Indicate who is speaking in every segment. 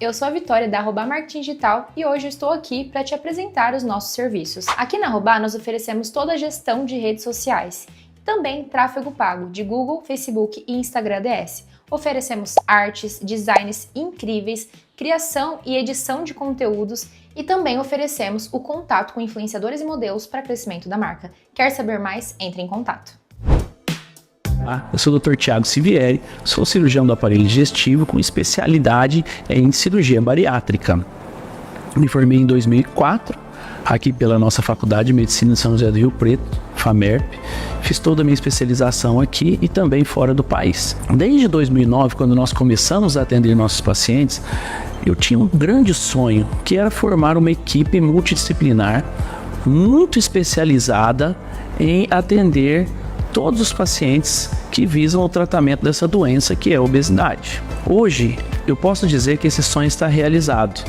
Speaker 1: eu sou a Vitória da Arroba Marketing Digital e hoje eu estou aqui para te apresentar os nossos serviços. Aqui na Arroba nós oferecemos toda a gestão de redes sociais, também tráfego pago de Google, Facebook e Instagram DS. Oferecemos artes, designs incríveis, criação e edição de conteúdos e também oferecemos o contato com influenciadores e modelos para crescimento da marca. Quer saber mais? Entre em contato.
Speaker 2: Eu sou o Dr. Thiago Sivieri, sou cirurgião do aparelho digestivo com especialidade em cirurgia bariátrica. Me formei em 2004, aqui pela nossa Faculdade de Medicina de São José do Rio Preto, FAMERP. Fiz toda a minha especialização aqui e também fora do país. Desde 2009, quando nós começamos a atender nossos pacientes, eu tinha um grande sonho, que era formar uma equipe multidisciplinar muito especializada em atender todos os pacientes que visam o tratamento dessa doença que é a obesidade. Hoje, eu posso dizer que esse sonho está realizado.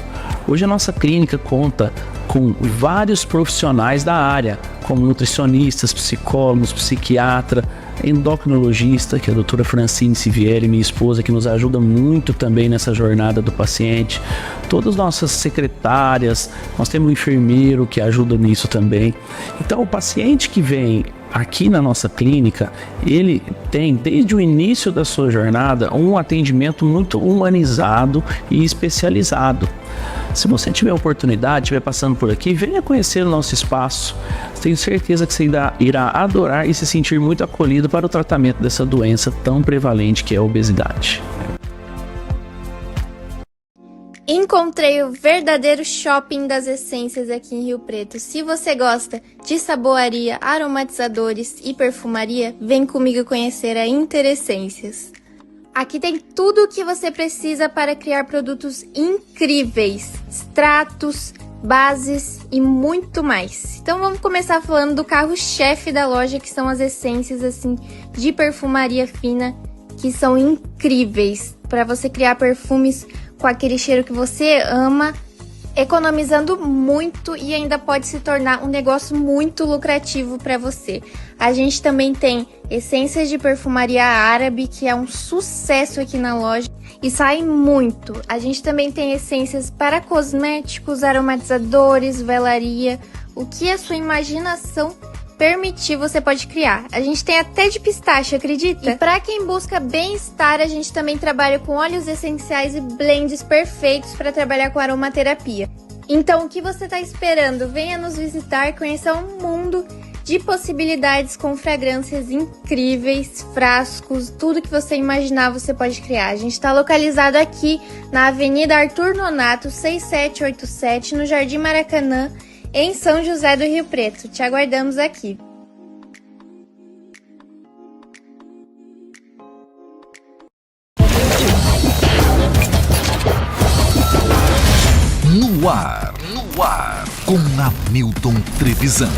Speaker 2: Hoje a nossa clínica conta com vários profissionais da área, como nutricionistas, psicólogos, psiquiatra, endocrinologista, que é a doutora Francine Sivieri, minha esposa, que nos ajuda muito também nessa jornada do paciente. Todas as nossas secretárias, nós temos um enfermeiro que ajuda nisso também. Então o paciente que vem aqui na nossa clínica, ele tem desde o início da sua jornada um atendimento muito humanizado e especializado. Se você tiver a oportunidade, estiver passando por aqui, venha conhecer o nosso espaço. Tenho certeza que você irá adorar e se sentir muito acolhido para o tratamento dessa doença tão prevalente que é a obesidade.
Speaker 3: Encontrei o verdadeiro shopping das essências aqui em Rio Preto. Se você gosta de saboaria, aromatizadores e perfumaria, vem comigo conhecer a Interessências. Aqui tem tudo o que você precisa para criar produtos incríveis, extratos, bases e muito mais. Então vamos começar falando do carro-chefe da loja, que são as essências assim de perfumaria fina, que são incríveis para você criar perfumes com aquele cheiro que você ama, economizando muito e ainda pode se tornar um negócio muito lucrativo para você. A gente também tem essências de perfumaria árabe, que é um sucesso aqui na loja e sai muito. A gente também tem essências para cosméticos, aromatizadores, velaria, o que a sua imaginação permitir, você pode criar. A gente tem até de pistache, acredita? E para quem busca bem-estar, a gente também trabalha com óleos essenciais e blends perfeitos para trabalhar com aromaterapia. Então, o que você está esperando? Venha nos visitar, conhecer um mundo de possibilidades com fragrâncias incríveis, frascos, tudo que você imaginar você pode criar. A gente está localizado aqui na Avenida Arthur Nonato, 6787, no Jardim Maracanã, em São José do Rio Preto. Te aguardamos aqui.
Speaker 4: No ar, com Hamilton Trevisan.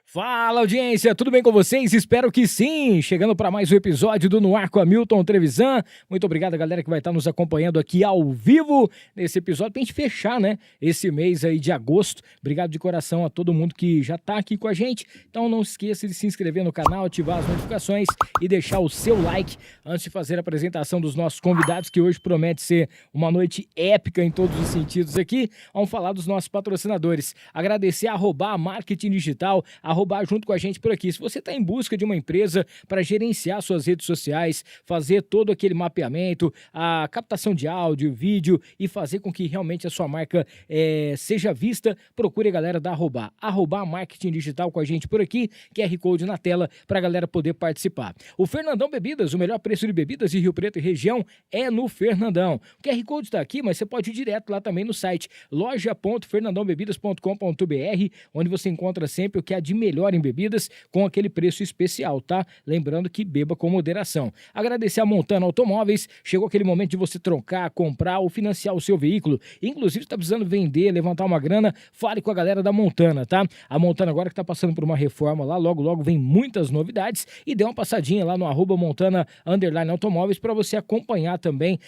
Speaker 5: Fala, audiência, tudo bem com vocês? Espero que sim! Chegando para mais um episódio do No Ar com Hamilton Trevisan. Muito obrigado, galera, que vai estar nos acompanhando aqui ao vivo nesse episódio pra gente fechar, né, esse mês aí de agosto. Obrigado de coração a todo mundo que já tá aqui com a gente. Então não esqueça de se inscrever no canal, ativar as notificações e deixar o seu like antes de fazer a apresentação dos nossos convidados, que hoje promete ser uma noite épica em todos os sentidos aqui. Vamos falar dos nossos patrocinadores. Agradecer a Arroba Marketing Digital, junto com a gente por aqui. Se você está em busca de uma empresa para gerenciar suas redes sociais, fazer todo aquele mapeamento, a captação de áudio, vídeo e fazer com que realmente a sua marca seja vista, procure a galera da Arroba Marketing Digital com a gente por aqui, QR Code na tela para a galera poder participar. O Fernandão Bebidas, o melhor preço de bebidas de Rio Preto e região é no Fernandão. O QR Code está aqui, mas você pode ir direto lá também no site loja.fernandãobebidas.com.br, onde você encontra sempre o que há de melhor em bebidas com aquele preço especial, tá? Lembrando que beba com moderação. Agradecer a Montana Automóveis, chegou aquele momento de você trocar, comprar ou financiar o seu veículo. Inclusive, está precisando vender, levantar uma grana, fale com a galera da Montana, tá? A Montana agora que está passando por uma reforma lá, logo vem muitas novidades e dê uma passadinha lá no @Montana_Automóveis para você acompanhar também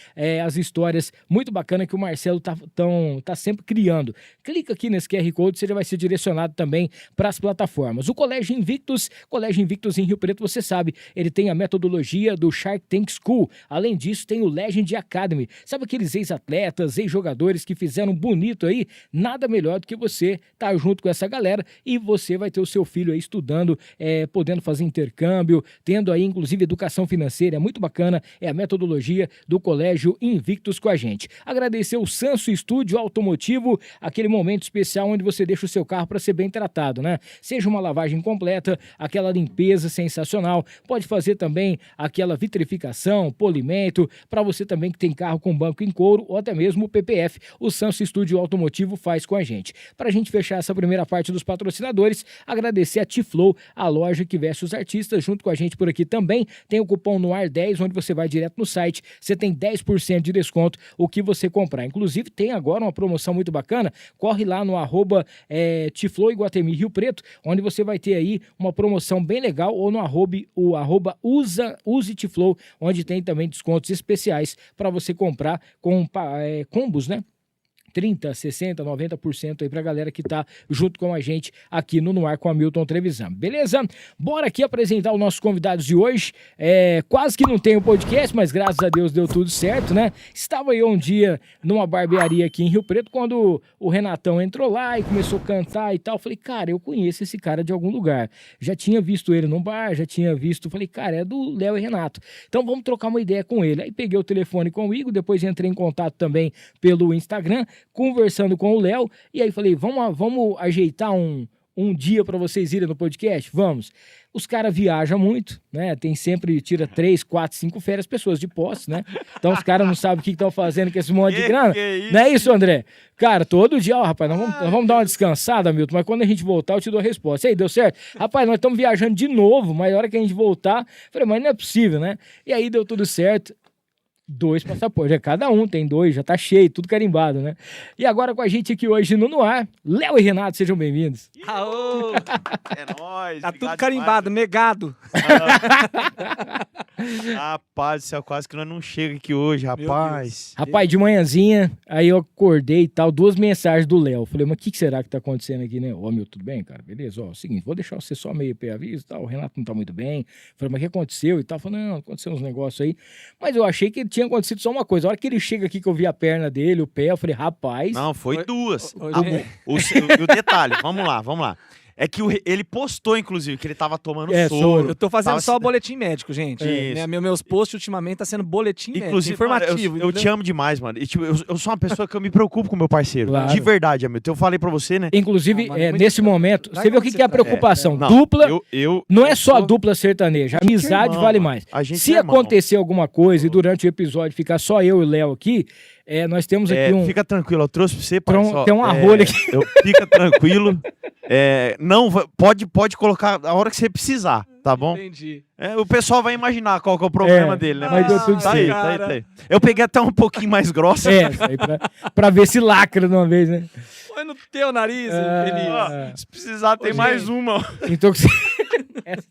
Speaker 5: as histórias muito bacanas que o Marcelo tá sempre criando. Clica aqui nesse QR Code, você já vai ser direcionado também para as plataformas. formas. O Colégio Invictus em Rio Preto, você sabe, ele tem a metodologia do Shark Tank School. Além disso, tem o Legend Academy. Sabe aqueles ex-atletas, ex-jogadores que fizeram bonito aí? Nada melhor do que você estar junto com essa galera e você vai ter o seu filho aí estudando, podendo fazer intercâmbio, tendo aí inclusive educação financeira. É muito bacana, é a metodologia do Colégio Invictus com a gente. Agradecer o Sanso Estúdio Automotivo, aquele momento especial onde você deixa o seu carro para ser bem tratado, né? Seja uma lavagem completa, aquela limpeza sensacional, pode fazer também aquela vitrificação, polimento, para você também que tem carro com banco em couro ou até mesmo o PPF, o Sanso Estúdio Automotivo faz com a gente. Para a gente fechar essa primeira parte dos patrocinadores, agradecer a T-Flow, a loja que veste os artistas, junto com a gente por aqui também, tem o cupom NOAR10, onde você vai direto no site, você tem 10% de desconto o que você comprar. Inclusive, tem agora uma promoção muito bacana, corre lá no @T-Flow Iguatemi Rio Preto, onde você vai ter aí uma promoção bem legal, ou no use T-Flow, onde tem também descontos especiais para você comprar com combos, né? 30%, 60%, 90% aí pra galera que tá junto com a gente aqui no Ar com Hamilton Trevisan. Beleza? Bora aqui apresentar os nossos convidados de hoje. Quase que não tem o podcast, mas graças a Deus deu tudo certo, né? Estava eu um dia numa barbearia aqui em Rio Preto, quando o Renatão entrou lá e começou a cantar e tal. Falei, cara, eu conheço esse cara de algum lugar. Já tinha visto ele num bar, falei, cara, é do Léo e Renato. Então vamos trocar uma ideia com ele. Aí peguei o telefone com o Igor, depois entrei em contato também pelo Instagram, conversando com o Léo, e aí falei, vamos ajeitar um dia para vocês irem no podcast? Vamos. Os caras viajam muito, né? Tira 3, 4, 5 férias, pessoas de posse, né? Então os caras não sabem o que estão fazendo com esse monte de grana. Não é isso, André? Cara, todo dia, rapaz, nós vamos dar uma descansada, Milton, mas quando a gente voltar eu te dou a resposta. E aí, deu certo? Rapaz, nós estamos viajando de novo, mas na hora que a gente voltar, falei, mas não é possível, né? E aí deu tudo certo. 2 passaportes, cada um tem 2, já tá cheio, tudo carimbado, né? E agora com a gente aqui hoje no Ar, Léo e Renato, sejam bem-vindos.
Speaker 6: Aô!
Speaker 7: É nóis.
Speaker 6: Tá tudo carimbado, negado.
Speaker 7: Rapaz do céu, quase que nós não chega aqui hoje, rapaz.
Speaker 5: Rapaz, de manhãzinha, aí eu acordei e tal, 2 mensagens do Léo. Falei, mas o que será que tá acontecendo aqui, né? Ô, meu, tudo bem, cara? Beleza? Ó, seguinte, vou deixar você só meio pré-aviso e tal, o Renato não tá muito bem. Falei, mas o que aconteceu e tal? Falei, não, aconteceu uns negócios aí. Mas eu achei que tinha acontecido só uma coisa. A hora que ele chega aqui, que eu vi a perna dele, o pé, eu falei, rapaz...
Speaker 7: Não, foi 2.
Speaker 6: Hoje...
Speaker 7: O detalhe, vamos lá. É que ele postou, inclusive, que ele tava tomando soro.
Speaker 6: Eu tô fazendo só boletim médico, gente. Meus posts ultimamente tá sendo boletim médico, informativo.
Speaker 7: Mano, eu te amo demais, mano. E, tipo, eu sou uma pessoa que eu me preocupo com meu parceiro.
Speaker 5: Claro.
Speaker 7: De verdade, amigo. Eu falei pra você, né?
Speaker 5: Inclusive, nesse momento, você vê o que é a preocupação.
Speaker 7: Não,
Speaker 5: Dupla, não é só a dupla sertaneja. A amizade vale mais. Se acontecer alguma coisa e durante o episódio ficar só eu e o Léo aqui, nós temos aqui
Speaker 7: Fica tranquilo, eu trouxe pra você, pai.
Speaker 5: Tem uma rolha aqui.
Speaker 7: Fica tranquilo. Não, pode colocar a hora que você precisar, tá bom?
Speaker 6: Entendi.
Speaker 7: O pessoal vai imaginar qual que é o problema dele, né?
Speaker 5: Mas deu tudo
Speaker 7: Tá
Speaker 5: certo.
Speaker 7: aí. Eu peguei até um pouquinho mais grossa.
Speaker 5: Pra ver se lacra de uma vez, né?
Speaker 6: Foi no teu nariz,
Speaker 7: Se precisar, tem mais uma.
Speaker 5: Então,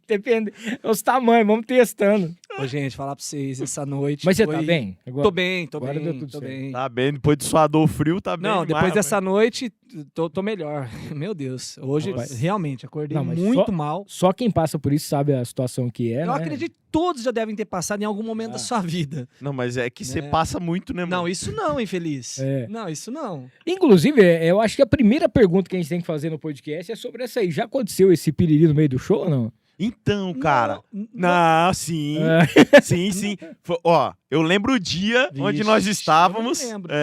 Speaker 5: depende. Os tamanhos, vamos testando.
Speaker 6: Ô, gente, falar pra vocês, essa noite.
Speaker 5: Mas você tá bem? Agora?
Speaker 6: Tô bem.
Speaker 5: Agora deu tudo
Speaker 6: tô
Speaker 5: certo.
Speaker 6: bem.
Speaker 7: Tá bem, depois do suador frio, tá bem.
Speaker 6: Não,
Speaker 7: demais,
Speaker 6: depois dessa noite, tô melhor. Meu Deus. Hoje, realmente, acordei muito mal.
Speaker 5: Só quem passa por isso sabe a situação que é,
Speaker 6: Eu acredito que todos já devem ter passado em algum momento da sua vida.
Speaker 7: Não, mas é que você passa muito, né, mano?
Speaker 6: Não, isso não, infeliz. Não, isso não.
Speaker 5: Inclusive, eu acho que a primeira pergunta que a gente tem que fazer no podcast é sobre essa aí. Já aconteceu esse piriri no meio do show ou não?
Speaker 7: Então, cara. Sim. Sim. Eu lembro o dia onde nós estávamos.
Speaker 6: Eu não lembro.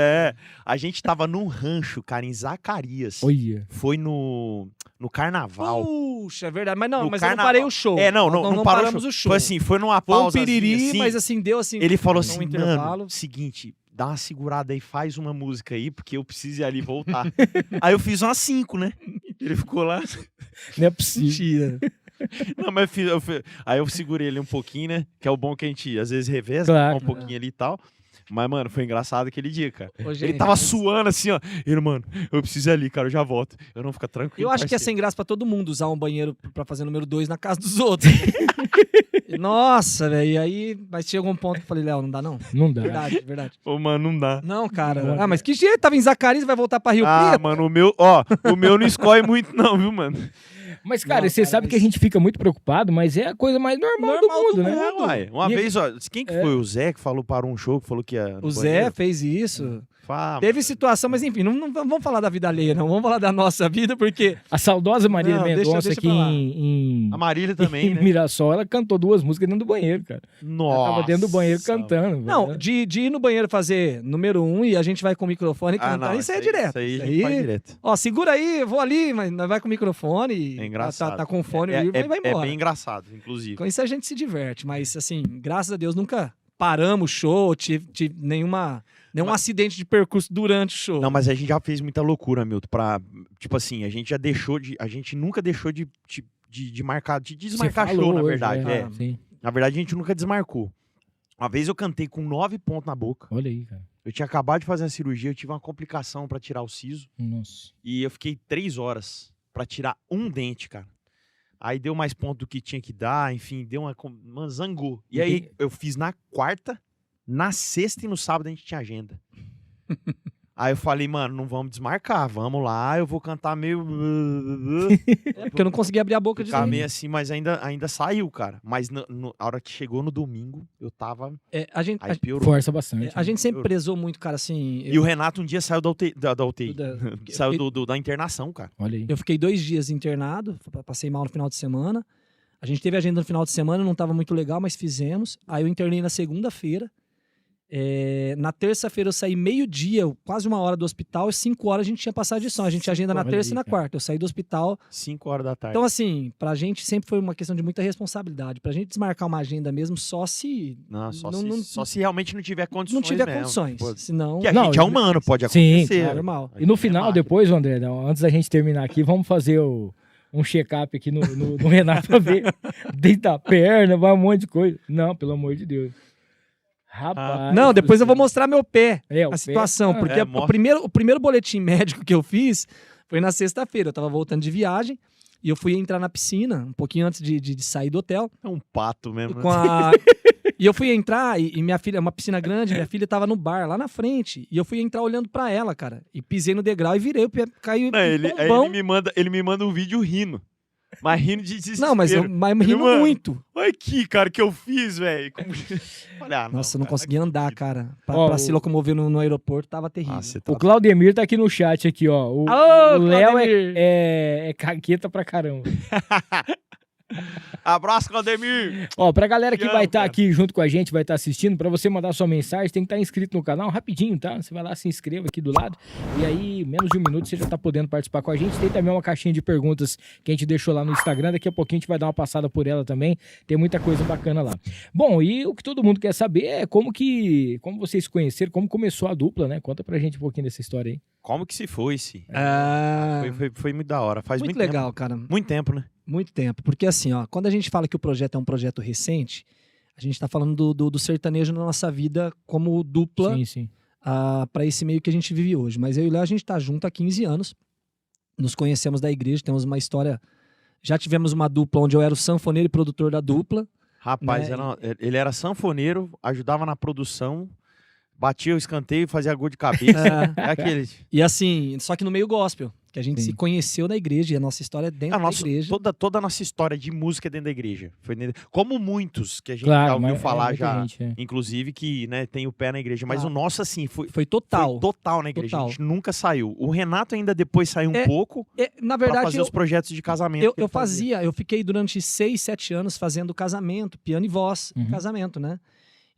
Speaker 7: A gente tava num rancho, cara, em Zacarias.
Speaker 5: Olha.
Speaker 7: Foi no carnaval.
Speaker 6: Puxa, é verdade. Mas não,
Speaker 7: No
Speaker 6: eu não
Speaker 7: carnaval.
Speaker 6: parei o show.
Speaker 7: Não
Speaker 6: paramos o show.
Speaker 7: Foi assim, foi numa
Speaker 6: Foi um
Speaker 7: pausa.
Speaker 6: piriri,
Speaker 7: assim,
Speaker 6: mas assim, deu assim.
Speaker 7: ele falou
Speaker 6: num
Speaker 7: assim,
Speaker 6: intervalo.
Speaker 7: mano, seguinte, dá uma segurada aí, faz uma música aí, porque eu preciso ir ali e voltar. Aí eu fiz umas 5, né? Ele ficou lá.
Speaker 5: Não é possível.
Speaker 7: Não, mas aí eu segurei ele um pouquinho, né? Que é o bom que a gente às vezes reveza,
Speaker 5: Claro.
Speaker 7: um pouquinho ali e tal. Mas, mano, foi engraçado aquele dia, cara.
Speaker 6: Ô, gente,
Speaker 7: ele tava suando assim, ó. Ele, mano, eu preciso ir ali, cara, eu já volto. Eu não fica tranquilo.
Speaker 6: Eu acho que é
Speaker 7: parceiro.
Speaker 6: sem graça pra todo mundo usar um banheiro pra fazer número 2 na casa dos outros. Nossa, velho. E aí, mas chegou um ponto que eu falei, Léo, não dá não?
Speaker 5: Não dá.
Speaker 6: Verdade.
Speaker 7: Ô, mano, não dá.
Speaker 6: Não, cara. Ah, mas que jeito? Tava em Zacarias, vai voltar pra Rio
Speaker 7: Ah,
Speaker 6: Preto?
Speaker 7: mano, o meu não escorre muito não, viu, mano?
Speaker 5: Mas, cara,
Speaker 6: Não,
Speaker 5: você
Speaker 6: cara,
Speaker 5: sabe que a
Speaker 6: mas-
Speaker 5: gente fica muito preocupado, mas é a coisa mais normal do mundo, né?
Speaker 7: É, uai. Uma
Speaker 5: E-
Speaker 7: vez, ó, quem que
Speaker 5: É.
Speaker 7: foi? O Zé que falou para um show, que falou que ia no
Speaker 6: O Zé
Speaker 7: banheiro?
Speaker 6: fez isso.
Speaker 7: Fala,
Speaker 6: Teve situação, mas enfim, não vamos falar da vida alheia, não. Vamos falar da nossa vida, porque
Speaker 5: A saudosa Maria
Speaker 6: Não,
Speaker 5: Mendonça
Speaker 6: deixa
Speaker 5: aqui
Speaker 6: pra lá.
Speaker 5: em
Speaker 7: A Marília também,
Speaker 5: em
Speaker 7: né?
Speaker 5: Mirassol, ela cantou 2 músicas dentro do banheiro, cara. Ela
Speaker 7: Nossa.
Speaker 5: tava dentro do banheiro cantando.
Speaker 6: Não,
Speaker 5: velho.
Speaker 6: de ir no banheiro fazer número 1 e a gente vai com o microfone e
Speaker 7: Ah,
Speaker 6: cantar,
Speaker 7: não,
Speaker 6: isso aí é direto.
Speaker 7: Isso aí a
Speaker 6: Isso
Speaker 7: gente faz direto.
Speaker 6: Ó, segura aí, eu vou ali, mas nós vai com o microfone e
Speaker 7: É engraçado.
Speaker 6: tá com fone
Speaker 7: É,
Speaker 6: livre e vai
Speaker 7: é
Speaker 6: embora.
Speaker 7: bem engraçado, inclusive.
Speaker 6: Com isso a gente se diverte, mas assim, graças a Deus nunca paramos o show, tive nenhum acidente de percurso durante o show.
Speaker 7: Não, mas a gente já fez muita loucura, Milton, tipo assim, a gente nunca deixou de marcar, de
Speaker 5: Você
Speaker 7: desmarcar
Speaker 5: falou
Speaker 7: show, na
Speaker 5: hoje,
Speaker 7: verdade.
Speaker 5: é.
Speaker 7: É.
Speaker 5: Sim.
Speaker 7: Na verdade, a gente nunca desmarcou. Uma vez eu cantei com 9 pontos na boca.
Speaker 5: Olha aí, cara.
Speaker 7: Eu tinha acabado de fazer a cirurgia, eu tive uma complicação pra tirar o siso.
Speaker 5: Nossa.
Speaker 7: E eu fiquei 3 horas pra tirar um dente, cara. Aí deu mais ponto do que tinha que dar, enfim, deu uma zangou. E aí eu fiz na quarta, na sexta e no sábado a gente tinha agenda. Aí eu falei, mano, não vamos desmarcar, vamos lá, eu vou cantar meio...
Speaker 6: É porque eu não consegui abrir a boca de
Speaker 7: Ficar
Speaker 6: jeito.
Speaker 7: meio assim, mas ainda saiu, cara. Mas a hora que chegou no domingo, eu tava...
Speaker 6: A gente,
Speaker 7: Aí piorou.
Speaker 5: Força bastante.
Speaker 6: a gente sempre
Speaker 7: Eu-
Speaker 6: prezou muito, cara, assim.
Speaker 7: E o Renato um dia saiu da UTI. Da UTI.
Speaker 6: da-
Speaker 7: Saiu
Speaker 6: eu-
Speaker 7: da internação, cara.
Speaker 5: Olha aí.
Speaker 6: Eu fiquei 2 dias internado, passei mal no final de semana. A gente teve agenda no final de semana, não estava muito legal, mas fizemos. Aí eu internei na segunda-feira. Na terça-feira eu saí meio-dia, quase 1 hora do hospital, e 5 horas a gente tinha passado de som. A gente tinha agenda na
Speaker 5: Olha
Speaker 6: terça
Speaker 5: aí,
Speaker 6: e na
Speaker 5: cara.
Speaker 6: quarta. Eu saí do hospital.
Speaker 7: 5 horas da tarde.
Speaker 6: Então, assim, pra gente sempre foi uma questão de muita responsabilidade. Pra gente desmarcar uma agenda mesmo só se
Speaker 7: Não, só,
Speaker 6: não-
Speaker 7: só se realmente não tiver condições
Speaker 6: não tiver
Speaker 7: mesmo.
Speaker 6: condições.
Speaker 7: Pô,
Speaker 6: Senão,
Speaker 7: que a
Speaker 5: Não,
Speaker 7: gente é humano, pode
Speaker 5: Sim,
Speaker 7: acontecer.
Speaker 6: é normal.
Speaker 5: E no
Speaker 7: É
Speaker 5: final,
Speaker 7: máquina.
Speaker 5: depois, André, antes da gente terminar aqui, vamos fazer um check-up aqui no Renato pra ver desde a perna, vai um monte de coisa. Não, pelo amor de Deus. Rapaz.
Speaker 6: Não, depois eu vou
Speaker 5: você-
Speaker 6: mostrar meu pé.
Speaker 5: É, o
Speaker 6: A
Speaker 5: pé-
Speaker 6: situação,
Speaker 5: Ah,
Speaker 6: porque
Speaker 7: é,
Speaker 6: o
Speaker 7: mostra.
Speaker 6: primeiro boletim médico que eu fiz foi na sexta-feira. Eu tava voltando de viagem e eu fui entrar na piscina um pouquinho antes de sair do hotel.
Speaker 7: É um pato mesmo.
Speaker 6: Com a... E eu fui entrar e minha filha, é uma piscina grande, minha filha tava no bar lá na frente. E eu fui entrar olhando pra ela, cara. E pisei no degrau e virei, o pé caiu
Speaker 7: Não, ele,
Speaker 6: um
Speaker 7: aí
Speaker 6: tombão.
Speaker 7: ele me manda um vídeo rindo. Mas rindo de desespero.
Speaker 6: Não, mas eu rindo
Speaker 7: Mano,
Speaker 6: muito.
Speaker 7: Olha aqui, cara, que eu fiz, velho. Olha,
Speaker 6: Nossa, eu não
Speaker 7: cara,
Speaker 6: conseguia
Speaker 7: que
Speaker 6: andar,
Speaker 7: horrível.
Speaker 6: cara.
Speaker 5: Ó,
Speaker 6: Pra se
Speaker 5: o-
Speaker 6: locomover no aeroporto tava terrível.
Speaker 7: Ah, você tá...
Speaker 5: O Claudemir tá aqui no chat, aqui, ó. O
Speaker 6: Alô,
Speaker 5: Léo
Speaker 6: Claudemir!
Speaker 5: é caqueta pra caramba.
Speaker 7: Abraço, Claudemir!
Speaker 5: Ó, pra galera que
Speaker 7: Te
Speaker 5: vai
Speaker 7: amo,
Speaker 5: estar
Speaker 7: cara.
Speaker 5: aqui junto com a gente, vai estar assistindo, pra você mandar sua mensagem, tem que estar inscrito no canal rapidinho, tá? Você vai lá, se inscreva aqui do lado, e aí, menos de 1 minuto, você já tá podendo participar com a gente. Tem também uma caixinha de perguntas que a gente deixou lá no Instagram, daqui a pouquinho a gente vai dar uma passada por ela também, tem muita coisa bacana lá. Bom, e o que todo mundo quer saber é como vocês se conheceram, como começou a dupla, né? Conta pra gente um pouquinho dessa história aí.
Speaker 7: Como que se foi, se?
Speaker 6: Ah,
Speaker 7: Foi muito da hora. Faz
Speaker 6: muito
Speaker 7: muito
Speaker 6: legal, cara.
Speaker 7: tempo. Muito tempo, né?
Speaker 6: Muito tempo. Porque assim, ó, quando a gente fala que o projeto é um projeto recente, a gente tá falando do sertanejo na nossa vida como dupla
Speaker 5: Sim, sim.
Speaker 6: para esse meio que a gente vive hoje. Mas eu e o Léo, a gente tá junto há 15 anos. Nos conhecemos da igreja, temos uma história... Já tivemos uma dupla onde eu era o sanfoneiro e produtor da dupla.
Speaker 7: Rapaz,
Speaker 6: Né?
Speaker 7: ele era sanfoneiro, ajudava na produção, batia o escanteio, fazia gol de cabeça.
Speaker 6: É,
Speaker 7: É aquele.
Speaker 6: e assim, só que no meio gospel, que a gente
Speaker 5: Sim.
Speaker 6: se conheceu na igreja, e a nossa história é dentro da igreja.
Speaker 7: Toda a nossa história de música é dentro da igreja. Foi como muitos que a gente
Speaker 5: Claro,
Speaker 7: já ouviu
Speaker 5: mas
Speaker 7: falar
Speaker 5: muita
Speaker 7: já.
Speaker 5: gente, é.
Speaker 7: Inclusive que né, tem o pé na igreja. Mas
Speaker 6: Ah.
Speaker 7: o nosso, assim, foi
Speaker 6: Foi total.
Speaker 7: total na igreja.
Speaker 6: Total.
Speaker 7: A gente nunca saiu. O Renato ainda depois saiu um
Speaker 6: É,
Speaker 7: pouco
Speaker 6: Na
Speaker 7: pra
Speaker 6: verdade,
Speaker 7: fazer os projetos de casamento.
Speaker 6: eu
Speaker 7: que ele
Speaker 6: fazia, eu fiquei durante 6, 7 anos fazendo casamento, piano e voz,
Speaker 5: Uhum.
Speaker 6: casamento, né?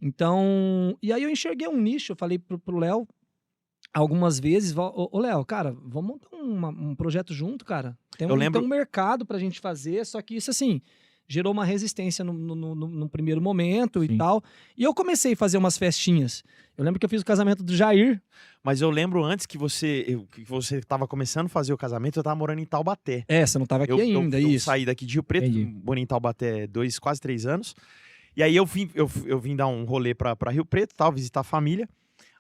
Speaker 6: Então, e aí eu enxerguei um nicho, eu falei pro Léo algumas vezes, ô Léo, cara, vamos montar um projeto junto, cara. Tem
Speaker 7: Eu lembro-
Speaker 6: tem um mercado pra gente fazer, só que isso assim, gerou uma resistência no primeiro momento
Speaker 5: Sim.
Speaker 6: e tal. E eu comecei a fazer umas festinhas. Eu lembro que eu fiz o casamento do Jair.
Speaker 7: Mas eu lembro antes que você tava começando a fazer o casamento, eu tava morando em Taubaté.
Speaker 6: Você não tava aqui
Speaker 7: Eu
Speaker 6: ainda,
Speaker 7: eu
Speaker 6: isso.
Speaker 7: saí daqui de Rio Preto,
Speaker 5: Entendi.
Speaker 7: morei em Taubaté quase 3 anos. E aí eu vim dar um rolê pra Rio Preto, tal, visitar a família.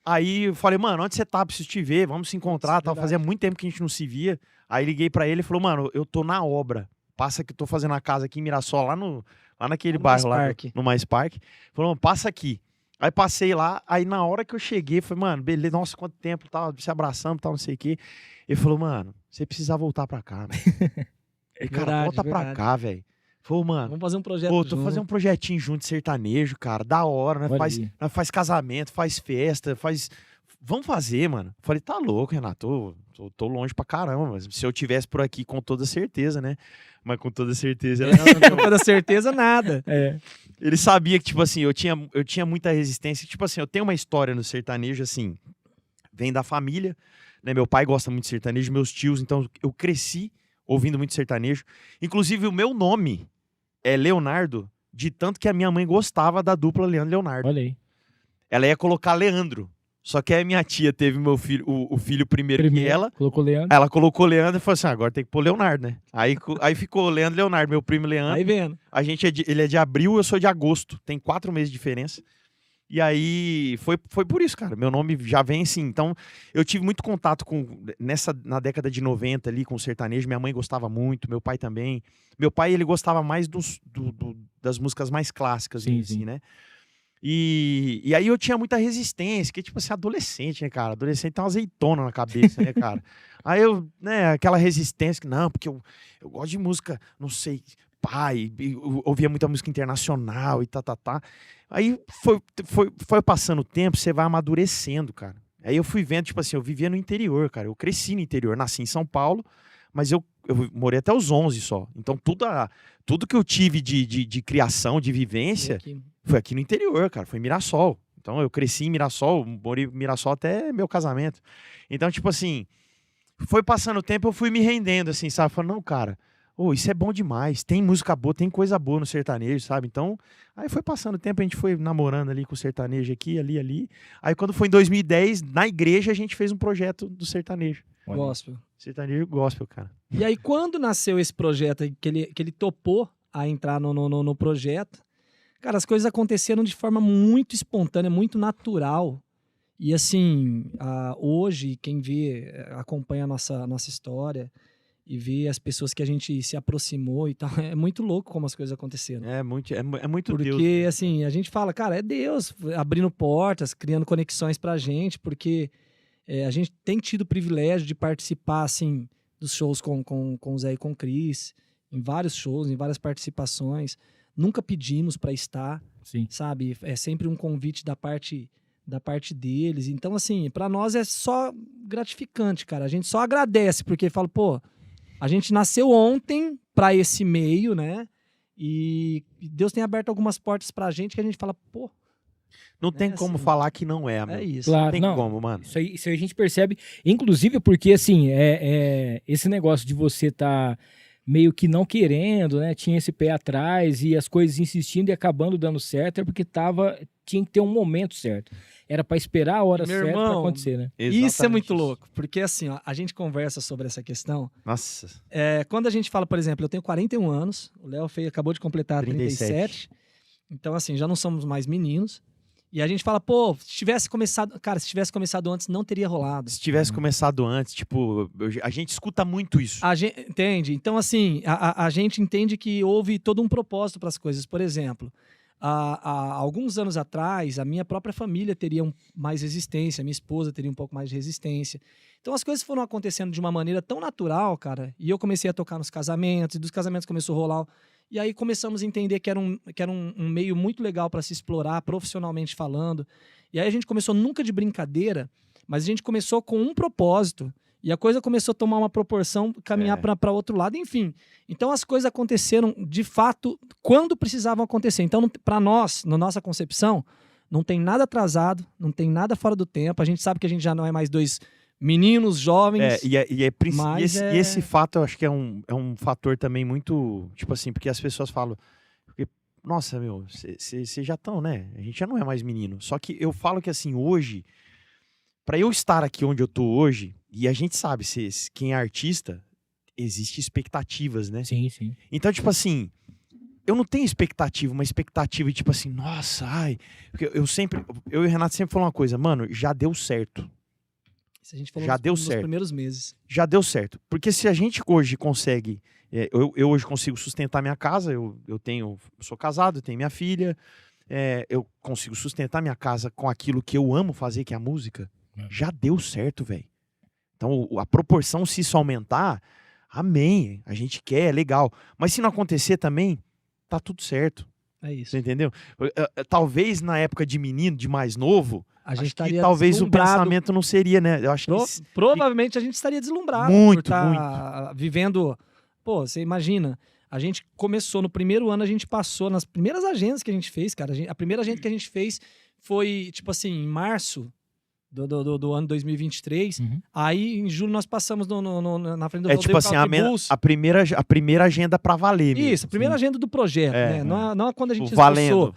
Speaker 7: Aí eu falei, mano, onde você tá? Preciso te ver, vamos se encontrar, tal.
Speaker 6: Verdade.
Speaker 7: Fazia muito tempo que a gente não se via. Aí liguei pra ele e falou, mano, eu tô na obra. Passa que eu tô fazendo a casa aqui em Mirassol, lá naquele
Speaker 6: No
Speaker 7: bairro
Speaker 6: Mais
Speaker 7: lá,
Speaker 6: Parque.
Speaker 7: no Mais Parque. Falou, mano, passa aqui. Aí passei lá, aí na hora que eu cheguei, falei, mano, beleza, nossa, quanto tempo, tal, se abraçamos, tal, não sei o quê. Ele falou, mano, você precisa voltar pra cá, mano. Falei, cara,
Speaker 6: Verdade,
Speaker 7: volta pra
Speaker 6: verdade.
Speaker 7: cá, velho. Falou, mano,
Speaker 6: Vamos fazer um projeto
Speaker 7: pô, tô
Speaker 6: junto.
Speaker 7: fazendo um projetinho junto de sertanejo, cara, da hora, né?
Speaker 5: Olha
Speaker 7: Faz,
Speaker 5: aí.
Speaker 7: nós faz casamento, faz festa, faz... Vamos fazer, mano. Falei, tá louco, Renato, tô longe pra caramba, mas se eu tivesse por aqui, com toda certeza, né? Mas com toda certeza...
Speaker 6: Não, com toda certeza, nada.
Speaker 5: É.
Speaker 7: Ele sabia que, tipo assim, eu tinha muita resistência. Tipo assim, eu tenho uma história no sertanejo, assim, vem da família, né? Meu pai gosta muito de sertanejo, meus tios, então eu cresci ouvindo muito sertanejo. Inclusive, o meu nome é Leonardo, de tanto que a minha mãe gostava da dupla Leandro e Leonardo.
Speaker 5: Olha aí.
Speaker 7: Ela ia colocar Leandro, só que a minha tia teve meu filho, o filho primeiro que ela.
Speaker 5: Colocou o Leandro.
Speaker 7: Ela colocou Leandro e falou assim: agora tem que pôr Leonardo, né? Aí ficou Leandro e Leonardo, meu primo Leandro.
Speaker 6: Aí vendo.
Speaker 7: Ele é de abril, eu sou de agosto. Tem 4 meses de diferença. E aí, foi por isso, cara. Meu nome já vem assim. Então, eu tive muito contato na década de 90 ali, com o sertanejo. Minha mãe gostava muito, meu pai também. Meu pai, ele gostava mais das músicas mais clássicas,
Speaker 5: Sim,
Speaker 7: assim,
Speaker 5: sim.
Speaker 7: né? E aí eu tinha muita resistência, que tipo assim, adolescente, né, cara? Adolescente tem uma azeitona na cabeça, né, cara? Aí eu, né, aquela resistência, que não, porque eu gosto de música, não sei, pai, eu ouvia muita música internacional e tá. Aí foi passando o tempo, você vai amadurecendo, cara. Aí eu fui vendo, tipo assim, eu vivia no interior, cara. Eu cresci no interior, nasci em São Paulo, mas eu morei até os 11 só. Então tudo que eu tive de criação, de vivência, foi aqui no interior, cara. Foi em Mirassol. Então eu cresci em Mirassol, morei em Mirassol até meu casamento. Então, tipo assim, foi passando o tempo, eu fui me rendendo, assim, sabe? Falando, não, cara, isso é bom demais. Tem música boa, tem coisa boa no sertanejo, sabe? Então, aí foi passando o tempo, a gente foi namorando ali com o sertanejo aqui, ali. Aí quando foi em 2010, na igreja, a gente fez um projeto do sertanejo.
Speaker 6: Gospel.
Speaker 7: Sertanejo gospel, cara.
Speaker 6: E aí, quando nasceu esse projeto, que ele topou a entrar no projeto, cara, as coisas aconteceram de forma muito espontânea, muito natural. E assim, hoje, quem acompanha a nossa história e vê as pessoas que a gente se aproximou e tal, é muito louco como as coisas aconteceram.
Speaker 7: É muito
Speaker 6: Porque,
Speaker 7: Deus.
Speaker 6: assim, a gente fala, cara, é Deus abrindo portas, criando conexões pra gente, porque a gente tem tido o privilégio de participar, assim, dos shows com o Zé e com o Cris, em vários shows, em várias participações. Nunca pedimos pra estar,
Speaker 5: Sim.
Speaker 6: sabe? É sempre um convite da parte deles. Então, assim, pra nós é só gratificante, cara. A gente só agradece, porque fala, pô, a gente nasceu ontem pra esse meio, né? E Deus tem aberto algumas portas pra gente que a gente fala, pô,
Speaker 7: Não tem como
Speaker 6: assim,
Speaker 7: falar que não é, amigo.
Speaker 6: é isso.
Speaker 5: Claro,
Speaker 7: Não tem
Speaker 5: não.
Speaker 7: como, mano.
Speaker 5: Isso aí a gente percebe, inclusive porque, assim, esse negócio de você tá meio que não querendo, né? Tinha esse pé atrás e as coisas insistindo e acabando dando certo, é porque tinha que ter um momento certo. Era pra esperar a hora
Speaker 6: Meu
Speaker 5: certa pra
Speaker 6: irmão,
Speaker 5: acontecer, né?
Speaker 6: Isso é
Speaker 7: Exatamente
Speaker 6: muito
Speaker 7: isso.
Speaker 6: louco, porque assim, ó, a gente conversa sobre essa questão.
Speaker 7: Nossa.
Speaker 6: Quando a gente fala, por exemplo, eu tenho 41 anos, o Léo acabou de completar 37. Então, assim, já não somos mais meninos. E a gente fala, pô, se tivesse começado antes, não teria rolado.
Speaker 7: Se tivesse começado antes, tipo, a gente escuta muito isso.
Speaker 6: A gente, entende? Então, assim, a gente entende que houve todo um propósito para as coisas. Por exemplo, há alguns anos atrás, a minha própria família teria mais resistência, a minha esposa teria um pouco mais de resistência. Então, as coisas foram acontecendo de uma maneira tão natural, cara, e eu comecei a tocar nos casamentos, e dos casamentos começou a rolar. E aí começamos a entender que era um meio muito legal para se explorar, profissionalmente falando. E aí a gente começou nunca de brincadeira, mas a gente começou com um propósito. E a coisa começou a tomar uma proporção, caminhar para outro lado, enfim. Então as coisas aconteceram, de fato, quando precisavam acontecer. Então, para nós, na nossa concepção, não tem nada atrasado, não tem nada fora do tempo. A gente sabe que a gente já não é mais dois meninos jovens.
Speaker 7: Esse fato eu acho que é um fator também muito, tipo assim, porque as pessoas falam, nossa, meu, vocês já estão, né? A gente já não é mais menino. Só que eu falo que assim, hoje, pra eu estar aqui onde eu tô hoje, e a gente sabe, quem é artista, existe expectativas, né?
Speaker 5: Sim, sim.
Speaker 7: Então, tipo assim, eu não tenho uma expectativa tipo assim, nossa, ai, porque eu e o Renato sempre falamos uma coisa, mano, já deu certo.
Speaker 6: Isso a gente falou
Speaker 7: Já deu
Speaker 6: nos
Speaker 7: certo.
Speaker 6: primeiros meses.
Speaker 7: Já deu certo. Porque se a gente hoje consegue... eu hoje consigo sustentar minha casa, eu sou casado, eu tenho minha filha, eu consigo sustentar minha casa com aquilo que eu amo fazer, que é a música. Já deu certo, velho. Então, a proporção, se isso aumentar, amém, a gente quer, é legal. Mas se não acontecer também, tá tudo certo.
Speaker 6: É isso.
Speaker 7: Você entendeu? Talvez na época de menino, de mais novo,
Speaker 6: A gente
Speaker 7: acho que
Speaker 6: estaria
Speaker 7: talvez o
Speaker 6: deslumbrado.
Speaker 7: pensamento não seria, né? Eu acho que
Speaker 6: Provavelmente a gente estaria deslumbrado
Speaker 7: Muito,
Speaker 6: por estar vivendo. Pô, você imagina, a gente começou no primeiro ano, a gente passou nas primeiras agendas que a gente fez, cara. A primeira agenda que a gente fez foi, tipo assim, em março do ano 2023. Aí, em julho, nós passamos na frente do
Speaker 7: é tipo assim, a primeira agenda pra valer mesmo.
Speaker 6: Isso, a primeira agenda do projeto,
Speaker 7: É,
Speaker 6: né? Não é quando a gente
Speaker 7: valendo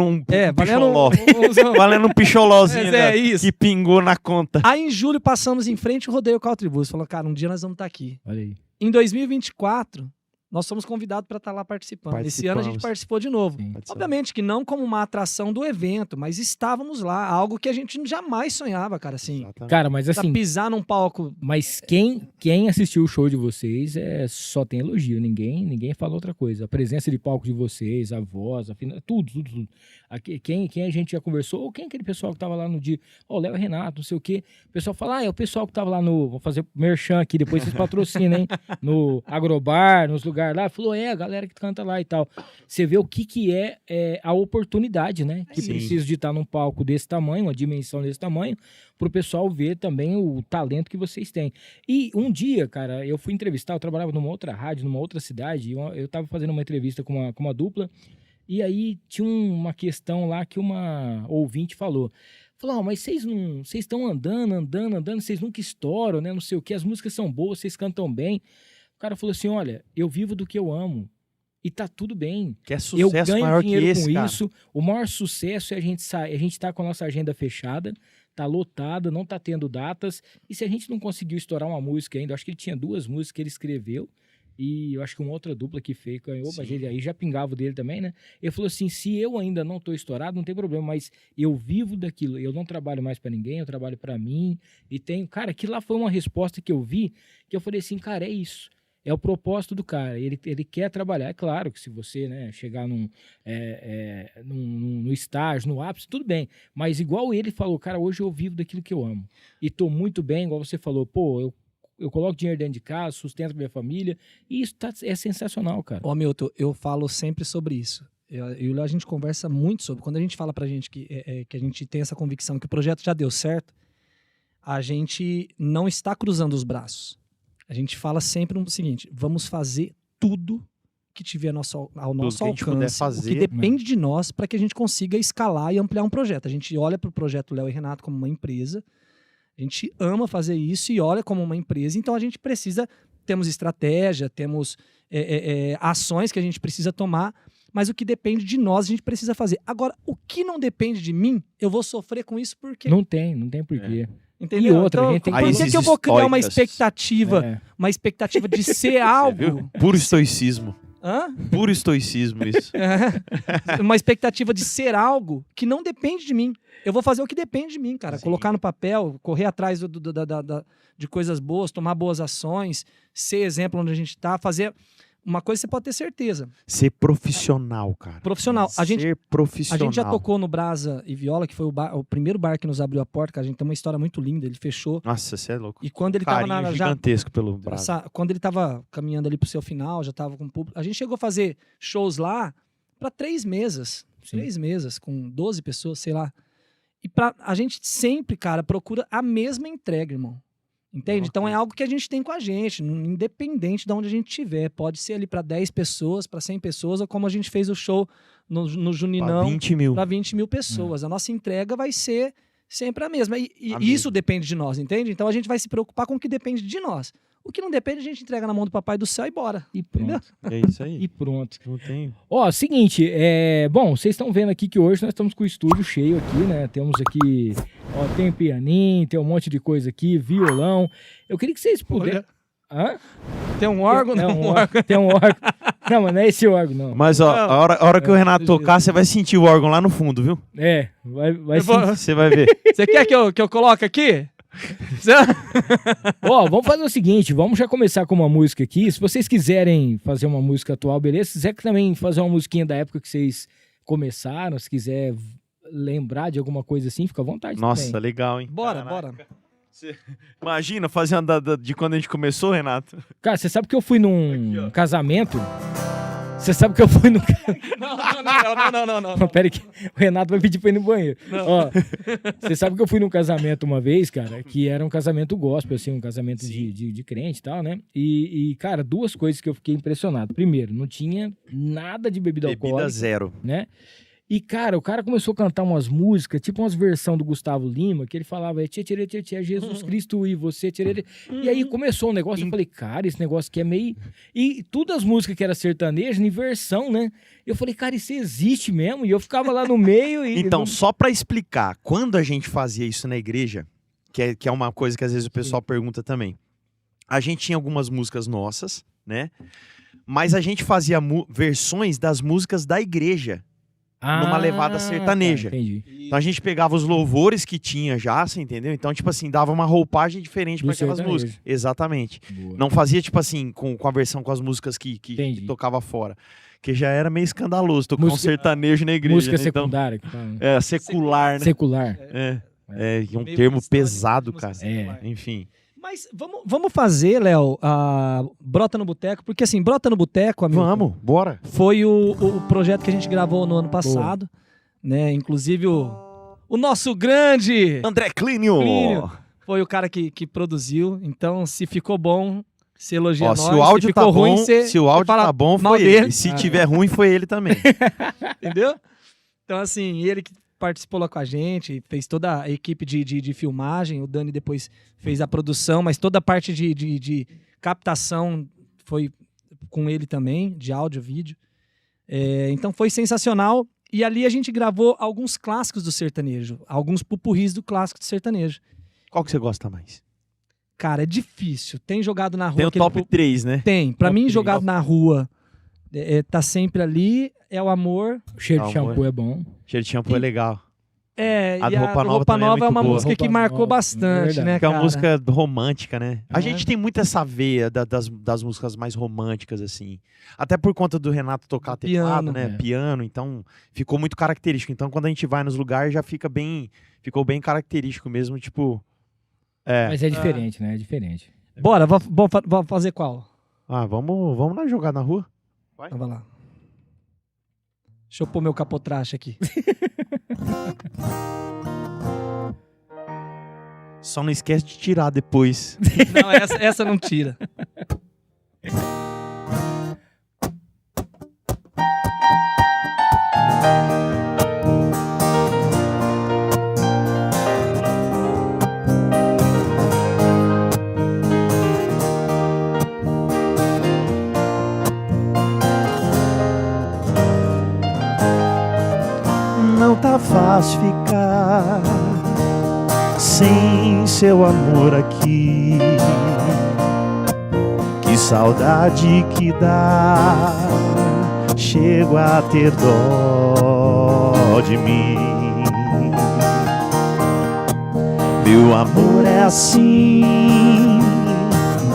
Speaker 7: um picholó.
Speaker 6: valendo
Speaker 7: Valendo um picholózinho, né?
Speaker 6: isso.
Speaker 7: Que pingou na conta.
Speaker 6: Aí, em julho, passamos em frente ao Rodeio Country Bus. Falou, cara, um dia nós vamos estar aqui.
Speaker 5: Olha aí.
Speaker 6: Em 2024, nós fomos convidados para estar lá participando. Esse ano a gente participou de novo.
Speaker 5: Sim.
Speaker 6: Obviamente que não como uma atração do evento, mas estávamos lá. Algo que a gente jamais sonhava, cara, assim.
Speaker 7: Exatamente.
Speaker 5: Cara, mas
Speaker 6: Pra
Speaker 5: assim,
Speaker 6: pisar num palco.
Speaker 5: mas quem assistiu o show de vocês só tem elogio, ninguém fala outra coisa. A presença de palco de vocês, a voz, tudo. Aqui, quem a gente já conversou, ou quem é aquele pessoal que tava lá no dia, Léo e Renato, não sei o quê. O pessoal fala, é o pessoal que tava lá vou fazer merchan aqui, depois vocês patrocinam, hein? No Agrobar, nos lugares lá. Falou, a galera que canta lá e tal. Você vê o que é a oportunidade, né? Que
Speaker 7: Sim.
Speaker 5: precisa de estar num palco desse tamanho, uma dimensão desse tamanho, pro pessoal ver também o talento que vocês têm. E um dia, cara, eu fui entrevistar, eu trabalhava numa outra rádio, numa outra cidade, eu tava fazendo uma entrevista com uma dupla, e aí tinha uma questão lá que uma ouvinte falou, mas vocês estão andando, vocês nunca estouram, né, não sei o que, as músicas são boas, vocês cantam bem. O cara falou assim, olha, eu vivo do que eu amo. E tá tudo bem.
Speaker 7: Que é
Speaker 5: Eu
Speaker 7: sucesso
Speaker 5: ganho
Speaker 7: maior que
Speaker 5: dinheiro
Speaker 7: esse,
Speaker 5: com
Speaker 7: cara.
Speaker 5: isso. O maior sucesso é a gente tá com a nossa agenda fechada, tá lotada, não tá tendo datas. E se a gente não conseguiu estourar uma música ainda, eu acho que ele tinha 2 músicas que ele escreveu. E eu acho que uma outra dupla que fez, aí já pingava dele também, né? Ele falou assim, se eu ainda não tô estourado, não tem problema, mas eu vivo daquilo, eu não trabalho mais pra ninguém, eu trabalho pra mim, e tenho... Cara, aquilo lá foi uma resposta que eu vi, que eu falei assim, cara, é isso. É o propósito do cara, ele quer trabalhar. É claro que se você, né, chegar no estágio, no ápice, tudo bem. Mas igual ele falou, cara, hoje eu vivo daquilo que eu amo. E tô muito bem, igual você falou, eu coloco dinheiro dentro de casa, sustento minha família, e isso é sensacional, cara.
Speaker 6: Milton, eu falo sempre sobre isso. A gente conversa muito sobre. Quando a gente fala pra gente que a gente tem essa convicção que o projeto já deu certo, a gente não está cruzando os braços. A gente fala sempre o seguinte, vamos fazer tudo que tiver ao nosso alcance, o que depende de nós, para que a gente consiga escalar e ampliar um projeto. A gente olha para o projeto Léo e Renato como uma empresa, a gente ama fazer isso e olha como uma empresa, então a gente temos estratégia, temos ações que a gente precisa tomar, mas o que depende de nós a gente precisa fazer. Agora, o que não depende de mim, eu vou sofrer com isso porque...
Speaker 5: Não tem porquê.
Speaker 6: Entendeu?
Speaker 5: E outra,
Speaker 6: então,
Speaker 5: a gente tem
Speaker 6: por que eu vou criar uma expectativa de ser algo?
Speaker 7: Puro estoicismo.
Speaker 6: Hã?
Speaker 7: Puro estoicismo isso.
Speaker 6: Uma expectativa de ser algo que não depende de mim. Eu vou fazer o que depende de mim, cara.
Speaker 7: Sim.
Speaker 6: Colocar no papel, correr atrás de coisas boas, tomar boas ações, ser exemplo onde a gente tá, fazer... Uma coisa você pode ter certeza.
Speaker 7: Ser profissional, cara.
Speaker 6: Profissional.
Speaker 7: Ser profissional.
Speaker 6: A gente já tocou no Brasa e Viola, que foi o primeiro bar que nos abriu a porta, cara. A gente tem uma história muito linda, ele fechou.
Speaker 7: Nossa, você é louco.
Speaker 6: E quando ele
Speaker 7: Carinho gigantesco pelo Brasa.
Speaker 6: Quando ele tava caminhando ali pro seu final, já tava com o público. A gente chegou a fazer shows lá para 3 mesas.
Speaker 5: Sim.
Speaker 6: 3 mesas, com 12 pessoas, sei lá. E a gente sempre, cara, procura a mesma entrega, irmão. Entende? Então é algo que a gente tem com a gente, independente de onde a gente estiver. Pode ser ali para 10 pessoas, para 100 pessoas, ou como a gente fez o show no Juninão.
Speaker 7: Para 20 mil.
Speaker 6: Para 20 mil pessoas. A nossa entrega vai ser sempre a mesma. E isso depende de nós, entende? Então a gente vai se preocupar com o que depende de nós. O que não depende, a gente entrega na mão do Papai do Céu e bora.
Speaker 5: E pronto.
Speaker 7: É isso aí.
Speaker 5: E pronto.
Speaker 7: Não tem...
Speaker 5: Seguinte, bom, vocês estão vendo aqui que hoje nós estamos com o estúdio cheio aqui, né? Temos aqui, tem pianinho, tem um monte de coisa aqui, violão. Eu queria que vocês pudessem... Hã?
Speaker 6: Tem um órgão?
Speaker 5: Tem um órgão. Não, mas não é esse órgão, não.
Speaker 7: Mas, a hora que o Renato tocar, você vai sentir o órgão lá no fundo, viu?
Speaker 5: Vai sim.
Speaker 7: Você vai ver.
Speaker 6: Você quer que eu coloque aqui?
Speaker 5: Vamos fazer o seguinte, vamos já começar com uma música aqui. Se vocês quiserem fazer uma música atual, beleza? Se quiser também fazer uma musiquinha da época que vocês começaram, se quiser lembrar de alguma coisa assim, fica à vontade.
Speaker 7: Nossa,
Speaker 5: também.
Speaker 7: legal, hein?
Speaker 6: Bora.
Speaker 7: Imagina, fazendo de quando a gente começou, Renato.
Speaker 5: Cara, você sabe que eu fui num casamento? Você sabe que eu fui num...
Speaker 6: Não.
Speaker 5: Pera aí que o Renato vai pedir pra ir no banheiro. Ó, você sabe que eu fui num casamento uma vez, cara, que era um casamento gospel, assim, um casamento de crente e tal, né? E, cara, duas coisas que eu fiquei impressionado. Primeiro, não tinha nada de bebida alcoólica.
Speaker 7: Bebida zero.
Speaker 5: Né? E, cara, o cara começou a cantar umas músicas, tipo umas versões do Gustavo Lima, que ele falava, tchê, Jesus Cristo e você, tchê. E aí começou um negócio, eu falei, cara, esse negócio aqui é meio... E todas as músicas que era sertaneja, em versão, né? Eu falei, cara, isso existe mesmo? E eu ficava lá no meio e...
Speaker 7: Então, só pra explicar, quando a gente fazia isso na igreja, que é uma coisa que às vezes o pessoal pergunta também, a gente tinha algumas músicas nossas, né? Mas a gente fazia versões das músicas da igreja. Numa levada sertaneja.
Speaker 5: Entendi.
Speaker 7: Então a gente pegava os louvores que tinha já, você entendeu? Então, tipo assim, dava uma roupagem diferente para aquelas
Speaker 5: sertanejo.
Speaker 7: músicas. Exatamente.
Speaker 5: Boa.
Speaker 7: Não fazia, tipo assim, com a versão com as músicas que tocava fora. Que já era meio escandaloso, tocar um sertanejo na igreja.
Speaker 5: Música
Speaker 7: né? Então,
Speaker 5: secundária. Que fala, né?
Speaker 7: é, secular, né?
Speaker 5: Secular.
Speaker 7: É um
Speaker 6: Meio
Speaker 7: termo
Speaker 6: cristão,
Speaker 7: pesado,
Speaker 6: música
Speaker 7: cara.
Speaker 6: secular.
Speaker 7: Enfim.
Speaker 6: Mas vamos fazer, Léo, a Brota no Boteco, porque assim, Brota no Boteco, amigo,
Speaker 7: Vamos, bora.
Speaker 6: foi o projeto que a gente gravou no ano passado, né? Inclusive o nosso grande
Speaker 7: André Clínio.
Speaker 6: foi o cara que produziu, então se ficou bom, se elogia
Speaker 7: Ó,
Speaker 6: nós,
Speaker 7: se o áudio
Speaker 6: ficou
Speaker 7: tá
Speaker 6: ruim,
Speaker 7: bom,
Speaker 6: cê
Speaker 7: se o áudio
Speaker 6: fala
Speaker 7: tá bom,
Speaker 6: mal
Speaker 7: foi ele.
Speaker 6: dele.
Speaker 7: E se tiver ruim, foi ele também.
Speaker 6: Entendeu? Então, assim, ele que participou lá com a gente, fez toda a equipe de filmagem, o Dani depois fez a produção, mas toda a parte de captação foi com ele também, de áudio, vídeo. Então foi sensacional. E ali a gente gravou alguns clássicos do sertanejo, alguns pupurris do clássico do sertanejo.
Speaker 7: Qual que você gosta mais?
Speaker 6: Cara, é difícil. Tem jogado na rua...
Speaker 7: Tem o
Speaker 6: aquele
Speaker 7: top 3, né?
Speaker 6: Tem. Pra
Speaker 5: Top
Speaker 6: mim,
Speaker 5: 3.
Speaker 6: jogado na rua, tá sempre ali, é o amor.
Speaker 5: O cheiro de
Speaker 7: Amor.
Speaker 5: shampoo é bom.
Speaker 7: Cheiro de shampoo é legal.
Speaker 6: E
Speaker 7: A Roupa Nova também é
Speaker 6: é uma
Speaker 7: muito boa.
Speaker 6: música que
Speaker 5: Roupa
Speaker 6: marcou
Speaker 5: Nova,
Speaker 6: bastante,
Speaker 5: verdade.
Speaker 6: né,
Speaker 7: Que é uma
Speaker 6: cara?
Speaker 7: música romântica, né? A
Speaker 6: É.
Speaker 7: gente tem muito essa veia das músicas mais românticas, assim. Até por conta do Renato tocar
Speaker 6: Do
Speaker 7: teclado,
Speaker 6: piano.
Speaker 7: né?
Speaker 5: É.
Speaker 7: Piano, então ficou muito característico. Então quando a gente vai nos lugares já ficou bem característico mesmo, tipo...
Speaker 5: Mas é diferente, né? É diferente.
Speaker 6: Bora, vamos fazer qual?
Speaker 7: Vamos lá jogar na rua?
Speaker 6: Então, vai lá. Deixa eu pôr meu capotraste aqui.
Speaker 7: Só não esquece de tirar depois.
Speaker 6: Não, essa não tira.
Speaker 8: Não tá fácil ficar sem seu amor aqui. Que saudade que dá, chego a ter dó de mim. Meu amor é assim,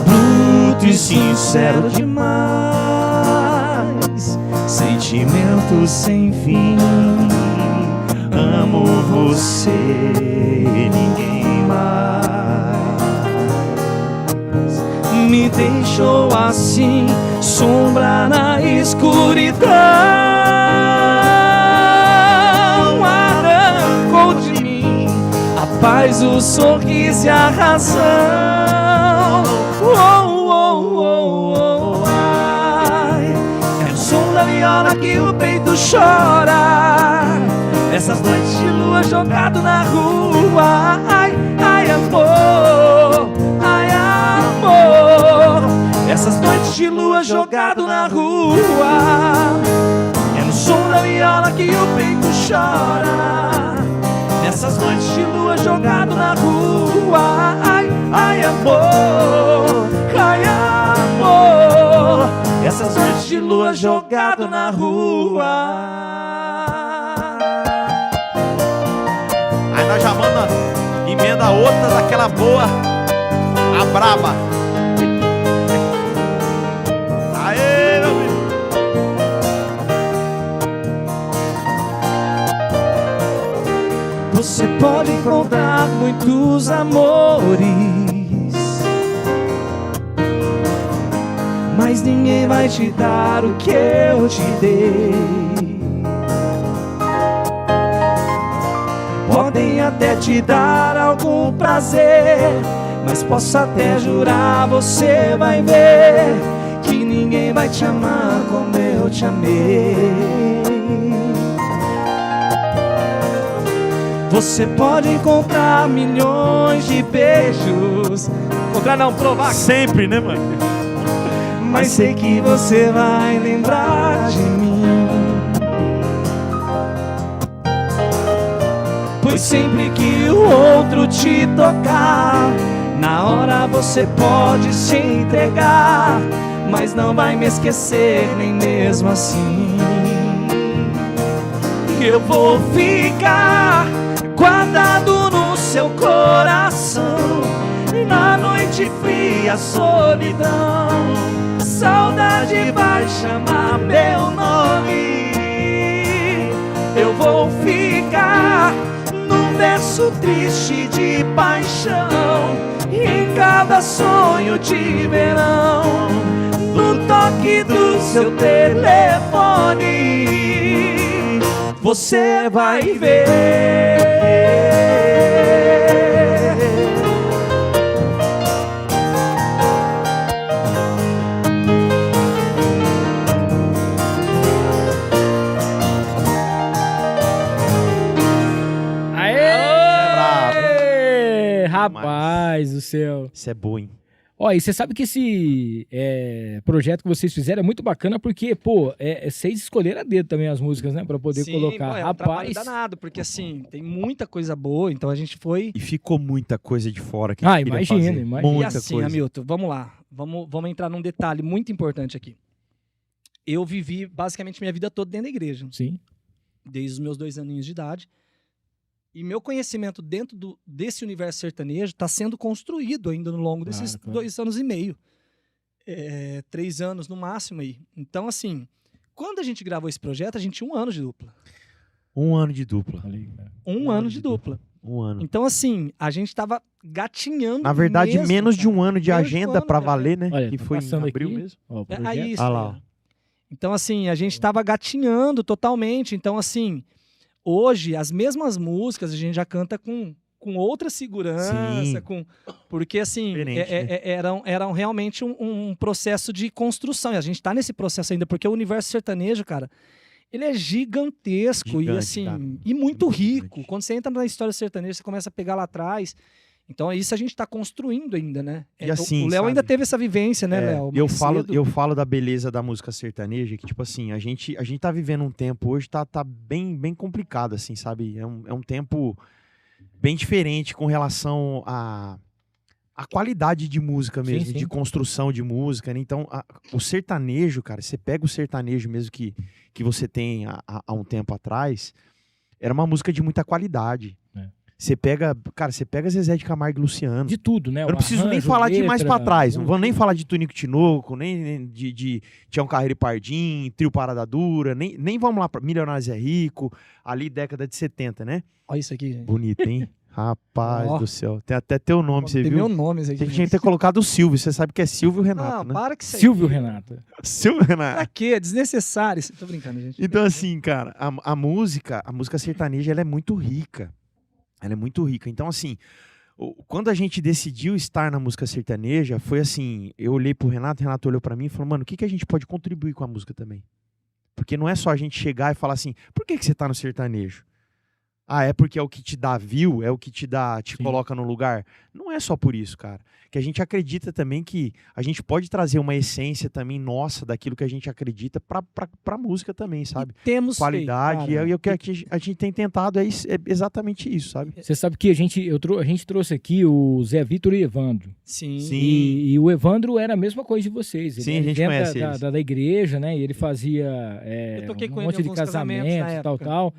Speaker 8: bruto e sincero demais, sentimento sem fim. Amo você, ninguém mais. Me deixou assim, sombra na escuridão. Arrancou de mim a paz, o sorriso e a razão. Ai. É o som da viola que o peito chora. Essas noites de lua jogado na rua. Ai, ai, amor, ai, amor. Essas noites de lua jogado na rua. É no som da viola que o peito chora. Nessas noites de lua jogado na rua. Ai, ai, amor, ai, amor. Essas noites de lua jogado na rua.
Speaker 7: Aí nós já manda emenda outra daquela boa, a braba. Aê, meu filho.
Speaker 8: Você pode encontrar dar muitos amores, mas ninguém vai te dar o que eu te dei. Podem até te dar algum prazer, mas posso até jurar, você vai ver que ninguém vai te amar como eu te amei. Você pode encontrar milhões de beijos, encontrar não, provar
Speaker 7: Sempre, né, mano?
Speaker 8: mas sei que você vai lembrar de mim. Pois sempre que o outro te tocar, na hora você pode se entregar, mas não vai me esquecer nem mesmo assim. Eu vou ficar guardado no seu coração, na noite fria, solidão, saudade vai chamar meu nome. Eu vou ficar num verso triste de paixão, em cada sonho de verão, no toque do seu telefone, você vai ver.
Speaker 5: Aê! Rapaz do céu.
Speaker 7: Isso é bom, hein?
Speaker 5: Ó, e você sabe que esse projeto que vocês fizeram é muito bacana porque, pô, vocês escolheram a dedo também as músicas, né? Pra poder colocar.
Speaker 6: Pô, é um trabalho danado, porque assim, tem muita coisa boa, então a gente foi...
Speaker 7: E ficou muita coisa de fora que a gente queria
Speaker 5: imagina,
Speaker 7: fazer.
Speaker 5: imagina.
Speaker 6: E
Speaker 7: Muita
Speaker 6: assim,
Speaker 7: coisa.
Speaker 6: Hamilton, vamos lá. Vamos entrar num detalhe muito importante aqui. Eu vivi basicamente minha vida toda dentro da igreja,
Speaker 5: Sim.
Speaker 6: desde os meus 2 aninhos de idade. E meu conhecimento dentro desse universo sertanejo está sendo construído ainda no longo desses
Speaker 5: Claro.
Speaker 6: 2 anos e meio. 3 anos no máximo aí. Então, assim, quando a gente gravou esse projeto, a gente tinha 1 ano de dupla.
Speaker 7: 1 ano de dupla.
Speaker 6: Um ano de dupla.
Speaker 7: 1 ano.
Speaker 6: Então, assim, a gente estava gatinhando.
Speaker 7: Na verdade,
Speaker 6: mesmo,
Speaker 7: menos de
Speaker 6: cara.
Speaker 7: 1 ano de
Speaker 6: Menos de um
Speaker 7: agenda
Speaker 6: ano
Speaker 7: pra
Speaker 6: de
Speaker 7: valer, né?
Speaker 5: Olha,
Speaker 7: que
Speaker 5: tá
Speaker 7: foi em
Speaker 5: passando
Speaker 7: abril
Speaker 5: aqui,
Speaker 7: mesmo.
Speaker 5: ó, o
Speaker 6: É
Speaker 5: projeto.
Speaker 6: isso.
Speaker 7: Ah lá, ó.
Speaker 6: Então, assim, a gente estava gatinhando totalmente. Então, assim, hoje, as mesmas músicas a gente já canta com outra segurança,
Speaker 7: Sim.
Speaker 6: porque, assim,
Speaker 7: Diferente, né?
Speaker 6: eram realmente um processo de construção. E a gente está nesse processo ainda, porque o universo sertanejo, cara, ele é gigantesco e,
Speaker 7: Gigante,
Speaker 6: assim,
Speaker 7: cara.
Speaker 6: e muito rico.
Speaker 7: Gigante.
Speaker 6: Quando você entra na história sertaneja, você começa a pegar lá atrás. Então, isso a gente está construindo ainda, né?
Speaker 7: E assim,
Speaker 6: o Léo ainda
Speaker 7: sabe?
Speaker 6: teve essa vivência, né, Léo?
Speaker 7: Eu
Speaker 6: Mais
Speaker 7: falo,
Speaker 6: cedo.
Speaker 7: eu falo da beleza da música sertaneja, que, tipo assim, a gente tá vivendo um tempo hoje, tá bem, bem complicado, assim, sabe? É um tempo bem diferente com relação à qualidade de música mesmo,
Speaker 5: sim.
Speaker 7: de construção de música, né? Então, o sertanejo, cara, você pega o sertanejo mesmo que você tem há um tempo atrás, era uma música de muita qualidade. Você pega Zezé de Camargo e Luciano.
Speaker 5: De tudo, né?
Speaker 7: Eu não preciso nem falar de mais pra trás. Não vou nem falar de Tunico Tinoco, nem de Tião Carreiro e Pardim, Trio Parada Dura, nem vamos lá pra Milionários é Rico, ali década de 70, né?
Speaker 6: Olha isso aqui, gente.
Speaker 7: Bonito, hein? Rapaz
Speaker 6: Ó.
Speaker 7: do céu. Tem até teu nome, você
Speaker 6: Tem
Speaker 7: viu?
Speaker 6: meu nome isso aqui.
Speaker 7: Você tinha que ter colocado o Silvio. Você sabe que é Silvio Renato,
Speaker 6: Não,
Speaker 7: né?
Speaker 6: para que isso aí.
Speaker 5: Silvio Renato.
Speaker 7: Silvio
Speaker 6: Pra
Speaker 7: Renato.
Speaker 6: quê? É desnecessário. Tô brincando, gente.
Speaker 7: Então, assim, cara, a música sertaneja, ela é muito rica. Ela é muito rica. Então, assim, quando a gente decidiu estar na música sertaneja, foi assim, eu olhei pro Renato olhou pra mim e falou, mano, o que a gente pode contribuir com a música também? Porque não é só a gente chegar e falar assim, por que você tá no sertanejo? Ah, é porque é o que te dá view, é o que te coloca no lugar? Não é só por isso, cara. Que a gente acredita também que a gente pode trazer uma essência também nossa daquilo que a gente acredita pra música também, sabe?
Speaker 6: E temos
Speaker 7: Qualidade,
Speaker 6: feito, cara.
Speaker 7: e o que a gente tem tentado é exatamente isso, sabe?
Speaker 5: Você sabe que a gente trouxe aqui o Zé Vitor e Evandro.
Speaker 6: Sim.
Speaker 7: Sim.
Speaker 5: E o Evandro era a mesma coisa de vocês. Ele
Speaker 7: Sim,
Speaker 5: era
Speaker 7: a gente
Speaker 5: dentro
Speaker 7: conhece eles.
Speaker 5: da igreja, né? E ele fazia
Speaker 6: Eu toquei com
Speaker 5: um
Speaker 6: ele em
Speaker 5: monte de
Speaker 6: alguns casamentos na
Speaker 5: casamentos,
Speaker 6: época.
Speaker 5: tal.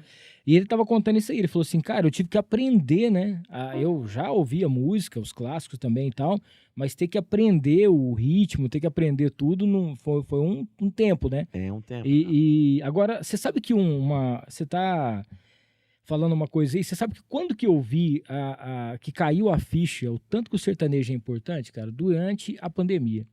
Speaker 5: E ele tava contando isso aí. Ele falou assim, cara, eu tive que aprender, né? Eu já ouvia música, os clássicos também e tal, mas ter que aprender o ritmo, ter que aprender tudo, foi um tempo, né?
Speaker 7: É um tempo.
Speaker 5: E agora, você sabe que você tá falando uma coisa aí. Você sabe que quando que eu vi que caiu a ficha, o tanto que o sertanejo é importante, cara, durante a pandemia.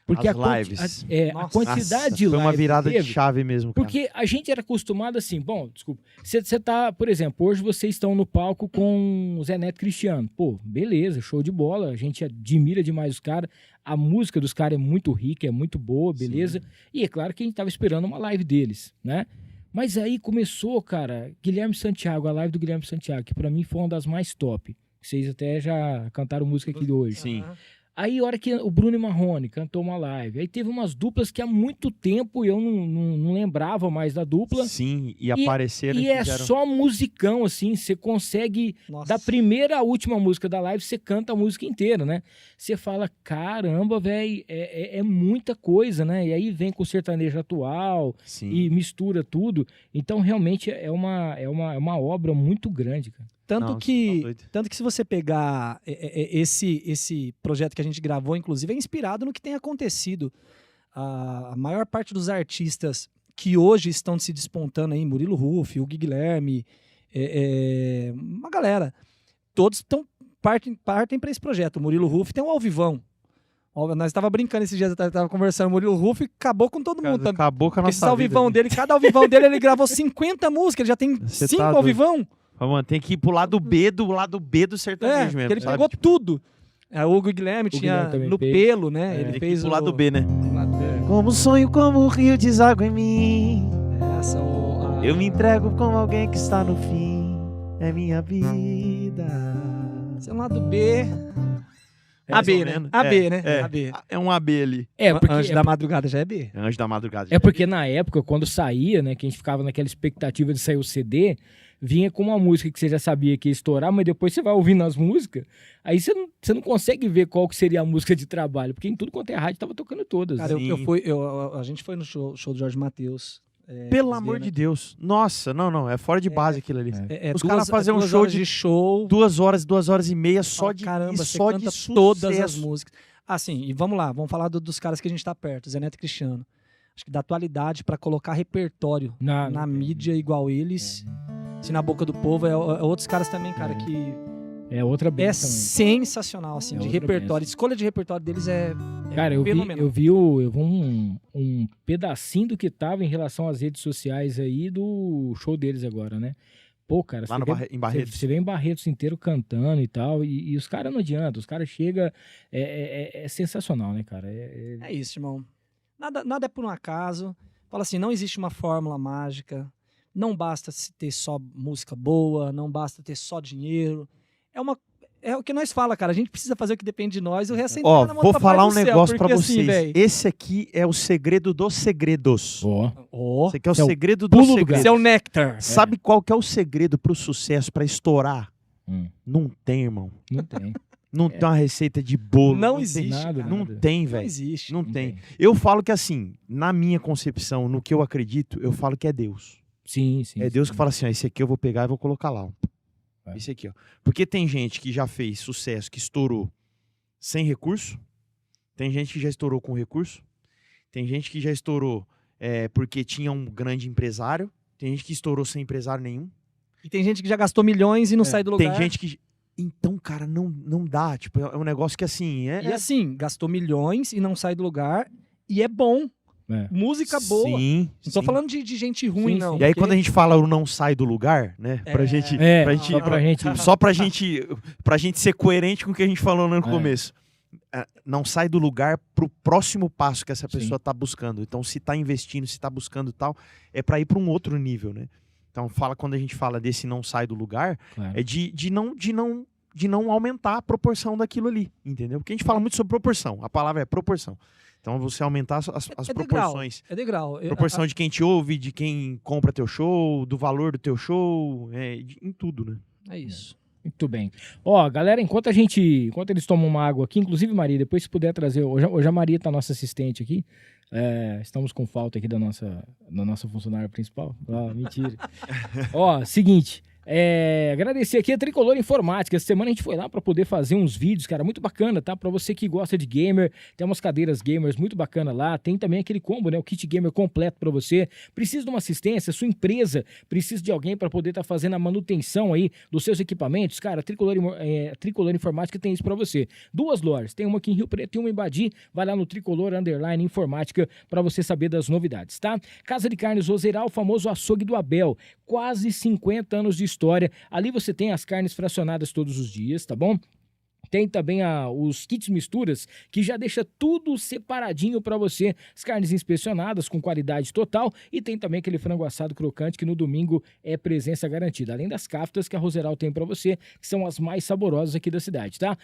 Speaker 5: Porque
Speaker 7: As lives.
Speaker 5: A quantidade de lives.
Speaker 7: Foi uma virada de
Speaker 5: teve,
Speaker 7: chave mesmo, cara.
Speaker 5: porque a gente era acostumado assim, bom, desculpa, você tá, por exemplo, hoje vocês estão no palco com o Zé Neto e Cristiano. Pô, beleza, show de bola, a gente admira demais os caras, a música dos caras é muito rica, é muito boa, beleza? E é claro que a gente tava esperando uma live deles, né? Mas aí começou, cara, Guilherme Santiago, a live do Guilherme Santiago, que pra mim foi uma das mais top. Vocês até já cantaram música aqui de hoje.
Speaker 7: Sim.
Speaker 5: Aí, a hora que o Bruno e Marrone cantou uma live, aí teve umas duplas que há muito tempo eu não lembrava mais da dupla.
Speaker 7: Sim, e apareceram
Speaker 5: E é só musicão, assim, você consegue,
Speaker 6: Nossa.
Speaker 5: da primeira à última música da live, você canta a música inteira, né? Você fala, caramba, velho, é muita coisa, né? E aí vem com o sertanejo atual
Speaker 7: Sim.
Speaker 5: e mistura tudo. Então, realmente, é uma obra muito grande, cara.
Speaker 6: Tanto
Speaker 7: Não,
Speaker 6: que
Speaker 7: você tá doido.
Speaker 6: tanto que se você pegar esse projeto que a gente gravou, inclusive, é inspirado no que tem acontecido. A maior parte dos artistas que hoje estão se despontando aí, Murilo Huff, o Guilherme, uma galera, todos partem para esse projeto. O Murilo Huff tem um alvivão. Nós estava brincando esses dias, eu tava conversando, o Murilo Huff acabou com todo mundo.
Speaker 7: Acabou com a
Speaker 6: Porque esse
Speaker 7: nossa
Speaker 6: alvivão
Speaker 7: vida.
Speaker 6: dele, cada alvivão dele, ele gravou 50 músicas, ele já tem
Speaker 7: Você
Speaker 6: 5
Speaker 7: tá doido.
Speaker 6: alvivão.
Speaker 7: Mano, tem que ir pro lado B do sertanejo mesmo.
Speaker 6: porque ele
Speaker 7: sabe?
Speaker 6: pegou tudo. O Hugo Guilherme
Speaker 5: O
Speaker 6: tinha
Speaker 5: Guilherme também
Speaker 6: no
Speaker 5: fez.
Speaker 6: pelo, né?
Speaker 5: É.
Speaker 6: Ele
Speaker 7: Tem que
Speaker 6: fez
Speaker 7: ir pro lado B, né?
Speaker 6: B.
Speaker 7: Como sonho, como o rio deságua em mim.
Speaker 6: Essa,
Speaker 7: Eu me entrego como alguém que está no fim. É minha vida.
Speaker 6: Esse é um lado B.
Speaker 7: Mais
Speaker 6: AB,
Speaker 7: ou
Speaker 6: né?
Speaker 7: menos.
Speaker 6: AB, né?
Speaker 7: É.
Speaker 6: AB.
Speaker 7: É um AB ali.
Speaker 6: Anjo da Madrugada já é B.
Speaker 7: Anjo da madrugada.
Speaker 5: É porque na época, quando saía, né, que a gente ficava naquela expectativa de sair o CD, vinha com uma música que você já sabia que ia estourar, mas depois você vai ouvindo as músicas, aí você não consegue ver qual que seria a música de trabalho, porque em tudo quanto é rádio tava tocando todas.
Speaker 6: Cara,
Speaker 7: Sim.
Speaker 6: a gente foi no show do Jorge Mateus.
Speaker 7: Pelo amor de Deus. Nossa, não. É fora de base aquilo ali. Os caras fazem um show de
Speaker 6: show.
Speaker 7: 2 horas e meia só de
Speaker 6: Caramba, você
Speaker 7: só
Speaker 6: canta
Speaker 7: de sucesso.
Speaker 6: todas as músicas. Assim, e vamos lá, vamos falar dos caras que a gente tá perto, Zé Neto e Cristiano. Acho que da atualidade pra colocar repertório na mídia igual eles, assim, na boca do povo, é outros caras também, cara, que
Speaker 5: É outra
Speaker 6: é
Speaker 5: benção.
Speaker 6: sensacional, assim,
Speaker 5: É
Speaker 6: de
Speaker 5: outra
Speaker 6: repertório.
Speaker 5: benção.
Speaker 6: Escolha de repertório deles é
Speaker 5: Cara, eu vi
Speaker 6: fenomenal.
Speaker 5: um pedacinho do que tava em relação às redes sociais aí do show deles agora, né? Pô, cara,
Speaker 7: Lá em Barretos.
Speaker 5: Você vê em Barretos inteiro cantando e tal, e os caras não adianta, os caras chegam, é sensacional, né, cara?
Speaker 6: É isso, irmão. Nada é por um acaso. Fala assim, não existe uma fórmula mágica. Não basta se ter só música boa, não basta ter só dinheiro. É o que nós fala, cara. A gente precisa fazer o que depende de nós. O resto é
Speaker 7: Ó,
Speaker 6: entregar na mão
Speaker 7: vou
Speaker 6: do Papai
Speaker 7: falar
Speaker 6: do
Speaker 7: um
Speaker 6: céu,
Speaker 7: negócio pra
Speaker 6: porque
Speaker 7: vocês.
Speaker 6: assim, véi,
Speaker 7: Esse aqui é o segredo dos segredos.
Speaker 5: Ó,
Speaker 7: Esse aqui é o
Speaker 5: Esse é o
Speaker 7: segredo
Speaker 5: pulo
Speaker 7: dos
Speaker 5: do
Speaker 7: segredos.
Speaker 6: esse é o néctar.
Speaker 7: Sabe qual que é o segredo pro sucesso, pra estourar?
Speaker 5: Hum.
Speaker 7: Não tem, irmão.
Speaker 5: não tem.
Speaker 7: Não tem uma receita de bolo.
Speaker 6: Não
Speaker 7: tem
Speaker 6: existe,
Speaker 5: nada,
Speaker 7: Não
Speaker 5: nada.
Speaker 7: tem,
Speaker 6: Não
Speaker 7: velho.
Speaker 6: existe.
Speaker 7: Não tem. Eu falo que assim, na minha concepção, no que eu acredito, eu falo que é Deus.
Speaker 5: Sim.
Speaker 7: É Deus que fala assim, ó, esse aqui eu vou pegar e vou colocar lá. Ó.
Speaker 5: É.
Speaker 7: Esse aqui, ó. Porque tem gente que já fez sucesso, que estourou sem recurso. Tem gente que já estourou com recurso. Tem gente que já estourou porque tinha um grande empresário. Tem gente que estourou sem empresário nenhum.
Speaker 6: E tem gente que já gastou milhões e não sai do lugar.
Speaker 7: Tem gente que... Então, cara, não dá. Tipo, é um negócio que assim...
Speaker 6: E assim, gastou milhões e não sai do lugar. E é bom.
Speaker 5: É.
Speaker 6: Música boa.
Speaker 7: Sim.
Speaker 6: Não tô
Speaker 7: sim.
Speaker 6: falando de gente ruim,
Speaker 5: Sim,
Speaker 6: não.
Speaker 5: sim.
Speaker 7: E aí,
Speaker 6: porque-
Speaker 7: quando a gente fala o não sai do lugar, né? Pra gente...
Speaker 5: Só pra gente...
Speaker 7: Pra gente ser coerente com o que a gente falou no começo. Não sai do lugar pro próximo passo que essa pessoa tá buscando. Então, se tá investindo, se tá buscando tal, é pra ir pra um outro nível, né? Então, quando a gente fala desse não sai do lugar,
Speaker 5: Claro.
Speaker 7: é de não aumentar a proporção daquilo ali, entendeu? Porque a gente fala muito sobre proporção. A palavra é proporção. Então, você aumentar as proporções.
Speaker 6: É degrau.
Speaker 7: Proporção de quem te ouve, de quem compra teu show, do valor do teu show, em tudo, né?
Speaker 6: É isso.
Speaker 5: Muito bem. Ó, galera, enquanto eles tomam uma água aqui, inclusive, Maria, depois se puder trazer, hoje a Maria tá nossa assistente aqui, estamos com falta aqui da nossa funcionária principal. Ah, mentira. Ó, seguinte, Agradecer aqui a Tricolor Informática. Essa semana a gente foi lá para poder fazer uns vídeos, cara, muito bacana, tá? Para você que gosta de gamer, tem umas cadeiras gamers muito bacana lá, tem também aquele combo, né? O kit gamer completo para você. Precisa de uma assistência, sua empresa precisa de alguém para poder estar fazendo a manutenção aí dos seus equipamentos, cara, Tricolor Informática tem isso para você. 2 lojas, tem uma aqui em Rio Preto e uma em Badi. Vai lá no Tricolor _ Informática para você saber das novidades, tá? Casa de Carnes Roseral, o famoso açougue do Abel. Quase 50 anos de história. Ali você tem as carnes fracionadas todos os dias, tá bom? Tem também os kits misturas, que já deixa tudo separadinho para você. As carnes inspecionadas, com qualidade total. E tem também aquele frango assado crocante, que no domingo é presença garantida. Além das caftas que a Roseral tem para você, que são as mais saborosas aqui da cidade, tá?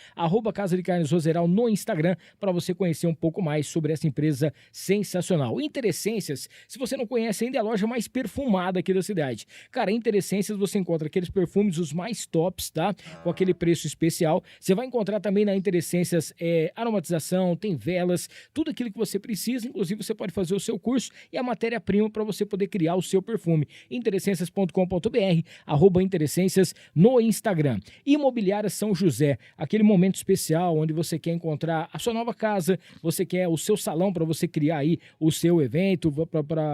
Speaker 5: @Casa de Carnes Roseral no Instagram, para você conhecer um pouco mais sobre essa empresa sensacional. Interessências, se você não conhece ainda, é a loja mais perfumada aqui da cidade. Cara, em Interessências você encontra aqueles perfumes, os mais tops, tá? Com aquele preço especial. Você vai encontrar também na Interessências aromatização, tem velas, tudo aquilo que você precisa. Inclusive você pode fazer o seu curso e a matéria-prima para você poder criar o seu perfume. Interessências.com.br, @Interessências no Instagram. Imobiliária São José, aquele momento especial onde você quer encontrar a sua nova casa, você quer o seu salão para você criar aí o seu evento,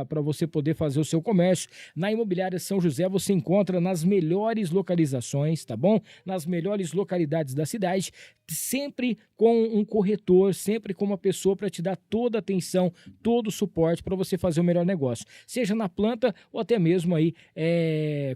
Speaker 5: para você poder fazer o seu comércio. Na Imobiliária São José você encontra nas melhores localizações, tá bom? Nas melhores localidades da cidade, sempre com um corretor, sempre com uma pessoa para te dar toda a atenção, todo o suporte para você fazer o melhor negócio, seja na planta ou até mesmo aí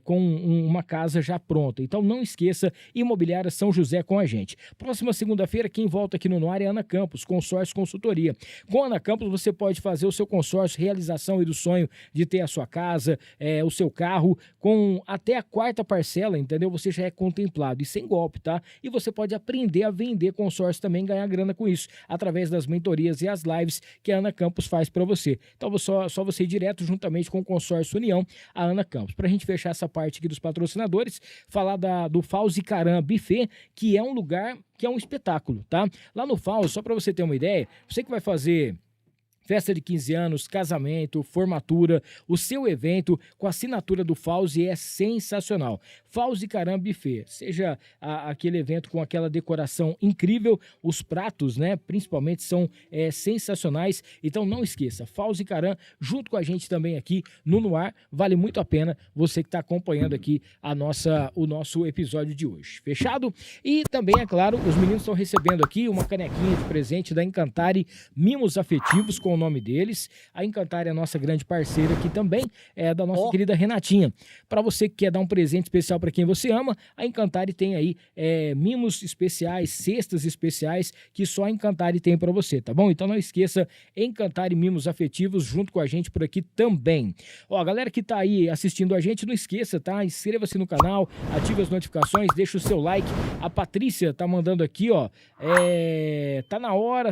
Speaker 5: com uma casa já pronta. Então não esqueça, Imobiliária São José com a gente. Próxima segunda-feira, quem volta aqui no Noar é Ana Campos, Consórcio Consultoria. Com a Ana Campos você pode fazer o seu consórcio, realização e do sonho de ter a sua casa, o seu carro, com até a 4ª parcela, entendeu? Você já é contemplado e sem golpe, tá? E você pode aprender a vender consórcio também, ganhar grana com isso, através das mentorias e as lives que a Ana Campos faz para você. Então só você ir direto juntamente com o Consórcio União, a Ana Campos. Para a gente fechar essa parte aqui dos patrocinadores, falar do Fauzi Caram Buffet, que é um lugar, que é um espetáculo, tá? Lá no Fauzi, só para você ter uma ideia, você que vai fazer festa de 15 anos, casamento, formatura, o seu evento com a assinatura do Fauzi é sensacional. Fauzi Caram Buffet, seja aquele evento com aquela decoração incrível, os pratos, né, principalmente são sensacionais. Então não esqueça, Fauzi Caram junto com a gente também aqui no Noar, vale muito a pena você que está acompanhando aqui o nosso episódio de hoje. Fechado? E também, é claro, os meninos estão recebendo aqui uma canequinha de presente da Encantare Mimos Afetivos, com o nome deles. A Encantare é a nossa grande parceira aqui também, da nossa querida Renatinha. Para você que quer dar um presente especial para quem você ama, a Encantare tem aí mimos especiais, cestas especiais que só a Encantare tem para você, tá bom? Então não esqueça, Encantare Mimos Afetivos junto com a gente por aqui também. Ó, a galera que tá aí assistindo a gente, não esqueça, tá? Inscreva-se no canal, ative as notificações, deixa o seu like. A Patrícia tá mandando aqui, ó, tá na hora,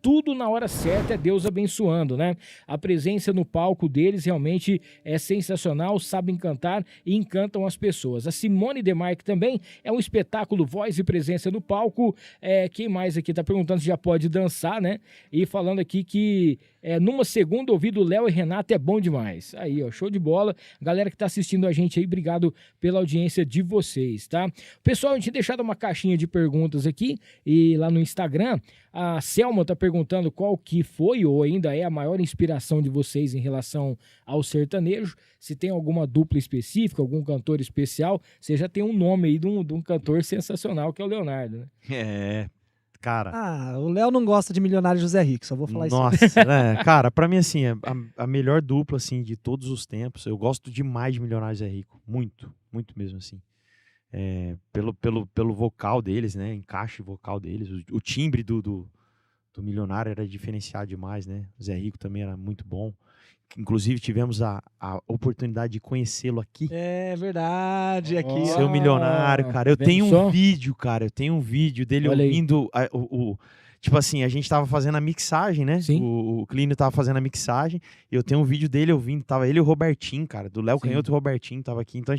Speaker 5: tudo na hora certa, é Deus abençoando, né? A presença no palco deles realmente é sensacional, sabem cantar e encantam as pessoas. A Simone Demarque também é um espetáculo, voz e presença no palco. Quem mais aqui tá perguntando se já pode dançar, né? E falando aqui que numa segunda ouvido, Léo e Renata é bom demais. Aí, ó, show de bola. Galera que tá assistindo a gente aí, obrigado pela audiência de vocês, tá? Pessoal, a gente tinha deixado uma caixinha de perguntas aqui e lá no Instagram, a Selma tá perguntando qual que foi ou ainda é a maior inspiração de vocês em relação ao sertanejo. Se tem alguma dupla específica, algum cantor especial, você já tem um nome aí de um cantor sensacional, que é o Leonardo, né?
Speaker 7: Cara.
Speaker 6: O Léo não gosta de Milionário José Rico, só vou falar isso.
Speaker 7: Nossa, cara, pra mim, assim, a melhor dupla, assim, de todos os tempos. Eu gosto demais de Milionário José Rico. Muito, muito mesmo, assim. Pelo vocal deles, né? Encaixe vocal deles. O timbre do Milionário era diferenciado demais, né? O Zé Rico também era muito bom. Inclusive, tivemos a oportunidade de conhecê-lo aqui.
Speaker 6: É verdade, aqui.
Speaker 7: Seu Milionário, cara. Eu tenho um vídeo, cara. Eu tenho um vídeo dele ouvindo tipo assim, a gente tava fazendo a mixagem, né?
Speaker 5: Sim.
Speaker 7: O Clínio tava fazendo a mixagem. E eu tenho um vídeo dele ouvindo. Tava ele e o Robertinho, cara. Do Léo Canhoto e o Robertinho tava aqui. Então,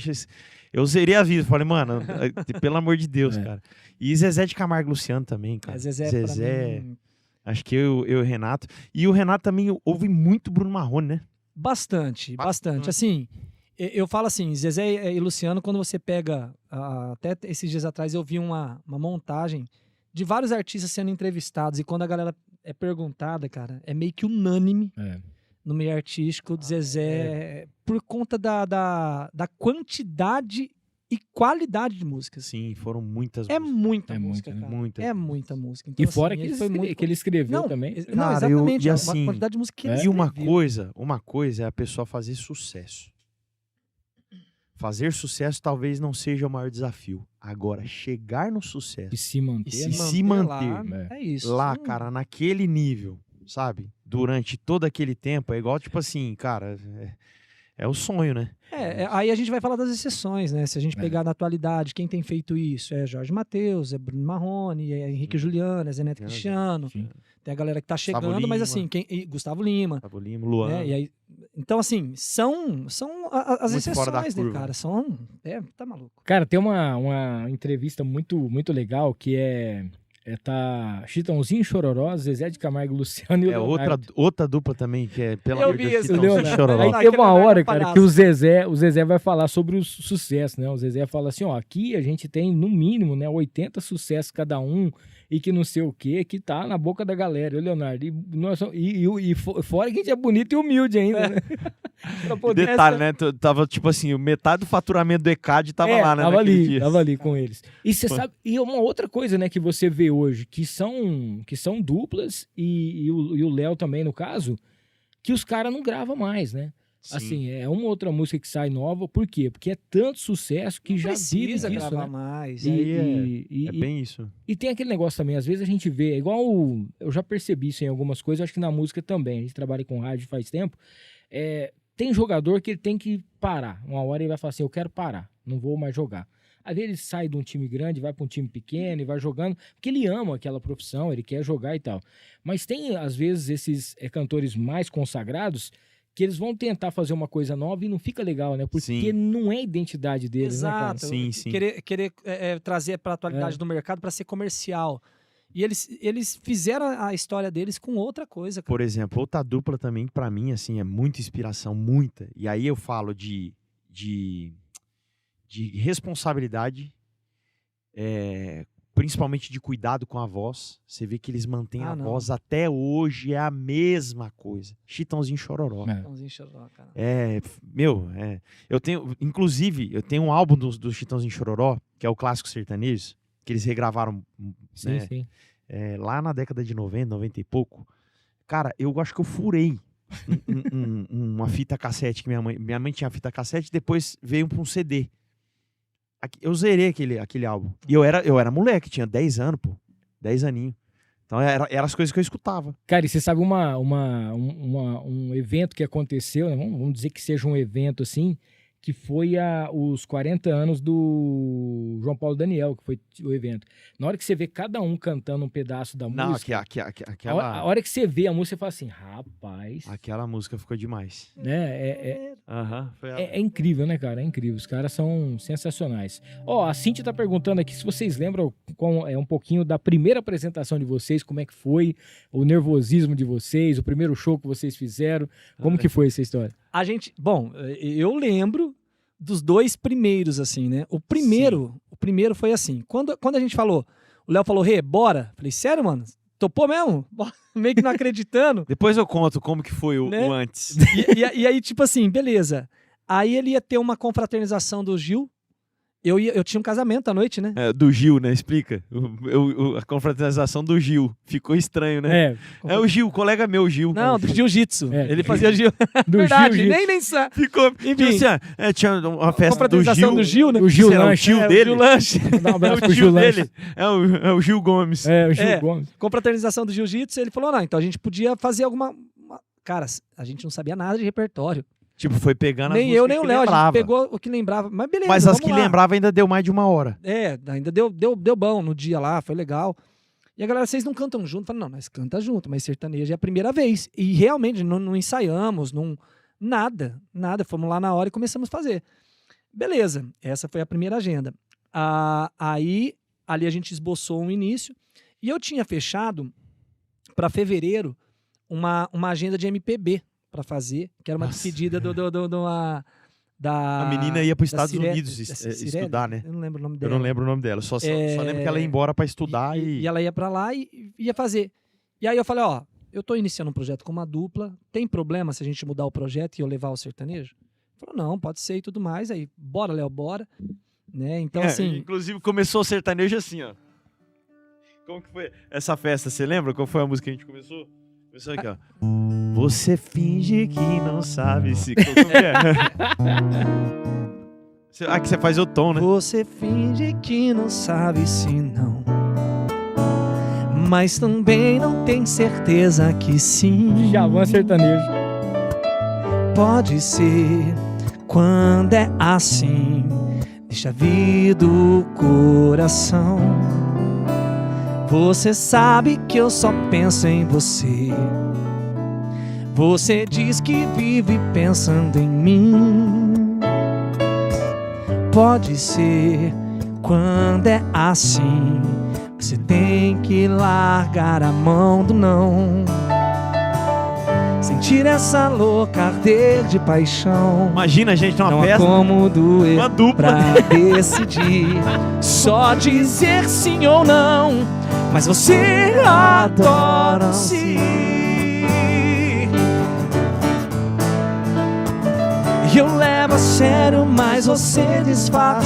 Speaker 7: eu zerei a vida. Falei, mano, pelo amor de Deus, cara. E Zezé de Camargo e Luciano também, cara. Zezé. Acho que eu e o Renato. E o Renato também ouve muito Bruno Marrone, né?
Speaker 6: Bastante. Assim, Eu falo assim, Zezé e Luciano, quando você pega... até esses dias atrás eu vi uma montagem de vários artistas sendo entrevistados, e quando a galera é perguntada, cara, é meio que unânime no meio artístico do Zezé, por conta da quantidade e qualidade de músicas.
Speaker 7: Sim, foram muitas
Speaker 6: É
Speaker 7: músicas.
Speaker 6: muita
Speaker 5: É
Speaker 6: música,
Speaker 5: muita, né?
Speaker 6: cara.
Speaker 7: Muita.
Speaker 6: É muita música. Então,
Speaker 5: E fora
Speaker 6: assim,
Speaker 5: que,
Speaker 6: ele foi muito...
Speaker 5: que ele escreveu
Speaker 6: Não,
Speaker 5: também.
Speaker 6: não,
Speaker 7: Cara,
Speaker 6: exatamente.
Speaker 7: e
Speaker 6: Uma
Speaker 7: assim,
Speaker 6: quantidade de música que ele
Speaker 7: E uma
Speaker 6: escreveu.
Speaker 7: coisa é a pessoa fazer sucesso. Fazer sucesso talvez não seja o maior desafio. Agora, chegar no sucesso,
Speaker 5: E se manter.
Speaker 7: E
Speaker 5: né?
Speaker 7: se
Speaker 6: lá,
Speaker 7: manter,
Speaker 6: é isso.
Speaker 7: lá, cara, naquele nível, sabe? Durante todo aquele tempo, é igual, tipo assim, cara, é o sonho, né?
Speaker 6: Aí a gente vai falar das exceções, né? Se a gente pegar na atualidade, quem tem feito isso é Jorge Mateus, é Bruno Marrone, é Henrique Juliano, é Zé Neto Cristiano.
Speaker 5: Sim.
Speaker 6: Tem a galera que tá
Speaker 7: Gustavo
Speaker 6: chegando, mas
Speaker 7: Lima.
Speaker 6: assim, Gustavo Lima.
Speaker 7: Gustavo Lima, Luan.
Speaker 6: Né? E aí, então, assim, são as
Speaker 7: Muito fora da
Speaker 6: exceções, né,
Speaker 7: curva.
Speaker 6: cara? Tá maluco.
Speaker 5: Cara, tem uma entrevista muito legal que tá Chitãozinho, Chororó, Zezé de Camargo, Luciano e o
Speaker 7: É
Speaker 5: Leonardo.
Speaker 7: outra dupla também, que é pela
Speaker 6: Eu
Speaker 7: amor de
Speaker 6: vi
Speaker 7: Deus,
Speaker 6: esse
Speaker 7: Chitãozinho e
Speaker 5: Leonardo.
Speaker 7: Chororó.
Speaker 5: Aí
Speaker 6: Aquele
Speaker 5: teve uma
Speaker 6: Leonardo
Speaker 5: hora,
Speaker 6: é
Speaker 5: cara,
Speaker 6: palhaço.
Speaker 5: que o Zezé vai falar sobre o sucesso, né? O Zezé fala assim, ó, aqui a gente tem no mínimo, né, 80 sucessos cada um e que não sei o que tá na boca da galera, o Leonardo. Fora que a gente é bonito e humilde ainda, né? Pra poder-
Speaker 7: Detalhe, né? Tava, tipo assim, metade do faturamento do ECAD tava lá, né?
Speaker 5: Tava
Speaker 7: naquele
Speaker 5: ali,
Speaker 7: dia.
Speaker 5: tava ali com eles. E você sabe, e uma outra coisa, né, que você vê hoje, que são duplas, e o Léo também, no caso, que os caras não gravam mais, né?
Speaker 7: Sim.
Speaker 5: Assim, é uma outra música que sai nova, por quê? Porque é tanto sucesso que
Speaker 6: Não
Speaker 5: já vive
Speaker 6: precisa
Speaker 5: disso,
Speaker 6: gravar
Speaker 5: né?
Speaker 6: mais.
Speaker 7: É bem isso.
Speaker 5: E tem aquele negócio também, às vezes a gente vê, eu já percebi isso em algumas coisas, acho que na música também, a gente trabalha com rádio faz tempo, tem jogador que ele tem que parar, uma hora ele vai falar assim, eu quero parar, não vou mais jogar. Às vezes ele sai de um time grande, vai para um time pequeno e vai jogando, porque ele ama aquela profissão, ele quer jogar e tal. Mas tem, às vezes, esses cantores mais consagrados que eles vão tentar fazer uma coisa nova e não fica legal, né? Porque
Speaker 7: Sim.
Speaker 5: não é a identidade deles, né, cara?
Speaker 6: Exato.
Speaker 7: Sim, sim.
Speaker 6: Querer trazer para a atualidade do mercado para ser comercial. E eles fizeram a história deles com outra coisa, cara.
Speaker 7: Por exemplo, outra dupla também, pra mim, assim, é muita inspiração, muita. E aí eu falo de responsabilidade, principalmente de cuidado com a voz. Você vê que eles mantêm a
Speaker 6: não.
Speaker 7: voz até hoje, é a mesma coisa. Chitãozinho e Chororó.
Speaker 6: Chitãozinho e Chororó, cara.
Speaker 7: Eu tenho um álbum do Chitãozinho e Chororó, que é o Clássico Sertanejo, que eles regravaram,
Speaker 5: Sim,
Speaker 7: né,
Speaker 5: sim.
Speaker 7: lá na década de 90, 90 e pouco. Cara, eu acho que eu furei uma fita cassete, que minha mãe tinha fita cassete, depois veio para um CD. Eu zerei aquele álbum. E eu era moleque, tinha 10 anos, pô. 10 aninhos. Então eram as coisas que eu escutava.
Speaker 5: Cara, e você sabe um evento que aconteceu, né? Vamos dizer que seja um evento assim, que foi os 40 anos do João Paulo Daniel, que foi o evento. Na hora que você vê cada um cantando um pedaço da
Speaker 7: Não,
Speaker 5: música,
Speaker 7: aquela,
Speaker 5: a hora que você vê a música, você fala assim, rapaz,
Speaker 7: aquela música ficou demais.
Speaker 5: né?
Speaker 7: Foi
Speaker 5: É incrível, né, cara? É incrível. Os caras são sensacionais. Ó, a Cíntia tá perguntando aqui se vocês lembram um pouquinho da primeira apresentação de vocês, como é que foi, o nervosismo de vocês, o primeiro show que vocês fizeram. Como que foi essa história?
Speaker 6: Bom, eu lembro dos dois primeiros, assim, né? O primeiro foi assim, quando a gente falou, o Léo falou, bora. Falei, sério, mano? Topou mesmo? Meio que não acreditando.
Speaker 7: Depois eu conto como que foi o antes.
Speaker 6: E aí, tipo assim, beleza. Aí ele ia ter uma confraternização do Gil. Eu tinha um casamento à noite, né?
Speaker 7: Do Gil, né? Explica. A confraternização do Gil. Ficou estranho, né? É o Gil, colega meu, Gil.
Speaker 6: Não, do Jiu-Jitsu.
Speaker 5: É.
Speaker 6: Ele fazia Gil.
Speaker 5: Do
Speaker 6: Verdade,
Speaker 5: Gil,
Speaker 6: nem sabe.
Speaker 7: Ficou.
Speaker 6: Enfim.
Speaker 7: Tinha uma festa do
Speaker 6: Confraternização
Speaker 7: Gil.
Speaker 6: do Gil, né?
Speaker 5: O Gil
Speaker 7: Será
Speaker 5: Lanche.
Speaker 7: o tio dele?
Speaker 6: O Gil Lanche.
Speaker 5: Dá um
Speaker 7: É
Speaker 5: abraço
Speaker 7: o
Speaker 5: pro
Speaker 7: tio
Speaker 5: Gil Lanche.
Speaker 7: dele. É o Gil Gomes.
Speaker 5: É, o Gil Gomes.
Speaker 6: Confraternização do Jiu-Jitsu. Ele falou, não, então a gente podia fazer Cara, a gente não sabia nada de repertório.
Speaker 7: Tipo, foi pegando
Speaker 6: Nem
Speaker 7: as
Speaker 6: eu,
Speaker 7: músicas
Speaker 6: nem o
Speaker 7: que
Speaker 6: Léo, a gente
Speaker 7: lembrava.
Speaker 6: pegou o que lembrava. Mas beleza,
Speaker 7: Mas as
Speaker 6: vamos
Speaker 7: que
Speaker 6: lá.
Speaker 7: lembrava ainda deu mais de uma hora.
Speaker 6: Ainda deu bom no dia lá, foi legal. E a galera, vocês não cantam junto? Falei, não, nós canta junto, mas sertanejo é a primeira vez. E realmente, não ensaiamos, nada. Fomos lá na hora e começamos a fazer. Beleza, essa foi a primeira agenda. Aí, ali a gente esboçou um início. E eu tinha fechado, para fevereiro, uma agenda de MPB para fazer, que era uma despedida da...
Speaker 7: A menina ia para os
Speaker 6: da
Speaker 7: Estados
Speaker 6: Cirelli-
Speaker 7: Unidos
Speaker 6: da Cirelli?
Speaker 7: estudar, né?
Speaker 6: Eu não lembro o nome
Speaker 7: Eu
Speaker 6: dela.
Speaker 7: não lembro o nome dela. Só lembro que ela ia embora para estudar
Speaker 6: E ela ia pra lá e ia fazer. E aí eu falei, ó, eu tô iniciando um projeto com uma dupla, tem problema se a gente mudar o projeto e eu levar o sertanejo? Ele falou, não, pode ser e tudo mais. Aí, bora, Léo, bora. Né? Então, assim...
Speaker 7: Inclusive, começou o sertanejo assim, ó. Como que foi essa festa? Você lembra qual foi a música que a gente começou? Começou aqui, ó. Você finge que não sabe se... Como que é? Que você faz o tom, né?
Speaker 6: Você finge que não sabe se não, mas também não tem certeza que sim.
Speaker 5: Djavan sertanejo.
Speaker 6: Pode ser quando é assim, deixa vir do coração. Você sabe que eu só penso em você. Você diz que vive pensando em mim. Pode ser quando é assim, você tem que largar a mão do não. Sentir essa louca arder de paixão.
Speaker 7: Imagina a gente numa
Speaker 6: Não há
Speaker 7: festa,
Speaker 6: como doer
Speaker 7: uma dupla.
Speaker 6: pra decidir. Só dizer sim ou não, mas você adora sim. E eu levo a sério, mas você desfaz.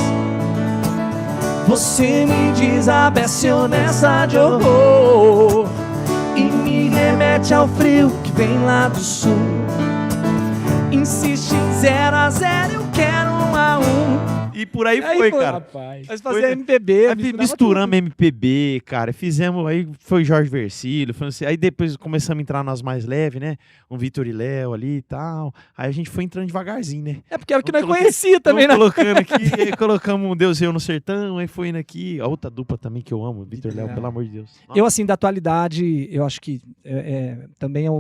Speaker 6: Você me diz a beça honesta de horror e me remete ao frio que vem lá do sul. Insiste em 0 a 0, eu quero 1 a 1.
Speaker 7: E por aí
Speaker 6: Aí
Speaker 7: foi,
Speaker 6: foi,
Speaker 7: cara.
Speaker 5: Rapaz.
Speaker 6: Nós fazia MPB,
Speaker 7: Aí misturamos MPB, cara. Fizemos, aí foi Jorge Vercillo. Foi assim, aí depois começamos a entrar nas mais leves, né? Um Vitor e Léo ali e tal. Aí a gente foi entrando devagarzinho, né?
Speaker 6: É porque era o que nós
Speaker 7: Vamos
Speaker 6: conhecia também, né?
Speaker 7: colocando aqui, aí colocamos um Deus e Eu no Sertão, aí foi indo aqui. A outra dupla também que eu amo, Vitor e Léo, pelo amor de Deus.
Speaker 6: Eu, assim, da atualidade, eu acho que também é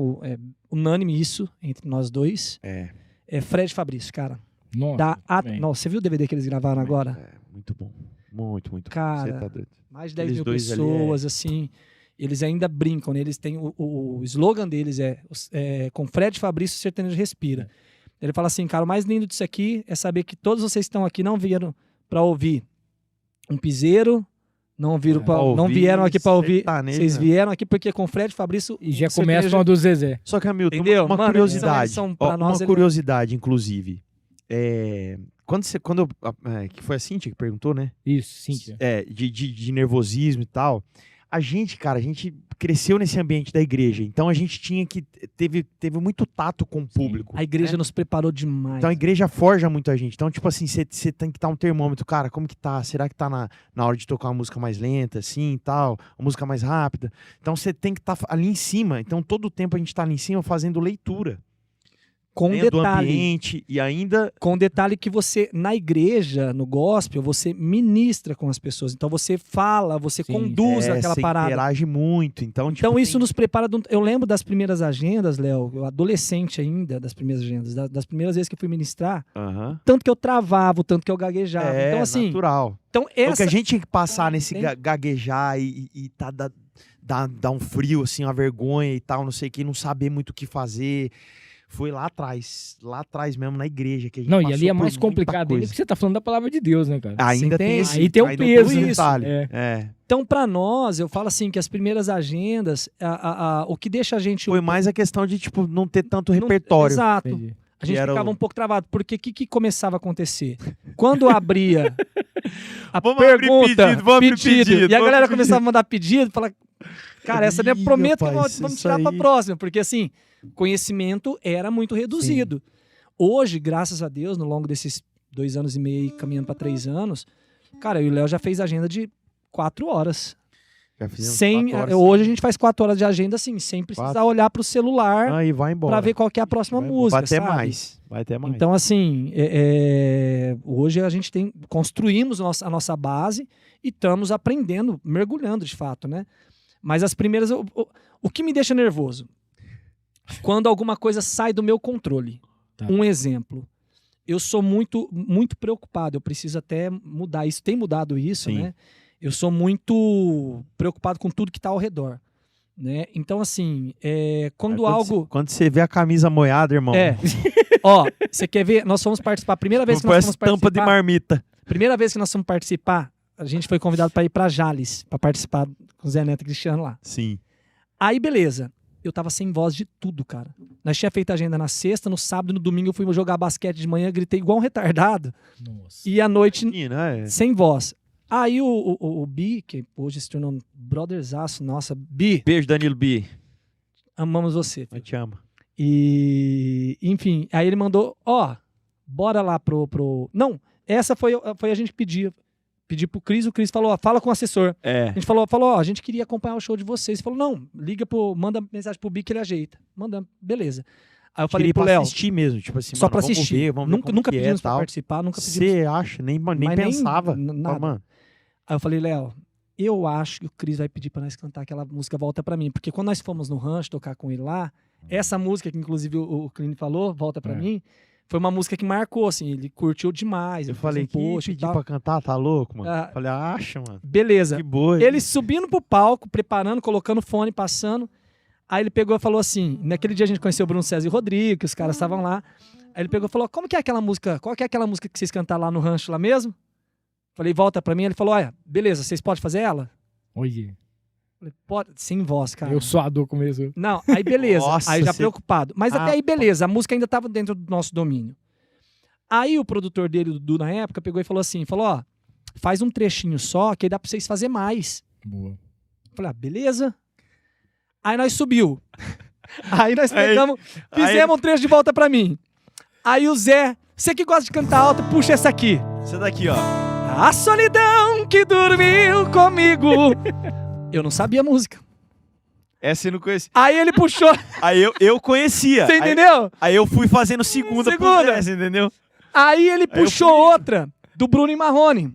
Speaker 6: unânime isso entre nós dois.
Speaker 7: É,
Speaker 6: É Fred e Fabrício, cara.
Speaker 5: Nossa, bem.
Speaker 6: Nossa, você viu o DVD que eles gravaram agora?
Speaker 7: muito bom. Muito, muito bom.
Speaker 6: Cara,
Speaker 7: Você tá doido.
Speaker 6: Mais de 10
Speaker 7: Eles
Speaker 6: mil
Speaker 7: dois ali
Speaker 6: pessoas, assim. Eles ainda brincam, né? Eles têm o slogan deles com Fred e Fabrício, o sertanejo respira. Ele fala assim, cara, o mais lindo disso aqui é saber que todos vocês que estão aqui não vieram pra ouvir um piseiro, não vieram aqui pra ouvir. Vocês vieram aqui porque com Fred e Fabrício...
Speaker 5: E já
Speaker 6: o
Speaker 5: começa
Speaker 6: sertanejo-
Speaker 5: com a do Zezé.
Speaker 7: Só que, Hamilton,
Speaker 6: Entendeu?
Speaker 7: uma
Speaker 6: Mano,
Speaker 7: curiosidade.
Speaker 6: são pra nós,
Speaker 7: uma
Speaker 6: ele-
Speaker 7: curiosidade, inclusive. Que foi a Cíntia que perguntou, né?
Speaker 5: Isso, Cíntia.
Speaker 7: De nervosismo e tal. A gente cresceu nesse ambiente da igreja, então a gente teve muito tato com o público.
Speaker 6: A igreja nos preparou demais.
Speaker 7: Então a igreja forja muito a gente. Então, tipo assim, você tem que estar um termômetro. Cara, como que tá? Será que tá na hora de tocar uma música mais lenta, assim e tal? Uma música mais rápida? Então você tem que estar ali em cima. Então todo o tempo a gente tá ali em cima fazendo leitura.
Speaker 6: Com
Speaker 7: Dentro do
Speaker 6: detalhe,
Speaker 7: ambiente e ainda...
Speaker 6: com detalhe que você, na igreja, no gospel, você ministra com as pessoas. Então você fala, você
Speaker 5: Sim.
Speaker 6: conduz aquela
Speaker 7: você
Speaker 6: parada.
Speaker 7: interage muito. Então, tipo,
Speaker 6: Então isso
Speaker 7: tem-
Speaker 6: nos prepara... Eu lembro das primeiras agendas, Léo, eu adolescente ainda, das primeiras agendas, das primeiras vezes que eu fui ministrar,
Speaker 7: Aham.
Speaker 6: tanto que eu travava, o tanto que eu gaguejava.
Speaker 7: É,
Speaker 6: Então assim,
Speaker 7: natural.
Speaker 6: então
Speaker 7: O que
Speaker 6: essa...
Speaker 7: a gente tinha que passar nesse
Speaker 6: tem-
Speaker 7: gaguejar e dar um frio, assim, uma vergonha e tal, não sei o que, não saber muito o que fazer. Foi lá atrás mesmo, na igreja, que a gente
Speaker 5: Não, e
Speaker 7: passou
Speaker 5: ali é
Speaker 7: por
Speaker 5: mais
Speaker 7: muita
Speaker 5: complicado ainda
Speaker 7: coisa.
Speaker 5: porque você tá falando da palavra de Deus, né, cara?
Speaker 7: Ainda
Speaker 6: Você
Speaker 7: tem
Speaker 6: tem-
Speaker 7: esse,
Speaker 5: aí tem o
Speaker 7: ainda
Speaker 5: peso,
Speaker 7: esse
Speaker 5: isso.
Speaker 7: detalhe.
Speaker 5: É.
Speaker 6: Então pra nós, eu falo assim, que as primeiras agendas, o que deixa a gente...
Speaker 7: Foi mais a questão de, tipo, não ter tanto repertório.
Speaker 6: Exato.
Speaker 5: Entendi.
Speaker 6: A gente
Speaker 7: Que era
Speaker 6: ficava
Speaker 7: o-
Speaker 6: um pouco travado, porque o que começava a acontecer? Quando abria a
Speaker 7: Vamos abrir
Speaker 6: pergunta,
Speaker 7: pedido, vamos abrir pedido,
Speaker 6: e a
Speaker 7: vamos
Speaker 6: galera
Speaker 7: abrir
Speaker 6: começava a mandar pedido, falar, cara, essa daí eu
Speaker 7: Ih,
Speaker 6: prometo
Speaker 7: rapaz,
Speaker 6: que vamos
Speaker 7: isso
Speaker 6: tirar pra
Speaker 7: aí-
Speaker 6: próxima, porque assim, conhecimento era muito reduzido. Hoje, graças a Deus, no longo desses 2 anos e meio, caminhando pra 3 anos, cara, eu e o Léo já fez agenda de 4 horas.
Speaker 7: Já fizemos
Speaker 6: Sem,
Speaker 7: 4 horas.
Speaker 6: hoje a gente faz 4 horas de agenda assim, sem precisar
Speaker 7: 4.
Speaker 6: olhar pro celular
Speaker 7: Aí vai embora.
Speaker 6: pra ver qual que é a próxima
Speaker 7: Vai embora.
Speaker 6: música,
Speaker 7: Vai até
Speaker 6: sabe?
Speaker 7: mais. Vai até mais.
Speaker 6: Então, assim, hoje a gente construímos a nossa base e estamos aprendendo, mergulhando de fato, né? Mas as primeiras... O que me deixa nervoso? Quando alguma coisa sai do meu controle.
Speaker 5: Tá.
Speaker 6: Um exemplo. Eu sou muito, muito preocupado. Eu preciso até mudar isso. Tem mudado isso,
Speaker 7: Sim.
Speaker 6: né? Eu sou muito preocupado com tudo que está ao redor. né? Então, assim, quando
Speaker 7: Aí
Speaker 6: algo...
Speaker 7: Quando você vê a camisa moiada, irmão.
Speaker 6: Ó, você quer ver? Nós fomos participar. Primeira vez que nós
Speaker 7: Parece
Speaker 6: fomos
Speaker 7: tampa de
Speaker 6: participar...
Speaker 7: marmita.
Speaker 6: Primeira vez que nós fomos participar, a gente foi convidado para ir para Jales, para participar com o Zé Neto e Cristiano lá.
Speaker 7: Sim.
Speaker 6: Aí, beleza. Eu tava sem voz de tudo, cara. Nós tínhamos feito a agenda na sexta, no sábado e no domingo eu fui jogar basquete de manhã, gritei igual um retardado.
Speaker 5: Nossa.
Speaker 6: E à noite,
Speaker 7: Sim, né?
Speaker 6: sem voz. Aí o Bi, que hoje se tornou um brotherzaço, nossa, Bi,
Speaker 7: Beijo, Danilo B.
Speaker 6: amamos você.
Speaker 7: Eu te amo.
Speaker 6: E, enfim, aí ele mandou, bora lá pro... Não, essa foi a gente que pediu. Pedi pro Cris, o Cris falou, fala com o assessor. A gente falou, a gente queria acompanhar o show de vocês. Ele falou, não, manda mensagem pro Bi que ele ajeita. Manda, beleza. Aí eu falei pro Léo,
Speaker 7: assistir mesmo, tipo assim,
Speaker 6: só
Speaker 7: mano,
Speaker 6: pra
Speaker 7: vamos
Speaker 6: assistir.
Speaker 7: ver, vamos ver como
Speaker 6: Nunca
Speaker 7: que
Speaker 6: pedimos pra
Speaker 7: tal.
Speaker 6: participar, nunca pedimos.
Speaker 7: Você acha? Nem
Speaker 6: Mas
Speaker 7: pensava.
Speaker 6: nada.
Speaker 7: Mano,
Speaker 6: Aí eu falei, Léo, eu acho que o Cris vai pedir pra nós cantar aquela música Volta Pra Mim. Porque quando nós fomos no rancho tocar com ele lá, essa música que inclusive o Cline falou, Volta Pra Mim, foi uma música que marcou, assim, ele curtiu demais.
Speaker 7: eu
Speaker 6: ele
Speaker 7: falei,
Speaker 6: fez um post
Speaker 7: que
Speaker 6: e
Speaker 7: pedir
Speaker 6: tal.
Speaker 7: pra cantar, tá louco, mano?
Speaker 6: Ah.
Speaker 7: Falei, acha, mano.
Speaker 6: Beleza.
Speaker 7: Que boa.
Speaker 6: Ele subindo pro palco, preparando, colocando fone, passando. Aí ele pegou e falou assim, naquele dia a gente conheceu o Bruno César e o Rodrigo, que os caras estavam lá. Aí ele pegou e falou, como que é aquela música, qual que é aquela música que vocês cantaram lá no rancho lá mesmo? Falei, volta pra mim. Ele falou, olha, beleza, vocês podem fazer ela?
Speaker 5: Oi.
Speaker 6: Falei, pode, sem voz, cara.
Speaker 5: Eu suador mesmo.
Speaker 6: Não, aí beleza.
Speaker 7: Nossa,
Speaker 6: aí já
Speaker 7: você-
Speaker 6: preocupado. Mas até aí beleza, a música ainda tava dentro do nosso domínio. Aí o produtor dele, o Dudu, na época, pegou e falou assim, faz um trechinho só, que aí dá pra vocês fazer mais.
Speaker 5: Boa.
Speaker 6: Falei, beleza. Aí nós subiu. Aí nós pegamos, fizemos um trecho de Volta Pra Mim. Aí o Zé, você que gosta de cantar alto, puxa essa aqui.
Speaker 7: Você daqui, ó.
Speaker 6: A solidão que dormiu comigo. Eu não sabia a música.
Speaker 7: Essa eu não conhecia.
Speaker 6: Aí ele puxou,
Speaker 7: Aí eu conhecia.
Speaker 6: você entendeu?
Speaker 7: Aí eu fui fazendo segunda pro
Speaker 6: Segunda.
Speaker 7: Zé, você entendeu?
Speaker 6: Aí ele
Speaker 7: eu
Speaker 6: puxou
Speaker 7: fui-
Speaker 6: outra, do Bruno e Marrone.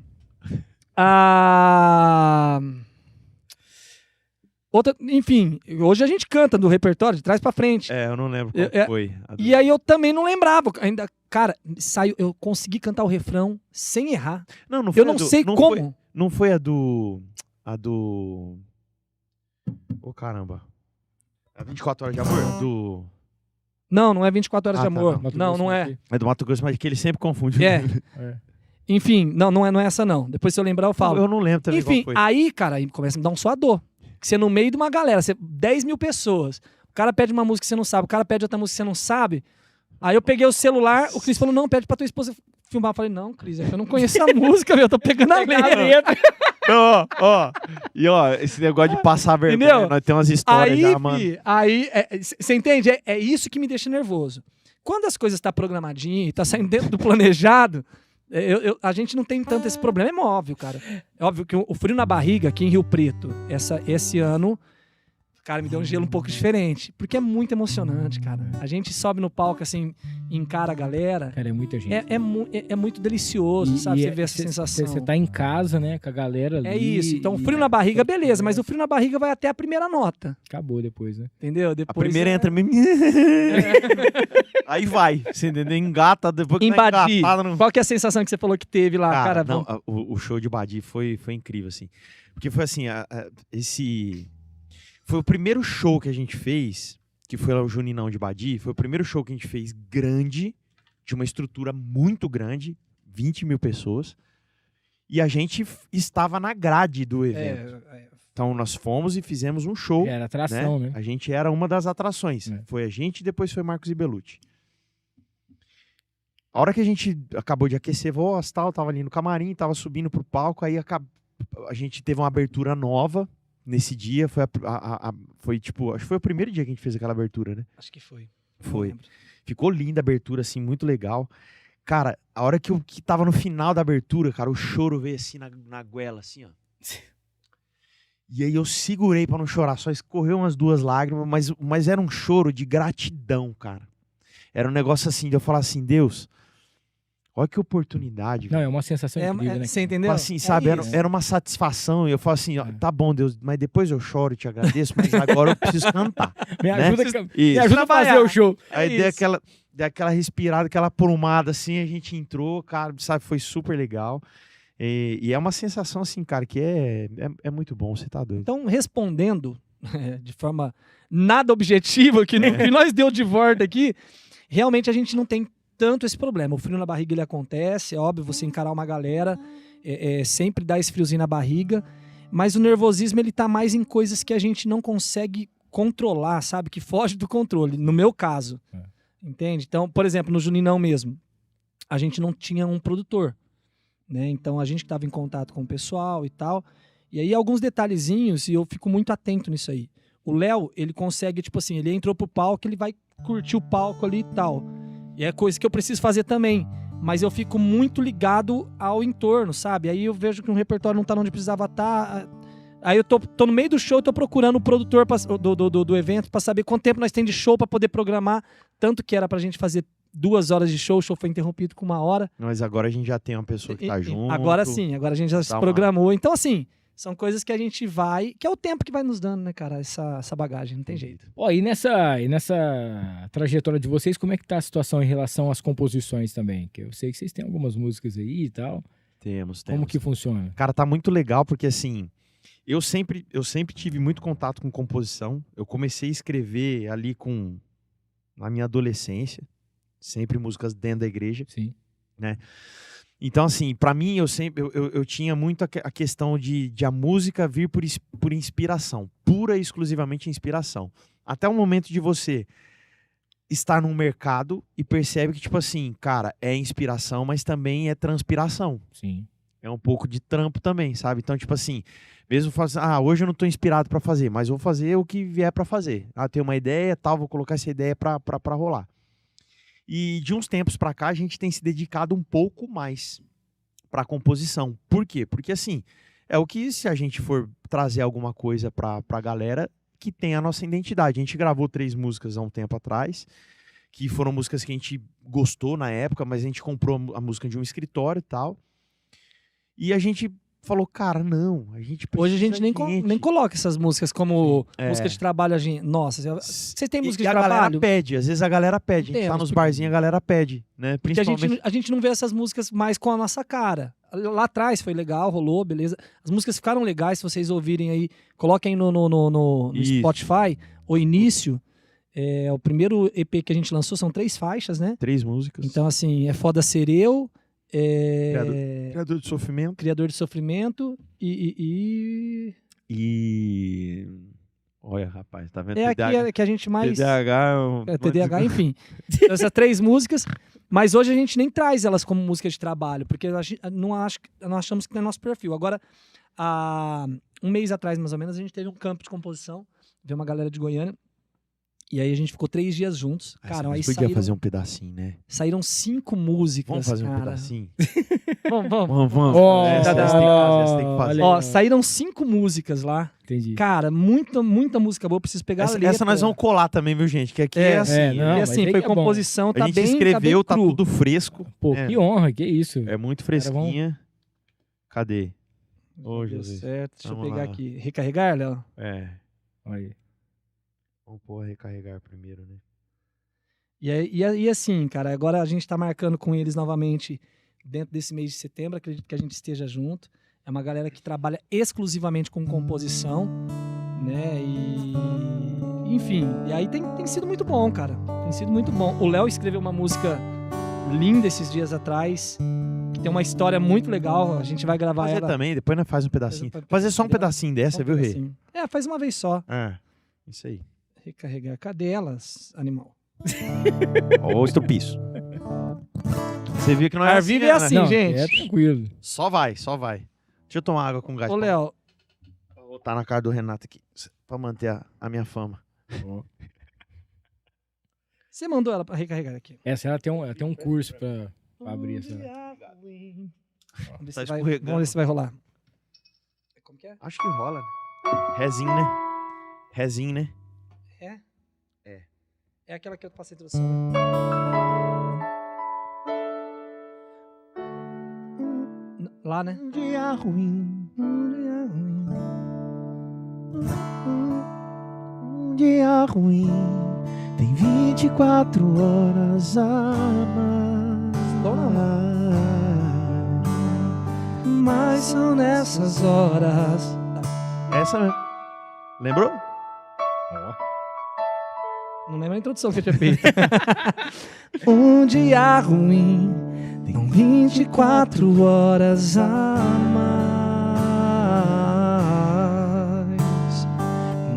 Speaker 6: Outra, enfim, hoje a gente canta do repertório, de trás pra frente.
Speaker 7: Eu não lembro qual foi.
Speaker 6: E aí eu também não lembrava. Ainda, cara, saiu, eu consegui cantar o refrão sem errar.
Speaker 7: Não
Speaker 6: Eu
Speaker 7: a
Speaker 6: não
Speaker 7: do-
Speaker 6: sei
Speaker 7: não
Speaker 6: como.
Speaker 7: Foi, não foi a do... Ô, caramba. A 24 Horas de Amor?
Speaker 6: Não é 24 Horas de
Speaker 7: Tá,
Speaker 6: Amor.
Speaker 5: Mato
Speaker 6: Não,
Speaker 5: Grosso
Speaker 6: não é.
Speaker 5: aqui.
Speaker 7: É do Mato Grosso, mas que ele sempre confunde.
Speaker 6: É.
Speaker 5: É.
Speaker 6: Enfim, não é essa não. Depois se eu lembrar eu falo.
Speaker 7: Eu não lembro também
Speaker 6: Enfim,
Speaker 7: qual foi.
Speaker 6: aí, cara, aí começa a me dar um suador. Que você no meio de uma galera, 10 mil pessoas. O cara pede uma música que você não sabe, o cara pede outra música que você não sabe. Aí eu peguei o celular, o Cris falou, não, pede pra tua esposa filmar. Eu falei, não, Cris, é que eu não conheço a música, meu, eu tô pegando a letra.
Speaker 7: Ó. E ó, esse negócio de passar vergonha,
Speaker 6: Entendeu?
Speaker 7: nós temos umas histórias
Speaker 6: Aí,
Speaker 7: já, mano.
Speaker 6: aí, você entende? É isso que me deixa nervoso. Quando as coisas estão programadinhas e tá saindo dentro do planejado, a gente não tem tanto esse problema. É óbvio, cara. É óbvio que o frio na barriga aqui em Rio Preto, esse ano, cara, me deu um gelo um pouco diferente. Porque é muito emocionante, cara. A gente sobe no palco, assim, encara a galera.
Speaker 5: Cara, é muita gente.
Speaker 6: É muito delicioso, sabe? Você vê essa sensação.
Speaker 5: Você tá em casa, né, com a galera ali.
Speaker 6: É isso. Então, frio na barriga, beleza. Mas o frio na barriga vai até a primeira nota.
Speaker 5: Acabou depois, né?
Speaker 6: Entendeu?
Speaker 7: A
Speaker 6: Depois
Speaker 7: primeira entra mesmo. Aí vai, você entendeu? Engata, depois que
Speaker 6: Em
Speaker 7: tá
Speaker 6: Badi,
Speaker 7: engatada, não...
Speaker 6: qual que é a sensação que você falou que teve lá, cara?
Speaker 7: não, o show de Badi foi incrível, assim. Porque foi assim, foi o primeiro show que a gente fez, que foi lá o Juninão de Badi, foi o primeiro show que a gente fez grande, de uma estrutura muito grande, 20 mil pessoas, e a gente estava na grade do evento. Então nós fomos e fizemos um show.
Speaker 5: Era atração, né?
Speaker 7: A gente era uma das atrações.
Speaker 5: É.
Speaker 7: Foi a gente e depois foi Marcos e Belucci. A hora que a gente acabou de aquecer voz, tal, tava ali no camarim, tava subindo pro palco, aí a gente teve uma abertura nova nesse dia. Foi tipo, acho que foi o primeiro dia que a gente fez aquela abertura, né?
Speaker 6: Acho que foi.
Speaker 7: Foi. Ficou linda a abertura, assim, muito legal. Cara, a hora que tava no final da abertura, cara, o choro veio assim na goela, assim, ó. E aí eu segurei pra não chorar, só escorreu umas 2 lágrimas, mas era um choro de gratidão, cara. Era um negócio assim, de eu falar assim, Deus, olha que oportunidade.
Speaker 5: Não, é uma sensação incrível, né?
Speaker 6: Você entendeu?
Speaker 7: Assim, sabe, era uma satisfação. E eu falo assim, ó, tá bom, Deus, mas depois eu choro e te agradeço, mas agora eu preciso cantar.
Speaker 5: Me
Speaker 7: né?
Speaker 5: ajuda, me
Speaker 7: Isso.
Speaker 5: ajuda a fazer o show.
Speaker 7: Aí dei aquela respirada, aquela aprumada assim, a gente entrou, cara, sabe, foi super legal. E é uma sensação assim, cara, que é muito bom, você tá doido.
Speaker 6: Então, respondendo, de forma nada objetiva, que nós deu de volta aqui, realmente a gente não tem tanto esse problema. O frio na barriga ele acontece, é óbvio, você encarar uma galera, sempre dá esse friozinho na barriga, mas o nervosismo ele tá mais em coisas que a gente não consegue controlar, sabe? Que foge do controle, no meu caso. Entende? Então, por exemplo, no Juninão mesmo, a gente não tinha um produtor, né? Então a gente estava em contato com o pessoal e tal, e aí alguns detalhezinhos, e eu fico muito atento nisso aí. O Léo, ele consegue, tipo assim, ele entrou pro palco, ele vai curtir o palco ali e tal. E é coisa que eu preciso fazer também. Mas eu fico muito ligado ao entorno, sabe? Aí eu vejo que um repertório não tá onde precisava estar. Aí eu tô no meio do show, tô procurando o produtor do evento pra saber quanto tempo nós tem de show pra poder programar. Tanto que era pra gente fazer 2 horas de show, o show foi interrompido com 1 hora.
Speaker 7: Mas agora a gente já tem uma pessoa que tá junto.
Speaker 6: Agora sim, agora a gente já se programou. Então assim, são coisas que a gente vai... Que é o tempo que vai nos dando, né, cara? Essa bagagem, não tem jeito.
Speaker 5: Ó, e nessa trajetória de vocês, como é que tá a situação em relação às composições também? Que eu sei que vocês têm algumas músicas aí e tal.
Speaker 7: Temos.
Speaker 5: Como que funciona?
Speaker 7: Cara, tá muito legal porque, assim, eu sempre tive muito contato com composição. Eu comecei a escrever ali na minha adolescência. Sempre músicas dentro da igreja.
Speaker 5: Sim.
Speaker 7: Né? Então, assim, pra mim, eu tinha muito a questão de a música vir por inspiração. Pura e exclusivamente inspiração. Até o momento de você estar num mercado e percebe que, tipo assim, cara, é inspiração, mas também é transpiração.
Speaker 5: Sim.
Speaker 7: É um pouco de trampo também, sabe? Então, tipo assim, mesmo hoje eu não tô inspirado pra fazer, mas vou fazer o que vier pra fazer. Tenho uma ideia, tal, vou colocar essa ideia pra rolar. E de uns tempos pra cá, a gente tem se dedicado um pouco mais pra composição. Por quê? Porque, assim, é o que se a gente for trazer alguma coisa pra galera que tem a nossa identidade. A gente gravou 3 músicas há um tempo atrás, que foram músicas que a gente gostou na época, mas a gente comprou a música de um escritório e tal. E a gente falou, cara, não, a gente precisa.
Speaker 6: Hoje a gente nem coloca essas músicas como música de trabalho. Nossa, vocês têm música de trabalho?
Speaker 7: A galera pede, às vezes a galera pede. A gente tá nos barzinhos, a galera pede, né? Principalmente...
Speaker 6: Porque a gente não vê essas músicas mais com a nossa cara. Lá atrás foi legal, rolou, beleza. As músicas ficaram legais, se vocês ouvirem aí, coloquem no Spotify, o início. O primeiro EP que a gente lançou são 3 faixas, né?
Speaker 7: 3 músicas.
Speaker 6: Então, assim, É Foda Ser Eu,
Speaker 7: Criador de Sofrimento.
Speaker 6: Criador de Sofrimento e...
Speaker 7: Olha, rapaz, tá vendo?
Speaker 6: Aqui que a gente mais...
Speaker 7: TDAH...
Speaker 6: TDAH, enfim. Então, essas 3 músicas, mas hoje a gente nem traz elas como música de trabalho, porque não achamos que não é nosso perfil. Agora, há um mês atrás, mais ou menos, a gente teve um campo de composição, veio uma galera de Goiânia, e aí a gente ficou 3 dias juntos. Cara, aí
Speaker 7: podia fazer um pedacinho, né?
Speaker 6: Saíram 5 músicas.
Speaker 7: Vamos fazer um pedacinho?
Speaker 6: Vamos.
Speaker 7: Essa tem que fazer.
Speaker 6: Ó, saíram 5 músicas lá.
Speaker 5: Entendi.
Speaker 6: Cara, muita música boa. Eu preciso pegar a letra.
Speaker 7: Essa nós vamos colar também, viu, gente? Que aqui é assim.
Speaker 5: Não,
Speaker 6: e assim, foi composição, tá bem.
Speaker 7: A gente escreveu,
Speaker 6: tá bem
Speaker 7: tudo fresco.
Speaker 5: Pô, que honra, que isso.
Speaker 7: É muito fresquinha. Cadê? Ô, Jesus.
Speaker 6: Certo, deixa
Speaker 7: Vamos
Speaker 6: eu pegar
Speaker 7: lá.
Speaker 6: aqui. Recarregar, Léo?
Speaker 5: Aí.
Speaker 7: Vamos pôr recarregar primeiro, né?
Speaker 6: E assim, cara, agora a gente tá marcando com eles novamente dentro desse mês de setembro. Acredito que a gente esteja junto. É uma galera que trabalha exclusivamente com composição, né? Enfim, e aí tem sido muito bom, cara. Tem sido muito bom. O Léo escreveu uma música linda esses dias atrás, que tem uma história muito legal. A gente vai gravar
Speaker 7: Fazer
Speaker 6: ela.
Speaker 7: também, depois nós faz um pedacinho. Fazer só um pedacinho dessa, viu, Rei?
Speaker 6: Faz uma vez só.
Speaker 7: Isso aí.
Speaker 6: Recarregar. Cadê elas, animal?
Speaker 7: Ó, o estrupiço. Você viu que não é assim,
Speaker 6: Vive assim,
Speaker 5: Não,
Speaker 6: gente.
Speaker 5: É tranquilo.
Speaker 7: Só vai. Deixa eu tomar água com gás.
Speaker 6: Ô, Léo.
Speaker 7: Vou botar na cara do Renato aqui, pra manter a minha fama.
Speaker 6: Você mandou ela pra recarregar aqui.
Speaker 5: Essa ela tem um curso pra abrir essa.
Speaker 6: Vamos
Speaker 7: Tá
Speaker 6: ver
Speaker 7: escorregando.
Speaker 6: vamos ver se vai rolar. Como que é?
Speaker 7: Acho que rola, né? Rezinho, né? Rezinho, né?
Speaker 6: É aquela que eu passei a introdução. Lá, né?
Speaker 8: Um dia ruim. Um dia ruim. Tem 24 horas a mais. Mas são nessas horas.
Speaker 7: Essa mesmo. Lembrou?
Speaker 6: Não lembro a introdução que eu tinha feito. Um dia ruim tem 24 horas a mais.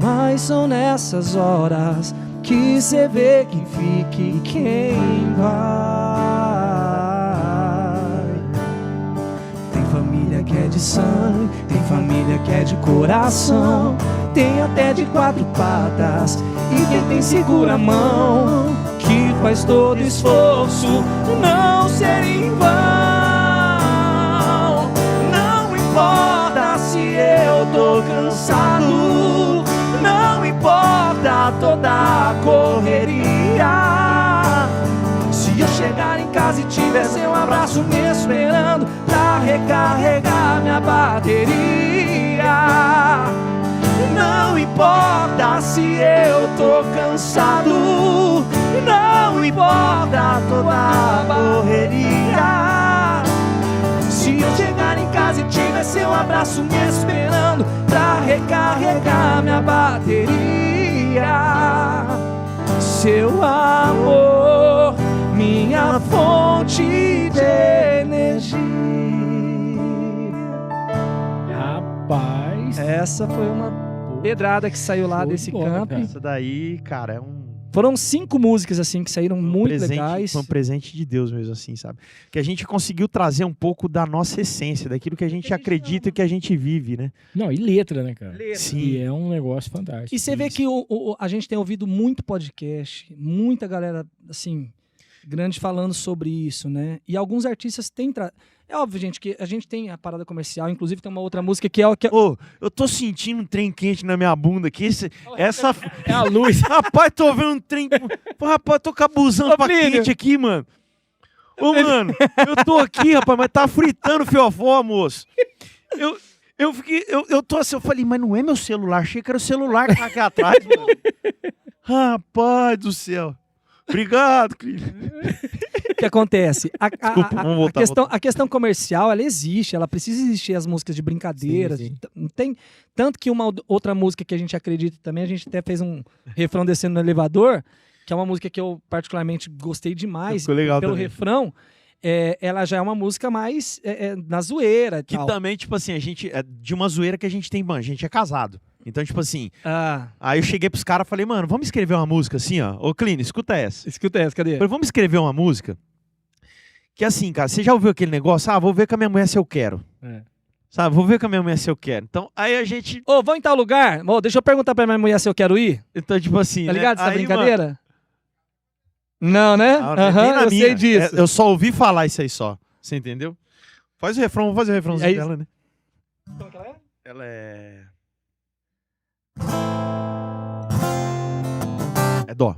Speaker 6: Mas são nessas horas que cê vê quem fica e quem vai. Tem família que é de sangue, tem família que é de coração, tem até de 4 patas, e quem tem segura a mão, que faz todo esforço não ser em vão. Não importa se eu tô cansado, não importa toda a correria. Se eu chegar em casa e tiver seu abraço me esperando pra recarregar minha bateria. Não importa se eu tô cansado, não importa toda a correria. Se eu chegar em casa e tiver seu abraço me esperando pra recarregar minha bateria. Seu amor, minha fonte de energia.
Speaker 5: Rapaz.
Speaker 6: Essa foi uma pedrada que saiu lá desse camp.
Speaker 7: Essa daí, cara, é um...
Speaker 6: Foram 5 músicas, assim, que saíram muito
Speaker 7: presente,
Speaker 6: legais.
Speaker 7: Foi um presente de Deus mesmo, assim, sabe? Que a gente conseguiu trazer um pouco da nossa essência, daquilo que a gente acredita e que a gente vive, né?
Speaker 5: Não, e letra, né, cara?
Speaker 7: Sim.
Speaker 5: E é um negócio fantástico.
Speaker 6: E você vê que a gente tem ouvido muito podcast, muita galera, assim, grande falando sobre isso, né? E alguns artistas têm... É óbvio, gente, que a gente tem a parada comercial, inclusive tem uma outra música que é o que...
Speaker 7: Ô, eu tô sentindo um trem quente na minha bunda aqui. Essa...
Speaker 5: É a luz.
Speaker 7: Rapaz, tô vendo um trem... Pô, rapaz, tô com a blusão pra quente aqui, mano. Ô, mano, eu tô aqui, rapaz, mas tá fritando o fiofó, moço. Eu fiquei... Eu tô assim, eu falei, mas não é meu celular. Achei que era o celular que tá aqui atrás, mano. Rapaz do céu. Obrigado, querido.
Speaker 6: O que acontece?
Speaker 7: Desculpa, vamos voltar,
Speaker 6: a questão comercial, ela existe, ela precisa existir as músicas de brincadeira.
Speaker 5: Sim.
Speaker 6: Não tem tanto que uma outra música que a gente acredita também, a gente até fez um refrão descendo no elevador, que é uma música que eu particularmente gostei demais.
Speaker 7: Ficou legal
Speaker 6: pelo
Speaker 7: também.
Speaker 6: refrão. Ela já é uma música mais na zoeira.
Speaker 7: Que
Speaker 6: tal.
Speaker 7: também, tipo assim, a gente... de uma zoeira que a gente tem, mano, a gente é casado. Então, tipo assim... Aí eu cheguei pros caras e falei, mano, vamos escrever uma música assim, ó. Ô, Clínio, escuta essa.
Speaker 6: Escuta essa, cadê?
Speaker 7: Eu falei, vamos escrever uma música que assim, cara, você já ouviu aquele negócio? Ah, vou ver com a minha mulher se eu quero. Sabe, vou ver com a minha mulher se eu quero. Então, aí a gente...
Speaker 6: Ô, vamos em tal lugar? Deixa eu perguntar pra minha mulher se eu quero ir.
Speaker 7: Então, tipo assim,
Speaker 6: Tá ligado essa
Speaker 7: aí,
Speaker 6: brincadeira?
Speaker 7: Mano...
Speaker 6: Não, né? Eu sei disso.
Speaker 7: Eu só ouvi falar isso aí só. Você entendeu? Faz o refrão, vamos fazer o refrãozinho dela, né?
Speaker 6: Como que ela é?
Speaker 7: Ela é... É dó.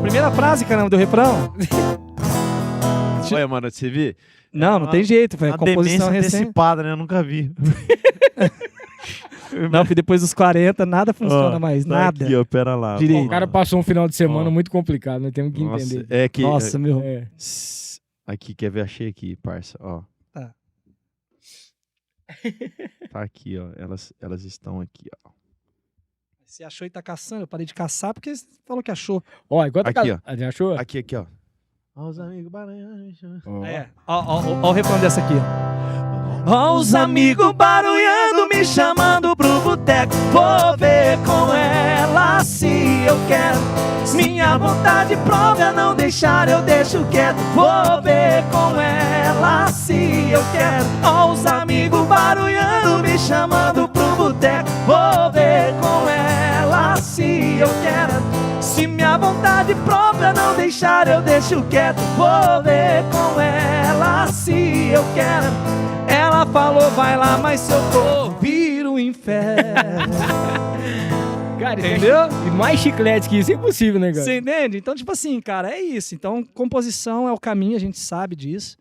Speaker 6: Primeira frase, caramba, do refrão.
Speaker 7: Olha, mano, você viu?
Speaker 6: Não tem jeito, foi a composição recente.
Speaker 7: antecipada, né? Eu nunca vi.
Speaker 6: Não, porque depois dos 40 nada funciona mais,
Speaker 7: tá
Speaker 6: nada.
Speaker 7: Aqui, ó, pera lá.
Speaker 6: Direito.
Speaker 5: O cara passou um final de semana muito complicado, nós temos que entender.
Speaker 7: É que...
Speaker 6: Nossa, meu.
Speaker 7: Aqui, quer ver? Achei aqui, parça, ó.
Speaker 6: Tá.
Speaker 7: Tá aqui, ó. Elas estão aqui, ó.
Speaker 6: Você achou e tá caçando? Eu parei de caçar porque você falou que achou.
Speaker 5: Ó, enquanto
Speaker 7: aqui, ó.
Speaker 5: Já achou?
Speaker 7: Aqui, ó. Ó os amigos barulhando.
Speaker 6: Ó o refrão dessa aqui, ó. Ó os amigos barulhando, me chamando pro boteco. Vou ver com ela se eu quero. Minha vontade própria não deixar, eu deixo quieto. Vou ver com ela se eu quero. Ó os amigos barulhando, me chamando pro boteco. Vou ver com ela se eu quero. Se minha vontade própria não deixar, eu deixo quieto. Vou ver com ela se eu quero. Ela falou, vai lá, mas se eu for, vira o inferno.
Speaker 5: Cara,
Speaker 6: entendeu?
Speaker 5: E mais chiclete que isso é impossível, né, cara?
Speaker 6: Você entende? Então, tipo assim, cara, é isso. Então, composição é o caminho, a gente sabe disso.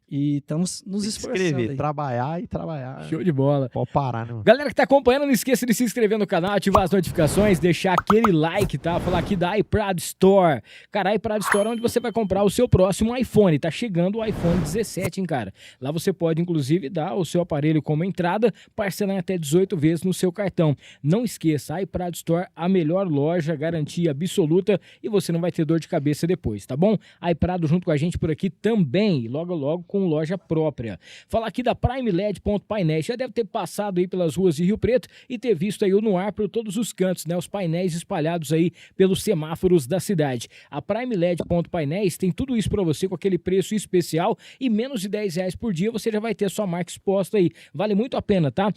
Speaker 6: E estamos nos
Speaker 7: Tem que
Speaker 6: esforçando
Speaker 7: escrever,
Speaker 6: aí.
Speaker 7: trabalhar e trabalhar.
Speaker 5: Show de bola.
Speaker 7: Pode parar, né, mano?
Speaker 5: Galera que tá acompanhando, não esqueça de se inscrever no canal, ativar as notificações, deixar aquele like, tá? Falar aqui da iPrad Store. Cara, a iPrad Store é onde você vai comprar o seu próximo iPhone. Tá chegando o iPhone 17, hein, cara? Lá você pode, inclusive, dar o seu aparelho como entrada, parcelar em até 18 vezes no seu cartão. Não esqueça, a iPrad Store, a melhor loja, garantia absoluta, e você não vai ter dor de cabeça depois, tá bom? A iPrado junto com a gente por aqui também, logo com loja própria. Falar aqui da PrimeLED.painéis, já deve ter passado aí pelas ruas de Rio Preto e ter visto aí o Noir por todos os cantos, né? Os painéis espalhados aí pelos semáforos da cidade. A PrimeLED.painéis tem tudo isso para você com aquele preço especial e menos de R$10 por dia você já vai ter a sua marca exposta aí. Vale muito a pena, tá?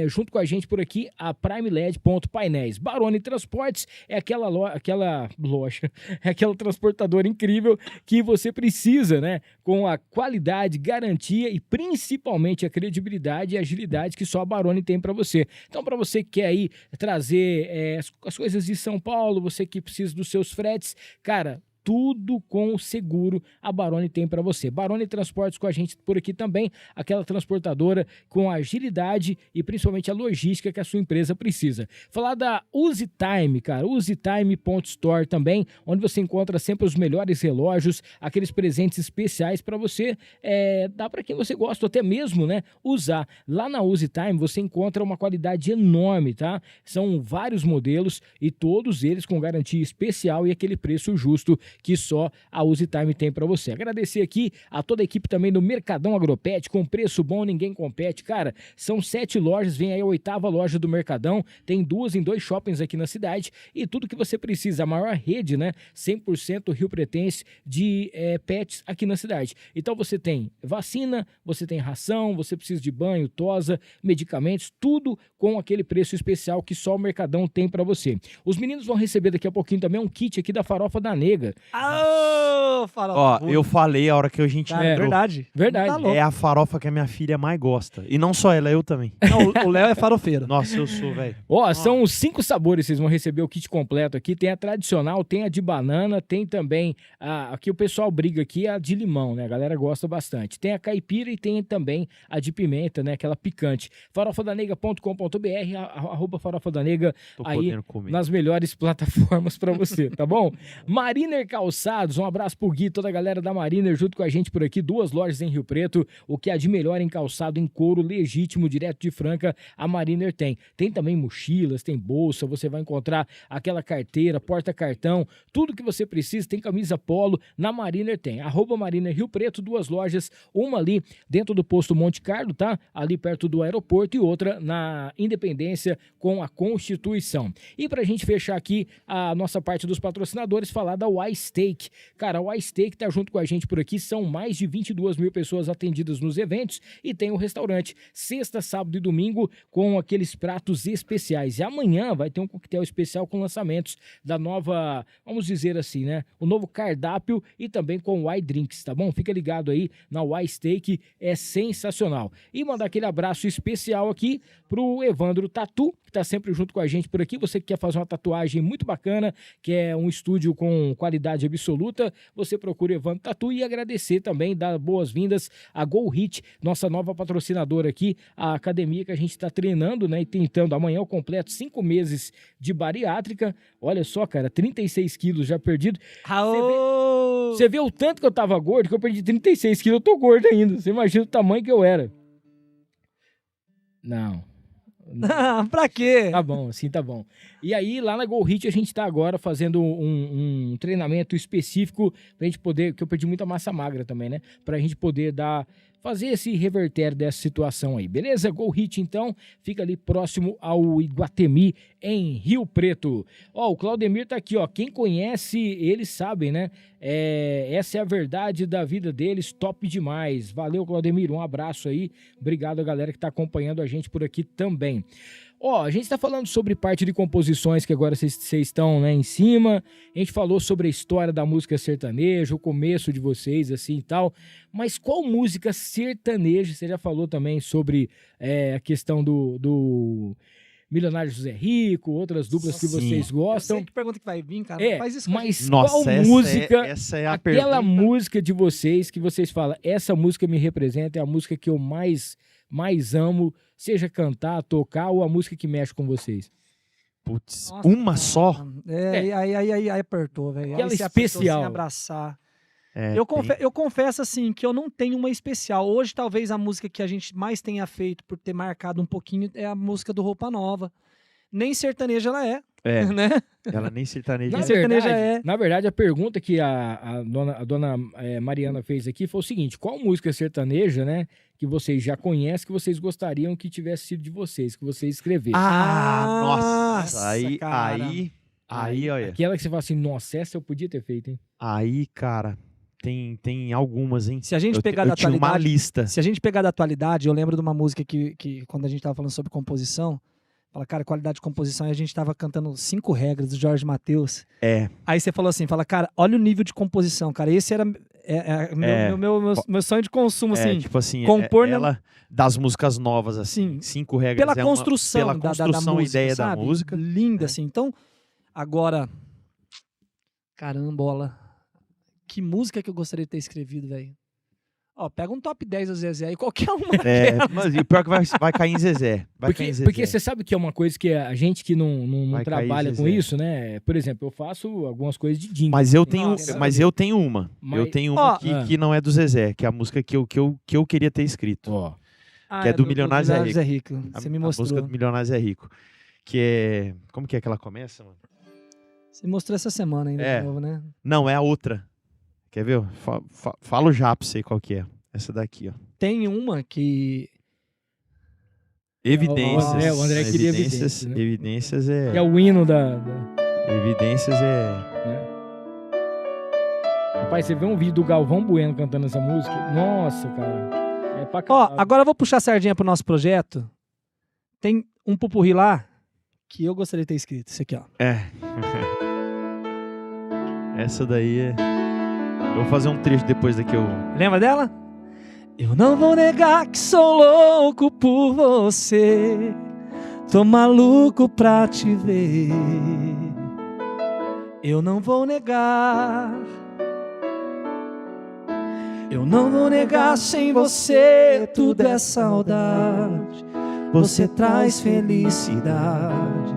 Speaker 5: Junto com a gente por aqui, a PrimeLED.painéis. Baroni Transportes é aquela loja, é aquela transportadora incrível que você precisa, né? Com a qualidade, garantia e principalmente a credibilidade e agilidade que só a Baroni tem para você. Então, para você que quer aí trazer as coisas de São Paulo, você que precisa dos seus fretes, cara, tudo com o seguro a Baroni tem para você. Baroni Transportes com a gente por aqui também, aquela transportadora com a agilidade e principalmente a logística que a sua empresa precisa. Falar da UseTime, cara, UseTime.store também, onde você encontra sempre os melhores relógios, aqueles presentes especiais para você dar para quem você gosta, ou até mesmo, né, usar. Lá na UseTime você encontra uma qualidade enorme, tá? São vários modelos e todos eles com garantia especial e aquele preço justo que só a UseTime tem para você. Agradecer aqui a toda a equipe também do Mercadão Agropet, com preço bom, ninguém compete. Cara, são 7 lojas, vem aí a 8ª loja do Mercadão, tem 2 em 2 shoppings aqui na cidade e tudo que você precisa, a maior rede, né, 100% rio-pretense de pets aqui na cidade. Então você tem vacina, você tem ração, você precisa de banho, tosa, medicamentos, tudo com aquele preço especial que só o Mercadão tem para você. Os meninos vão receber daqui a pouquinho também um kit aqui da Farofa da Nega.
Speaker 7: Ó, eu falei a hora que a gente
Speaker 6: Cara,
Speaker 7: entrou.
Speaker 6: verdade.
Speaker 5: Verdade.
Speaker 6: Tá louco.
Speaker 7: É a farofa que a minha filha mais gosta. E não só ela, eu também.
Speaker 6: Não, o Léo é farofeiro.
Speaker 7: Nossa, eu sou, velho.
Speaker 5: Ó, são 5 sabores, vocês vão receber o kit completo aqui. Tem a tradicional, tem a de banana, tem também aqui o pessoal briga aqui, a de limão, né? A galera gosta bastante. Tem a caipira e tem também a de pimenta, né? Aquela picante. farofadanega.com.br, arroba farofadanega aí
Speaker 7: podendo comer.
Speaker 5: nas melhores plataformas pra você, tá bom? Mariner Calçados, um abraço pro Gui, toda a galera da Mariner junto com a gente por aqui, 2 lojas em Rio Preto, o que há de melhor em calçado em couro legítimo, direto de Franca, a Mariner tem. Tem também mochilas, tem bolsa, você vai encontrar aquela carteira, porta-cartão, tudo que você precisa, tem camisa polo, na Mariner tem. Arroba Mariner Rio Preto, 2 lojas, uma ali dentro do posto Monte Carlo, tá? Ali perto do aeroporto e outra na Independência com a Constituição. E pra gente fechar aqui a nossa parte dos patrocinadores, falar da Y-Steak. Cara, a Y-Steak tá junto com a gente por aqui, são mais de 22 mil pessoas atendidas nos eventos e tem o restaurante sexta, sábado e domingo com aqueles pratos especiais. E amanhã vai ter um coquetel especial com lançamentos da nova, vamos dizer assim, né? O novo cardápio e também com Y-Drinks, tá bom? Fica ligado aí na Y-Steak, é sensacional. E mandar aquele abraço especial aqui pro Evandro Tatu, que tá sempre junto com a gente por aqui. Você que quer fazer uma tatuagem muito bacana, que é um estúdio com qualidade absoluta, você procura Evandro Tatu. E agradecer também, dar boas-vindas a Go Hit, nossa nova patrocinadora aqui, a academia que a gente está treinando, né, e tentando. Amanhã eu completo 5 meses de bariátrica. Olha só, cara, 36 quilos já perdido. Você vê o tanto que eu tava gordo, que eu perdi 36 quilos, eu tô gordo ainda. Você imagina o tamanho que eu era. Não.
Speaker 6: Pra quê?
Speaker 5: Tá bom, assim tá bom. E aí, lá na Go Hit, a gente tá agora fazendo um treinamento específico pra gente poder, que eu perdi muita massa magra também, né? Pra gente poder fazer esse reverter dessa situação aí, beleza? Go Hit, então, fica ali próximo ao Iguatemi, em Rio Preto. Ó, o Claudemir tá aqui, ó, quem conhece, eles sabem, né? Essa é a verdade da vida deles, top demais. Valeu, Claudemir, um abraço aí. Obrigado a galera que tá acompanhando a gente por aqui também. Ó, a gente tá falando sobre parte de composições que agora vocês estão, né, em cima. A gente falou sobre a história da música sertaneja, o começo de vocês, assim e tal. Mas qual música sertaneja, você já falou também sobre a questão Milionário José Rico, outras duplas que vocês
Speaker 6: Eu
Speaker 5: gostam.
Speaker 6: sei que pergunta que vai vir, cara. Faz isso com a
Speaker 5: Mas
Speaker 6: gente.
Speaker 5: qual
Speaker 7: Nossa,
Speaker 5: música,
Speaker 7: essa é a
Speaker 5: aquela
Speaker 7: pergunta.
Speaker 5: música de vocês que vocês falam, essa música me representa, é a música que eu mais amo, seja cantar, tocar ou a música que mexe com vocês?
Speaker 7: Putz,
Speaker 6: Nossa,
Speaker 7: uma
Speaker 6: cara.
Speaker 7: só?
Speaker 6: Aí apertou, velho.
Speaker 5: Aquela
Speaker 6: Aí você apertou
Speaker 5: especial.
Speaker 6: sem abraçar.
Speaker 7: É,
Speaker 6: Eu confesso, assim, que eu não tenho uma especial. Hoje, talvez, a música que a gente mais tenha feito por ter marcado um pouquinho é a música do Roupa Nova. Nem sertaneja ela é, né?
Speaker 7: Ela nem sertaneja.
Speaker 5: Na
Speaker 6: sertaneja
Speaker 5: verdade, na verdade, a pergunta que a dona Mariana fez aqui foi o seguinte: qual música sertaneja, né, que vocês já conhecem, que vocês gostariam que tivesse sido de vocês, que vocês escrevessem?
Speaker 7: Nossa,
Speaker 6: cara.
Speaker 7: aí, olha.
Speaker 5: Aquela que você fala assim, nossa, essa eu podia ter feito, hein?
Speaker 7: Aí, cara, tem algumas, hein?
Speaker 6: Se a gente
Speaker 7: Eu
Speaker 6: pegar da
Speaker 7: tinha uma
Speaker 6: atualidade,
Speaker 7: lista.
Speaker 6: se a gente pegar da atualidade, eu lembro de uma música que quando a gente tava falando sobre composição, fala, cara, qualidade de composição, e a gente tava cantando 5 regras do Jorge Mateus.
Speaker 7: É.
Speaker 6: Aí você falou assim, fala, cara, olha o nível de composição, cara. Esse era meu sonho de consumo, assim.
Speaker 7: Tipo assim,
Speaker 6: compor
Speaker 7: ela das músicas novas, assim, 5 regras.
Speaker 6: pela construção,
Speaker 7: pela
Speaker 6: da
Speaker 7: construção
Speaker 6: música,
Speaker 7: e ideia
Speaker 6: sabe?
Speaker 7: da música.
Speaker 6: Linda, assim. Então, agora, carambola, que música que eu gostaria de ter escrevido, velho? Ó, pega um top 10 do Zezé aí, qualquer uma.
Speaker 7: Mas e o pior é que vai cair em Zezé.
Speaker 5: Porque você sabe que é uma coisa que a gente que não
Speaker 7: Vai cair
Speaker 5: trabalha com
Speaker 7: Zezé.
Speaker 5: isso, né? Por exemplo, eu faço algumas coisas de jingle.
Speaker 7: Mas eu tenho,
Speaker 6: Nossa.
Speaker 7: mas eu tenho uma.
Speaker 5: Mas-
Speaker 7: Eu tenho uma
Speaker 6: Ó,
Speaker 7: que não é do Zezé, que é a música que eu queria ter escrito.
Speaker 5: Ó,
Speaker 7: que é do Milionários é
Speaker 6: Milionários é Rico. Você me
Speaker 7: A música
Speaker 6: mostrou.
Speaker 7: do Milionários é Rico. Que é... Como que é que ela começa, mano?
Speaker 6: Você mostrou essa semana ainda
Speaker 7: É.
Speaker 6: de novo, né?
Speaker 7: Não, é a outra. Quer ver? Falo já pra você qual que é. Essa daqui, ó.
Speaker 6: Tem uma que...
Speaker 7: Evidências.
Speaker 5: O André queria evidências, né?
Speaker 7: Evidências é...
Speaker 5: que é o hino da...
Speaker 7: Evidências é...
Speaker 5: Rapaz, você vê um vídeo do Galvão Bueno cantando essa música? Nossa, cara. É pra
Speaker 6: Ó,
Speaker 5: caralho.
Speaker 6: agora eu vou puxar a sardinha pro nosso projeto. Tem um pupurri lá que eu gostaria de ter escrito. Esse aqui, ó.
Speaker 7: É. Essa daí é... Eu vou fazer um trecho depois daqui eu...
Speaker 6: Lembra dela? Eu não vou negar que sou louco por você. Tô maluco pra te ver. Eu não vou negar. Eu não vou negar, sem você tudo é saudade. Você traz felicidade.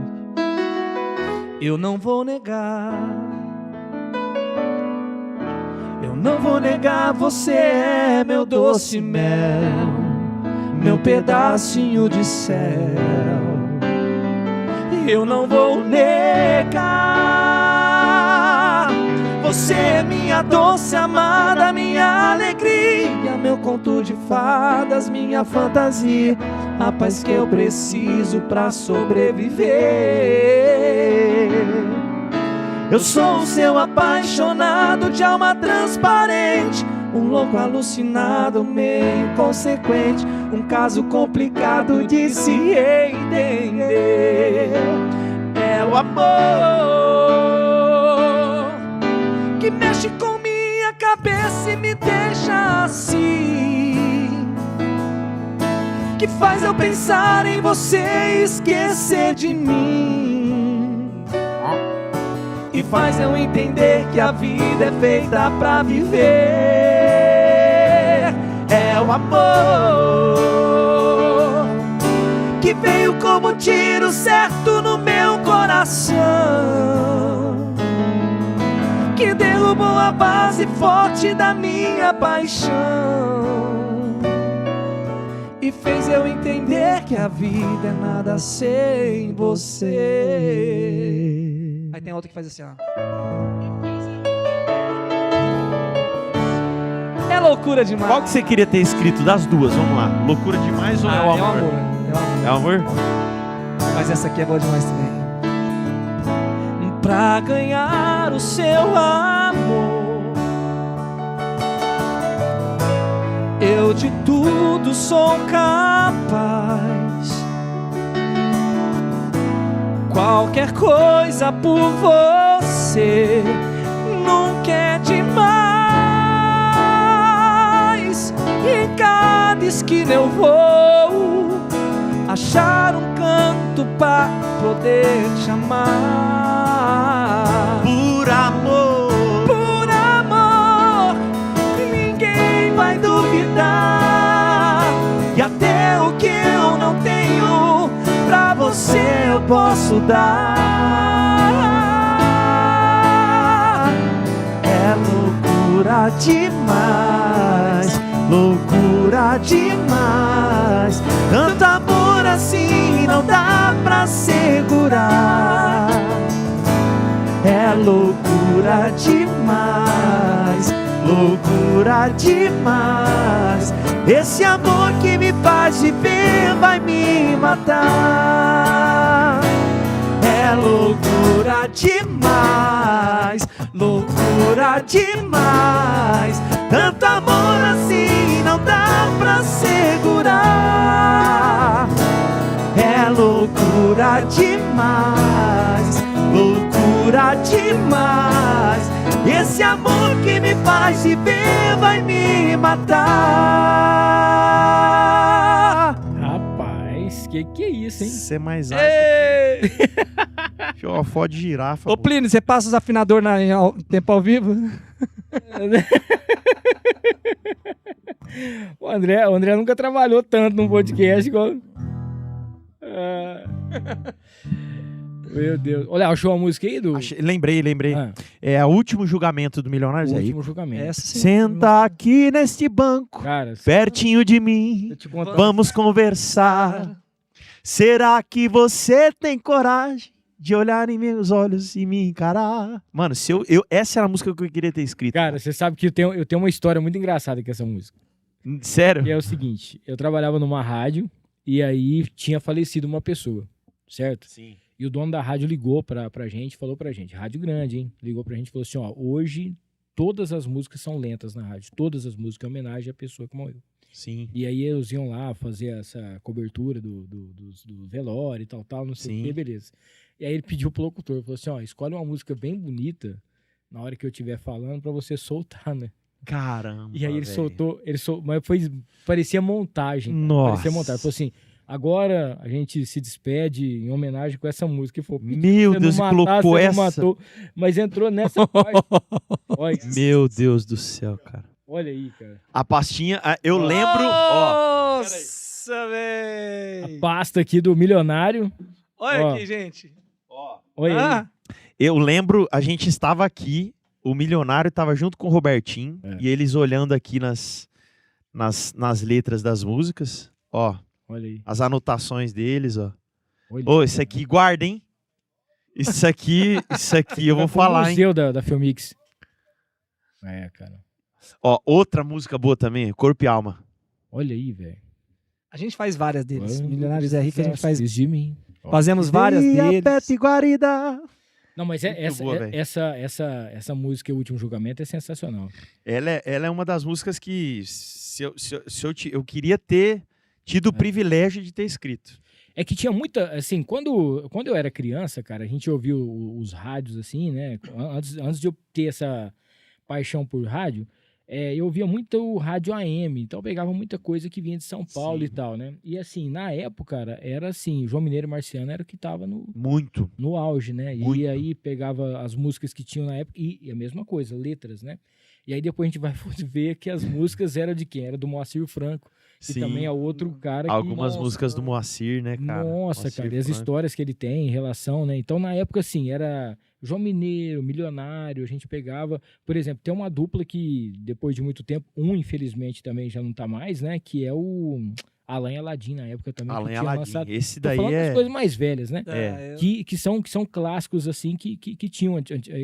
Speaker 6: Eu não vou negar. Eu não vou negar, você é meu doce mel, meu pedacinho de céu. Eu não vou negar, você é minha doce amada, minha alegria, meu conto de fadas, minha fantasia, a paz que eu preciso pra sobreviver. Eu sou o seu apaixonado de alma transparente, um louco alucinado, meio inconsequente, um caso complicado de se entender. É o amor que mexe com minha cabeça e me deixa assim, que faz eu pensar em você e esquecer de mim, e faz eu entender que a vida é feita pra viver. É o amor que veio como um tiro certo no meu coração, que derrubou a base forte da minha paixão e fez eu entender que a vida é nada sem você. Aí tem outra que faz assim, ó. É loucura demais.
Speaker 7: Qual que você queria ter escrito das duas? Vamos lá. Loucura demais ou é o amor? É o amor?
Speaker 6: Mas essa aqui é boa demais também. Pra ganhar o seu amor, eu de tudo sou capaz. Qualquer coisa por você nunca é demais. Em cada esquina eu vou achar um canto
Speaker 8: tudo pra poder te amar.
Speaker 7: Por amor,
Speaker 8: Ninguém vai duvidar. E até o que eu não tenho, pra você eu posso dar. É loucura demais, loucura demais. Tanto amor assim não dá pra segurar. É loucura demais, loucura demais. Esse amor que me faz viver vai me matar. É loucura demais, loucura demais. Tanto amor assim não dá pra segurar. É loucura demais, loucura demais. Esse amor que me faz viver vai me matar.
Speaker 5: Rapaz, que é isso, hein?
Speaker 7: Você mais alto. Deixa eu foto de girafa.
Speaker 6: Ô, Plínio, você passa os afinadores em tempo ao vivo?
Speaker 5: O André nunca trabalhou tanto num podcast igual... Meu Deus. Olha, achou a música aí do...
Speaker 7: Lembrei. É o último julgamento do Milionários
Speaker 5: O
Speaker 7: aí.
Speaker 5: último julgamento.
Speaker 6: Essa sim.
Speaker 7: Senta aqui neste banco,
Speaker 5: Cara,
Speaker 7: pertinho de mim.
Speaker 5: eu te contar.
Speaker 7: Vamos conversar. Será que você tem coragem de olhar em meus olhos e me encarar? Mano, essa era a música que eu queria ter escrito.
Speaker 5: Cara, você sabe que eu tenho uma história muito engraçada com essa música.
Speaker 7: Sério?
Speaker 5: Que é o seguinte, eu trabalhava numa rádio e aí tinha falecido uma pessoa, certo?
Speaker 7: Sim.
Speaker 5: E o dono da rádio ligou pra gente, falou pra gente, rádio grande, hein? Ligou pra gente e falou assim, ó, hoje todas as músicas são lentas na rádio, todas as músicas em homenagem à pessoa que morreu.
Speaker 7: Sim.
Speaker 5: E aí eles iam lá fazer essa cobertura do velório e tal, não sei o
Speaker 7: Sim.
Speaker 5: que, beleza. E aí ele pediu pro locutor, falou assim, ó, escolhe uma música bem bonita na hora que eu estiver falando pra você soltar, né?
Speaker 7: Caramba.
Speaker 5: E aí ele
Speaker 7: velho.
Speaker 5: soltou, mas parecia montagem. Cara.
Speaker 7: Nossa.
Speaker 5: Parecia montagem. Falou assim, agora a gente se despede em homenagem com essa música. E falou,
Speaker 7: Meu Deus,
Speaker 5: não
Speaker 7: colocou
Speaker 5: matar, você
Speaker 7: essa.
Speaker 5: não matou. Mas entrou nessa parte. Olha,
Speaker 7: Meu Deus do céu, cara.
Speaker 5: olha aí, cara.
Speaker 7: A pastinha, eu lembro, ó.
Speaker 6: Nossa, véi.
Speaker 5: A pasta aqui do milionário.
Speaker 6: Olha
Speaker 5: Ó.
Speaker 6: aqui, gente.
Speaker 5: Olha aí.
Speaker 7: Eu lembro, a gente estava aqui, o Milionário estava junto com o Robertinho,
Speaker 5: É.
Speaker 7: e eles olhando aqui nas letras das músicas, ó,
Speaker 5: Olha aí.
Speaker 7: as anotações deles, ó.
Speaker 5: Olha
Speaker 7: Ô,
Speaker 5: aí.
Speaker 7: isso aqui, guarda, hein? Isso aqui eu vou falar, hein?
Speaker 5: Museu da Filmix. É, cara.
Speaker 7: Ó, outra música boa também, Corpo e Alma.
Speaker 5: Olha aí, velho.
Speaker 6: A gente faz várias deles. Milionários é rico, a gente faz.
Speaker 5: De mim. Ó.
Speaker 6: Fazemos várias deles.
Speaker 7: Pet Guarida.
Speaker 5: Não, mas
Speaker 7: Muito boa, velho.
Speaker 5: essa música, O Último Julgamento, é sensacional.
Speaker 7: Ela é uma das músicas que eu queria ter tido o privilégio de ter escrito.
Speaker 5: É que tinha muita, assim, quando eu era criança, cara, a gente ouvia os rádios, assim, né? Antes de eu ter essa paixão por rádio, eu ouvia muito o rádio AM, então eu pegava muita coisa que vinha de São Paulo
Speaker 7: Sim.
Speaker 5: e tal, né? E assim, na época, cara, era assim, João Mineiro e Marciano era o que tava
Speaker 7: Muito.
Speaker 5: no auge, né?
Speaker 7: Muito.
Speaker 5: E aí pegava as músicas que tinham na época, e a mesma coisa, letras, né? E aí depois a gente vai ver que as músicas eram de quem? Era do Moacir Franco, que
Speaker 7: Sim.
Speaker 5: também é outro cara que...
Speaker 7: Algumas
Speaker 5: Nossa,
Speaker 7: músicas do Moacir, né, cara?
Speaker 5: Nossa,
Speaker 7: Moacir
Speaker 5: cara, e as
Speaker 7: Franco.
Speaker 5: histórias que ele tem em relação, né? Então, na época, assim, era João Mineiro, Milionário, a gente pegava... Por exemplo, tem uma dupla que, depois de muito tempo, infelizmente, também já não tá mais, né? Que é o Alain e Aladim, na época também.
Speaker 7: Alain
Speaker 5: que
Speaker 7: e
Speaker 5: tinha
Speaker 7: Aladim.
Speaker 5: lançado...
Speaker 7: Esse
Speaker 5: Tô
Speaker 7: daí
Speaker 5: falando das
Speaker 7: é...
Speaker 5: coisas mais velhas, né?
Speaker 7: É.
Speaker 5: Que são clássicos, assim, que tinham...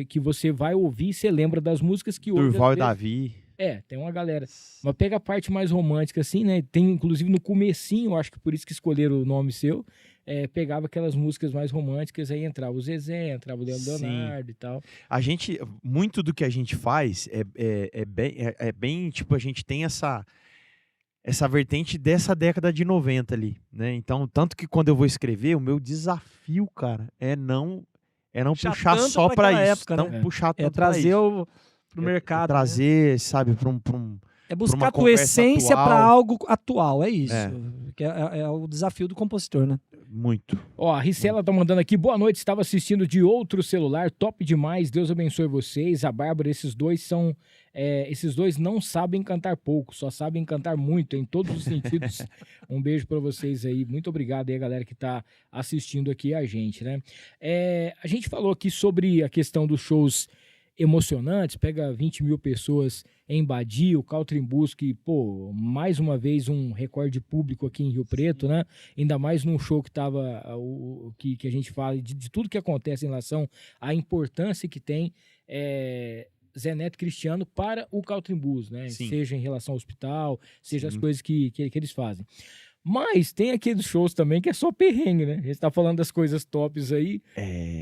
Speaker 5: Que você vai ouvir e você lembra das músicas que hoje...
Speaker 7: Durval
Speaker 5: às
Speaker 7: e
Speaker 5: vezes-
Speaker 7: Davi.
Speaker 5: tem uma galera. Mas pega a parte mais romântica, assim, né? Tem, inclusive, no comecinho, eu acho que por isso que escolheram o nome seu, pegava aquelas músicas mais românticas, aí entrava o Zezé, entrava o Leonardo e tal.
Speaker 7: A gente, muito do que a gente faz é bem, tipo, a gente tem essa vertente dessa década de 90 ali, né? Então, tanto que quando eu vou escrever, o meu desafio, cara, é não
Speaker 6: Puxar
Speaker 7: puxar
Speaker 6: tanto
Speaker 7: só
Speaker 6: pra
Speaker 7: pra
Speaker 6: aquela
Speaker 7: isso,
Speaker 6: época,
Speaker 7: não
Speaker 6: né?
Speaker 7: puxar tanto
Speaker 6: É trazer
Speaker 7: pra isso.
Speaker 6: pro mercado.
Speaker 7: Trazer, sabe, pra
Speaker 6: É buscar
Speaker 7: uma
Speaker 6: a tua
Speaker 7: conversa
Speaker 6: essência
Speaker 7: atual.
Speaker 6: para algo atual, é isso.
Speaker 7: É.
Speaker 6: Que é o desafio do compositor, né?
Speaker 7: Muito.
Speaker 5: Ó, a Ricela tá mandando aqui, boa noite, estava assistindo de outro celular, top demais, Deus abençoe vocês. A Bárbara, esses dois não sabem cantar pouco, só sabem cantar muito, em todos os sentidos. Um beijo pra vocês aí, muito obrigado aí a galera que tá assistindo aqui a gente, né? A gente falou aqui sobre a questão dos shows emocionantes, pega 20 mil pessoas em Badia, o Caltrimbus, que, pô, mais uma vez um recorde público aqui em Rio Preto, né? Ainda mais num show que tava, que a gente fala de tudo que acontece em relação à importância que tem Zé Neto Cristiano para o Caltrimbus, né?
Speaker 7: Sim.
Speaker 5: Seja em relação ao hospital, seja as
Speaker 7: Sim.
Speaker 5: coisas que eles fazem. Mas tem aqueles shows também que é só perrengue, né? A gente tá falando das coisas tops aí.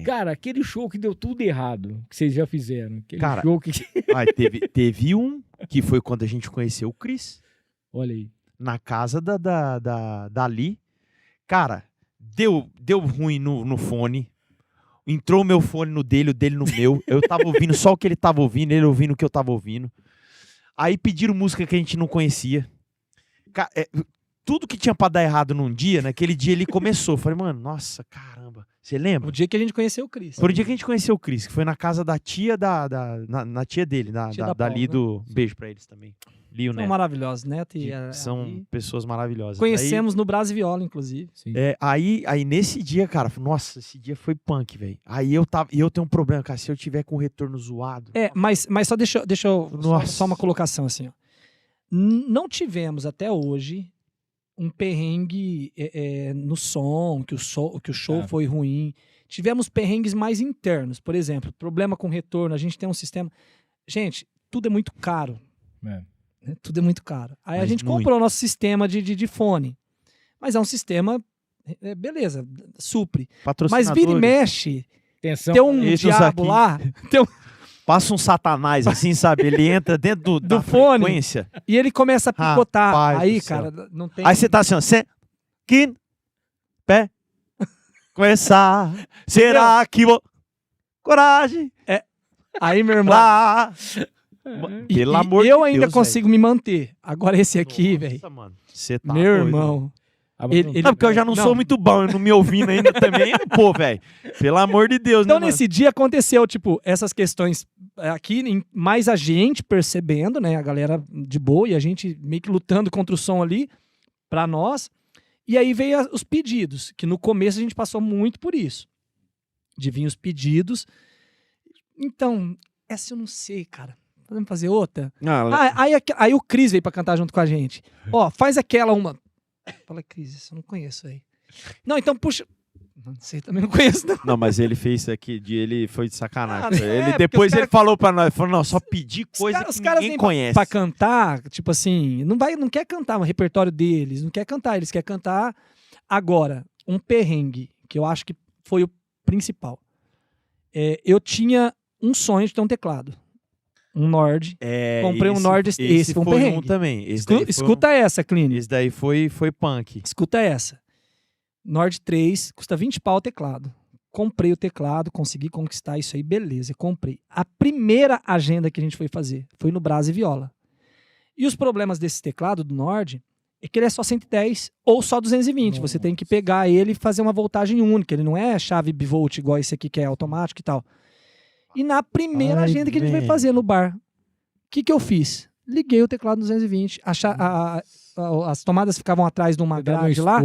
Speaker 5: Cara, aquele show que deu tudo errado, que vocês já fizeram. Aquele
Speaker 7: Cara,
Speaker 5: show que...
Speaker 7: Teve um que foi quando a gente conheceu o Cris,
Speaker 5: Olha aí.
Speaker 7: na casa da Li. Cara, deu ruim no fone. Entrou o meu fone no dele, o dele no meu. Eu tava ouvindo só o que ele tava ouvindo, ele ouvindo o que eu tava ouvindo. Aí pediram música que a gente não conhecia. Tudo que tinha pra dar errado num dia, naquele dia ele começou. Falei, mano, nossa, caramba. Você lembra?
Speaker 6: O dia que a gente conheceu o Cris.
Speaker 7: Foi o dia que a gente conheceu o Cris, que foi na casa da tia na tia dele,
Speaker 6: Tia da
Speaker 7: da Li
Speaker 6: Paula,
Speaker 7: do... Beijo pra eles também. Li o
Speaker 6: São
Speaker 7: Neto.
Speaker 6: maravilhosos, Neto e
Speaker 7: São
Speaker 6: Ali.
Speaker 7: pessoas maravilhosas.
Speaker 6: Conhecemos no Brás Viola, inclusive.
Speaker 5: Sim.
Speaker 7: Aí nesse dia, cara, nossa, esse dia foi punk, velho. Aí eu tenho um problema, cara, se eu tiver com o retorno zoado.
Speaker 6: Mas só deixa eu
Speaker 7: Nossa.
Speaker 6: só uma colocação assim, ó. Não tivemos até hoje um perrengue no som, que o show foi ruim. Tivemos perrengues mais internos, por exemplo, problema com retorno, a gente tem um sistema... Gente, tudo é muito caro. Né? Tudo é muito caro. Aí a
Speaker 7: Mas
Speaker 6: gente
Speaker 7: muito.
Speaker 6: comprou o nosso sistema de fone. Mas é um sistema, beleza, supre. Mas vira e mexe,
Speaker 5: Atenção.
Speaker 6: tem um
Speaker 7: Esses
Speaker 6: diabo
Speaker 7: aqui.
Speaker 6: lá,
Speaker 7: Passa um satanás assim, sabe? Ele entra dentro da
Speaker 6: fone.
Speaker 7: frequência.
Speaker 6: e ele começa a picotar.
Speaker 7: Rapaz
Speaker 6: Aí,
Speaker 7: do céu.
Speaker 6: cara, não tem...
Speaker 7: Aí você tá assim, ó, pé, começar, será que vou... Coragem,
Speaker 6: Aí, meu irmão...
Speaker 7: lá...
Speaker 6: E-
Speaker 7: Pelo
Speaker 6: e
Speaker 7: amor de
Speaker 6: eu ainda
Speaker 7: Deus,
Speaker 6: consigo me manter. Agora esse aqui, velho.
Speaker 7: Nossa, mano, você tá
Speaker 6: Meu
Speaker 7: doido.
Speaker 6: irmão.
Speaker 5: Ele-
Speaker 7: Não, porque eu já não sou muito bom, eu não me ouvindo ainda também, pô, velho. Pelo amor de Deus,
Speaker 6: Então,
Speaker 7: né,
Speaker 6: nesse dia aconteceu, tipo, essas questões aqui, mais a gente percebendo, né? A galera de boa e a gente meio que lutando contra o som ali, pra nós. E aí veio os pedidos, que no começo a gente passou muito por isso. De vir os pedidos. Então, essa eu não sei, cara. Podemos fazer outra?
Speaker 7: mano?
Speaker 6: Aí o Cris veio pra cantar junto com a gente. Ó, faz aquela uma. Fala, Cris, isso eu não conheço aí. Não, então puxa. Não sei, também não conheço, não.
Speaker 7: Não, mas ele fez isso aqui, ele foi de sacanagem.
Speaker 6: Ah,
Speaker 7: Ele,
Speaker 6: porque
Speaker 7: depois
Speaker 6: os
Speaker 7: ele falou pra nós, falou, não, só pedir coisa
Speaker 6: Os
Speaker 7: que
Speaker 6: caras
Speaker 7: ninguém
Speaker 6: vêm
Speaker 7: conhece.
Speaker 6: pra cantar, tipo assim, não quer cantar o repertório deles, não quer cantar, eles querem cantar agora. Um perrengue, que eu acho que foi o principal. Eu tinha um sonho de ter um teclado. Um Nord. Comprei um Nord, esse foi um perrengue.
Speaker 7: um também. Esse daí foi
Speaker 6: Escuta essa, Clínica.
Speaker 7: Esse daí foi punk.
Speaker 6: Escuta essa. Nord 3, custa 20 pau o teclado. Comprei o teclado, consegui conquistar isso aí, beleza, comprei. A primeira agenda que a gente foi fazer foi no Brás Viola. E os problemas desse teclado do Nord é que ele é só 110 ou só 220. Você tem que pegar ele e fazer uma voltagem única. Ele não é chave bivolt igual esse aqui que é automático e tal. E na primeira agenda que a gente foi fazer no bar, o que eu fiz? Liguei o teclado 220. As tomadas ficavam atrás de uma grade lá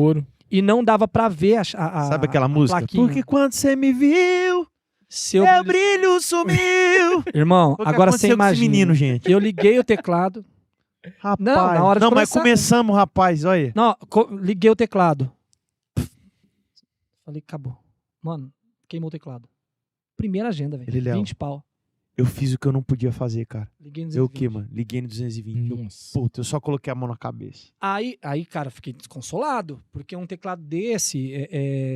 Speaker 6: e não dava pra ver
Speaker 7: Sabe aquela música?
Speaker 6: plaquinha.
Speaker 7: Porque quando você me viu,
Speaker 6: Seu
Speaker 7: meu brilho sumiu.
Speaker 6: Irmão,
Speaker 7: Foi o que
Speaker 6: agora você
Speaker 7: aconteceu com esse
Speaker 6: imagina.
Speaker 7: menino, gente.
Speaker 6: Eu liguei o teclado.
Speaker 7: Rapaz.
Speaker 6: Não, na hora de
Speaker 7: Não, mas
Speaker 6: começar.
Speaker 7: começamos, rapaz, olha.
Speaker 6: Não, liguei o teclado. Falei, acabou. Mano, queimou o teclado. Primeira agenda, velho.
Speaker 7: Ele, Léo.
Speaker 6: 20 pau.
Speaker 7: Eu fiz o que eu não podia fazer, cara.
Speaker 6: Liguei no
Speaker 7: Eu o
Speaker 6: 220.
Speaker 7: quê, mano? Liguei no 220. Puta, eu só coloquei a mão na cabeça.
Speaker 6: Aí, cara, fiquei desconsolado, porque um teclado desse,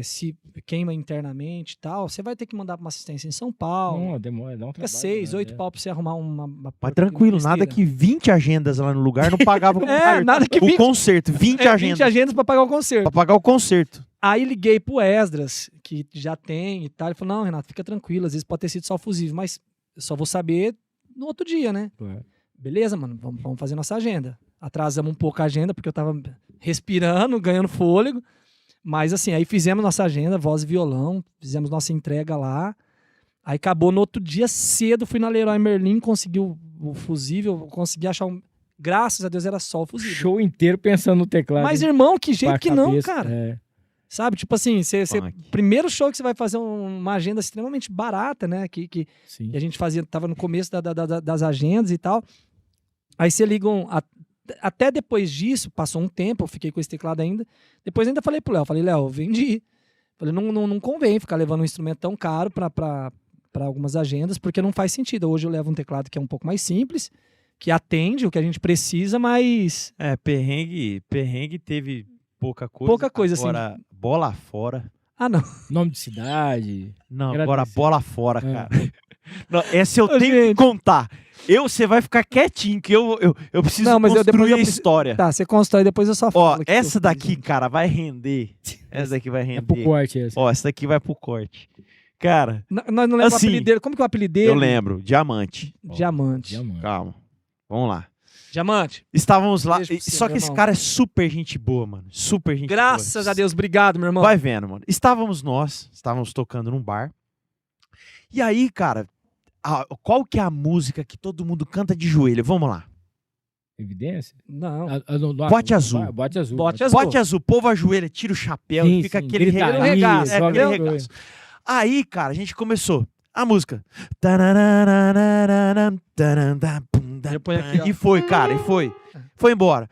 Speaker 6: se queima internamente e tal, você vai ter que mandar pra uma assistência em São Paulo.
Speaker 5: Não, demora, dá um
Speaker 6: Fica
Speaker 5: trabalho.
Speaker 6: 6, 8 pau pra você arrumar uma
Speaker 7: Mas tranquilo, nada que 20 agendas lá no lugar não pagava
Speaker 6: nada que
Speaker 7: o
Speaker 6: 20
Speaker 7: concerto. 20 agendas.
Speaker 6: 20 agendas pra pagar o concerto.
Speaker 7: Pra pagar o concerto.
Speaker 6: Aí liguei pro Esdras, que já tem e tal. Ele falou, não, Renato, fica tranquilo, às vezes pode ter sido só fusível, mas eu só vou saber no outro dia, né? beleza, mano, vamos fazer nossa agenda. Atrasamos um pouco a agenda, porque eu tava respirando, ganhando fôlego. Mas assim, aí fizemos nossa agenda, voz e violão, fizemos nossa entrega lá. Aí acabou no outro dia cedo, fui na Leroy Merlin, consegui o fusível, consegui achar um... Graças a Deus era só o fusível.
Speaker 5: Show inteiro pensando no teclado.
Speaker 6: Mas,
Speaker 5: hein?
Speaker 6: irmão, que
Speaker 5: Com
Speaker 6: jeito
Speaker 5: a
Speaker 6: que não,
Speaker 5: cabeça,
Speaker 6: cara.
Speaker 5: é.
Speaker 6: Sabe, tipo assim,
Speaker 7: Funk.
Speaker 6: primeiro show que você vai fazer uma agenda extremamente barata, né? Que
Speaker 5: Sim.
Speaker 6: a gente fazia, tava no começo das agendas e tal. Aí você liga até depois disso, passou um tempo, eu fiquei com esse teclado ainda. Depois ainda falei pro Léo, Léo, vendi. Falei, não convém ficar levando um instrumento tão caro pra algumas agendas, porque não faz sentido. Hoje eu levo um teclado que é um pouco mais simples, que atende o que a gente precisa, mas...
Speaker 7: Perrengue teve pouca coisa.
Speaker 6: Pouca coisa,
Speaker 7: agora, bola fora.
Speaker 6: Ah, não.
Speaker 5: Nome de cidade.
Speaker 7: Não,
Speaker 5: Agradecer.
Speaker 7: agora bola fora,
Speaker 5: É.
Speaker 7: cara. Não, essa eu
Speaker 6: Ô,
Speaker 7: tenho que
Speaker 6: gente.
Speaker 7: contar. Você vai ficar quietinho, que eu preciso
Speaker 6: Não, mas
Speaker 7: construir
Speaker 6: depois eu
Speaker 7: a história.
Speaker 6: Tá, você constrói, depois eu só falo.
Speaker 7: Ó,
Speaker 6: o que
Speaker 7: essa
Speaker 6: eu fiz,
Speaker 7: daqui,
Speaker 6: gente.
Speaker 7: cara, vai render. Essa daqui vai
Speaker 5: É pro
Speaker 7: render.
Speaker 5: corte essa.
Speaker 7: Ó, essa daqui vai pro corte. Cara,
Speaker 6: Nós não lembramos
Speaker 7: assim,
Speaker 6: o apelido dele. Como que é o apelido dele?
Speaker 7: eu lembro. Diamante. Ó,
Speaker 6: Diamante.
Speaker 5: Diamante.
Speaker 7: calma. Vamos lá.
Speaker 6: Diamante.
Speaker 7: Estávamos lá.
Speaker 6: Beijo pra você,
Speaker 7: Só que
Speaker 6: meu
Speaker 7: esse
Speaker 6: irmão.
Speaker 7: cara é super gente boa, mano. Super gente boa.
Speaker 6: Graças a Deus, obrigado, meu irmão.
Speaker 7: Vai vendo, mano. Estávamos tocando num bar. E aí, cara, qual que é a música que todo mundo canta de joelho? Vamos lá.
Speaker 5: Evidência?
Speaker 6: Não.
Speaker 7: Bote azul.
Speaker 5: Bote azul.
Speaker 6: Bote azul.
Speaker 7: Bote azul, povo ajoelha, tira o chapéu
Speaker 5: Sim,
Speaker 7: e fica
Speaker 5: sim,
Speaker 7: aquele
Speaker 5: gritaria,
Speaker 6: regaço,
Speaker 7: É,
Speaker 5: joga
Speaker 7: aquele
Speaker 5: no
Speaker 7: regaço. Aí, cara, a gente começou. A música.
Speaker 6: Eu ponho aqui, ó.
Speaker 7: E foi, cara, e foi. Foi embora.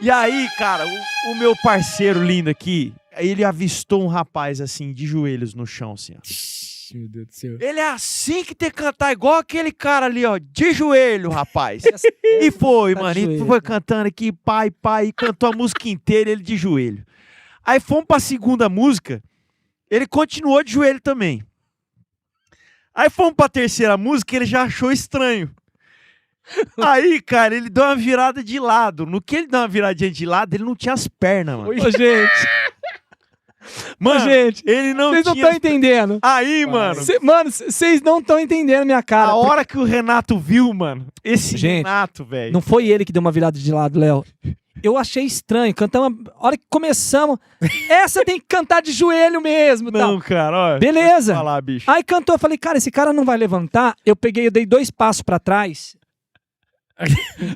Speaker 7: E aí, cara, o meu parceiro lindo aqui, ele avistou um rapaz assim, de joelhos no chão, assim, ó.
Speaker 5: Meu Deus do céu.
Speaker 7: Ele é assim que tem que cantar, igual aquele cara ali, ó, de joelho, rapaz. E foi,
Speaker 6: Tá de
Speaker 7: mano, e
Speaker 6: joelho,
Speaker 7: foi
Speaker 6: cara.
Speaker 7: cantando aqui, pai, e cantou a música inteira, ele de joelho. Aí fomos pra segunda música, ele continuou de joelho também. Aí fomos pra terceira música, ele já achou estranho. Aí, cara, ele deu uma virada de lado. No que ele deu uma viradinha de lado, ele não tinha as pernas, mano.
Speaker 6: Ô, gente.
Speaker 7: Mano,
Speaker 6: gente,
Speaker 7: ele não
Speaker 6: vocês não
Speaker 7: tinha...
Speaker 6: estão entendendo.
Speaker 7: Aí, mano,
Speaker 6: Mano, vocês não estão entendendo minha cara.
Speaker 7: a hora que o Renato viu, mano, esse
Speaker 6: Gente,
Speaker 7: Renato, velho.
Speaker 6: Não foi ele que deu uma virada de lado, Léo. Eu achei estranho. Cantamos. A hora que começamos. Essa tem que cantar de joelho mesmo.
Speaker 7: Não,
Speaker 6: Tal.
Speaker 7: cara, ó.
Speaker 6: Beleza.
Speaker 7: Vou falar, bicho.
Speaker 6: Aí cantou, eu falei, cara, esse cara não vai levantar. Eu dei 2 passos pra trás.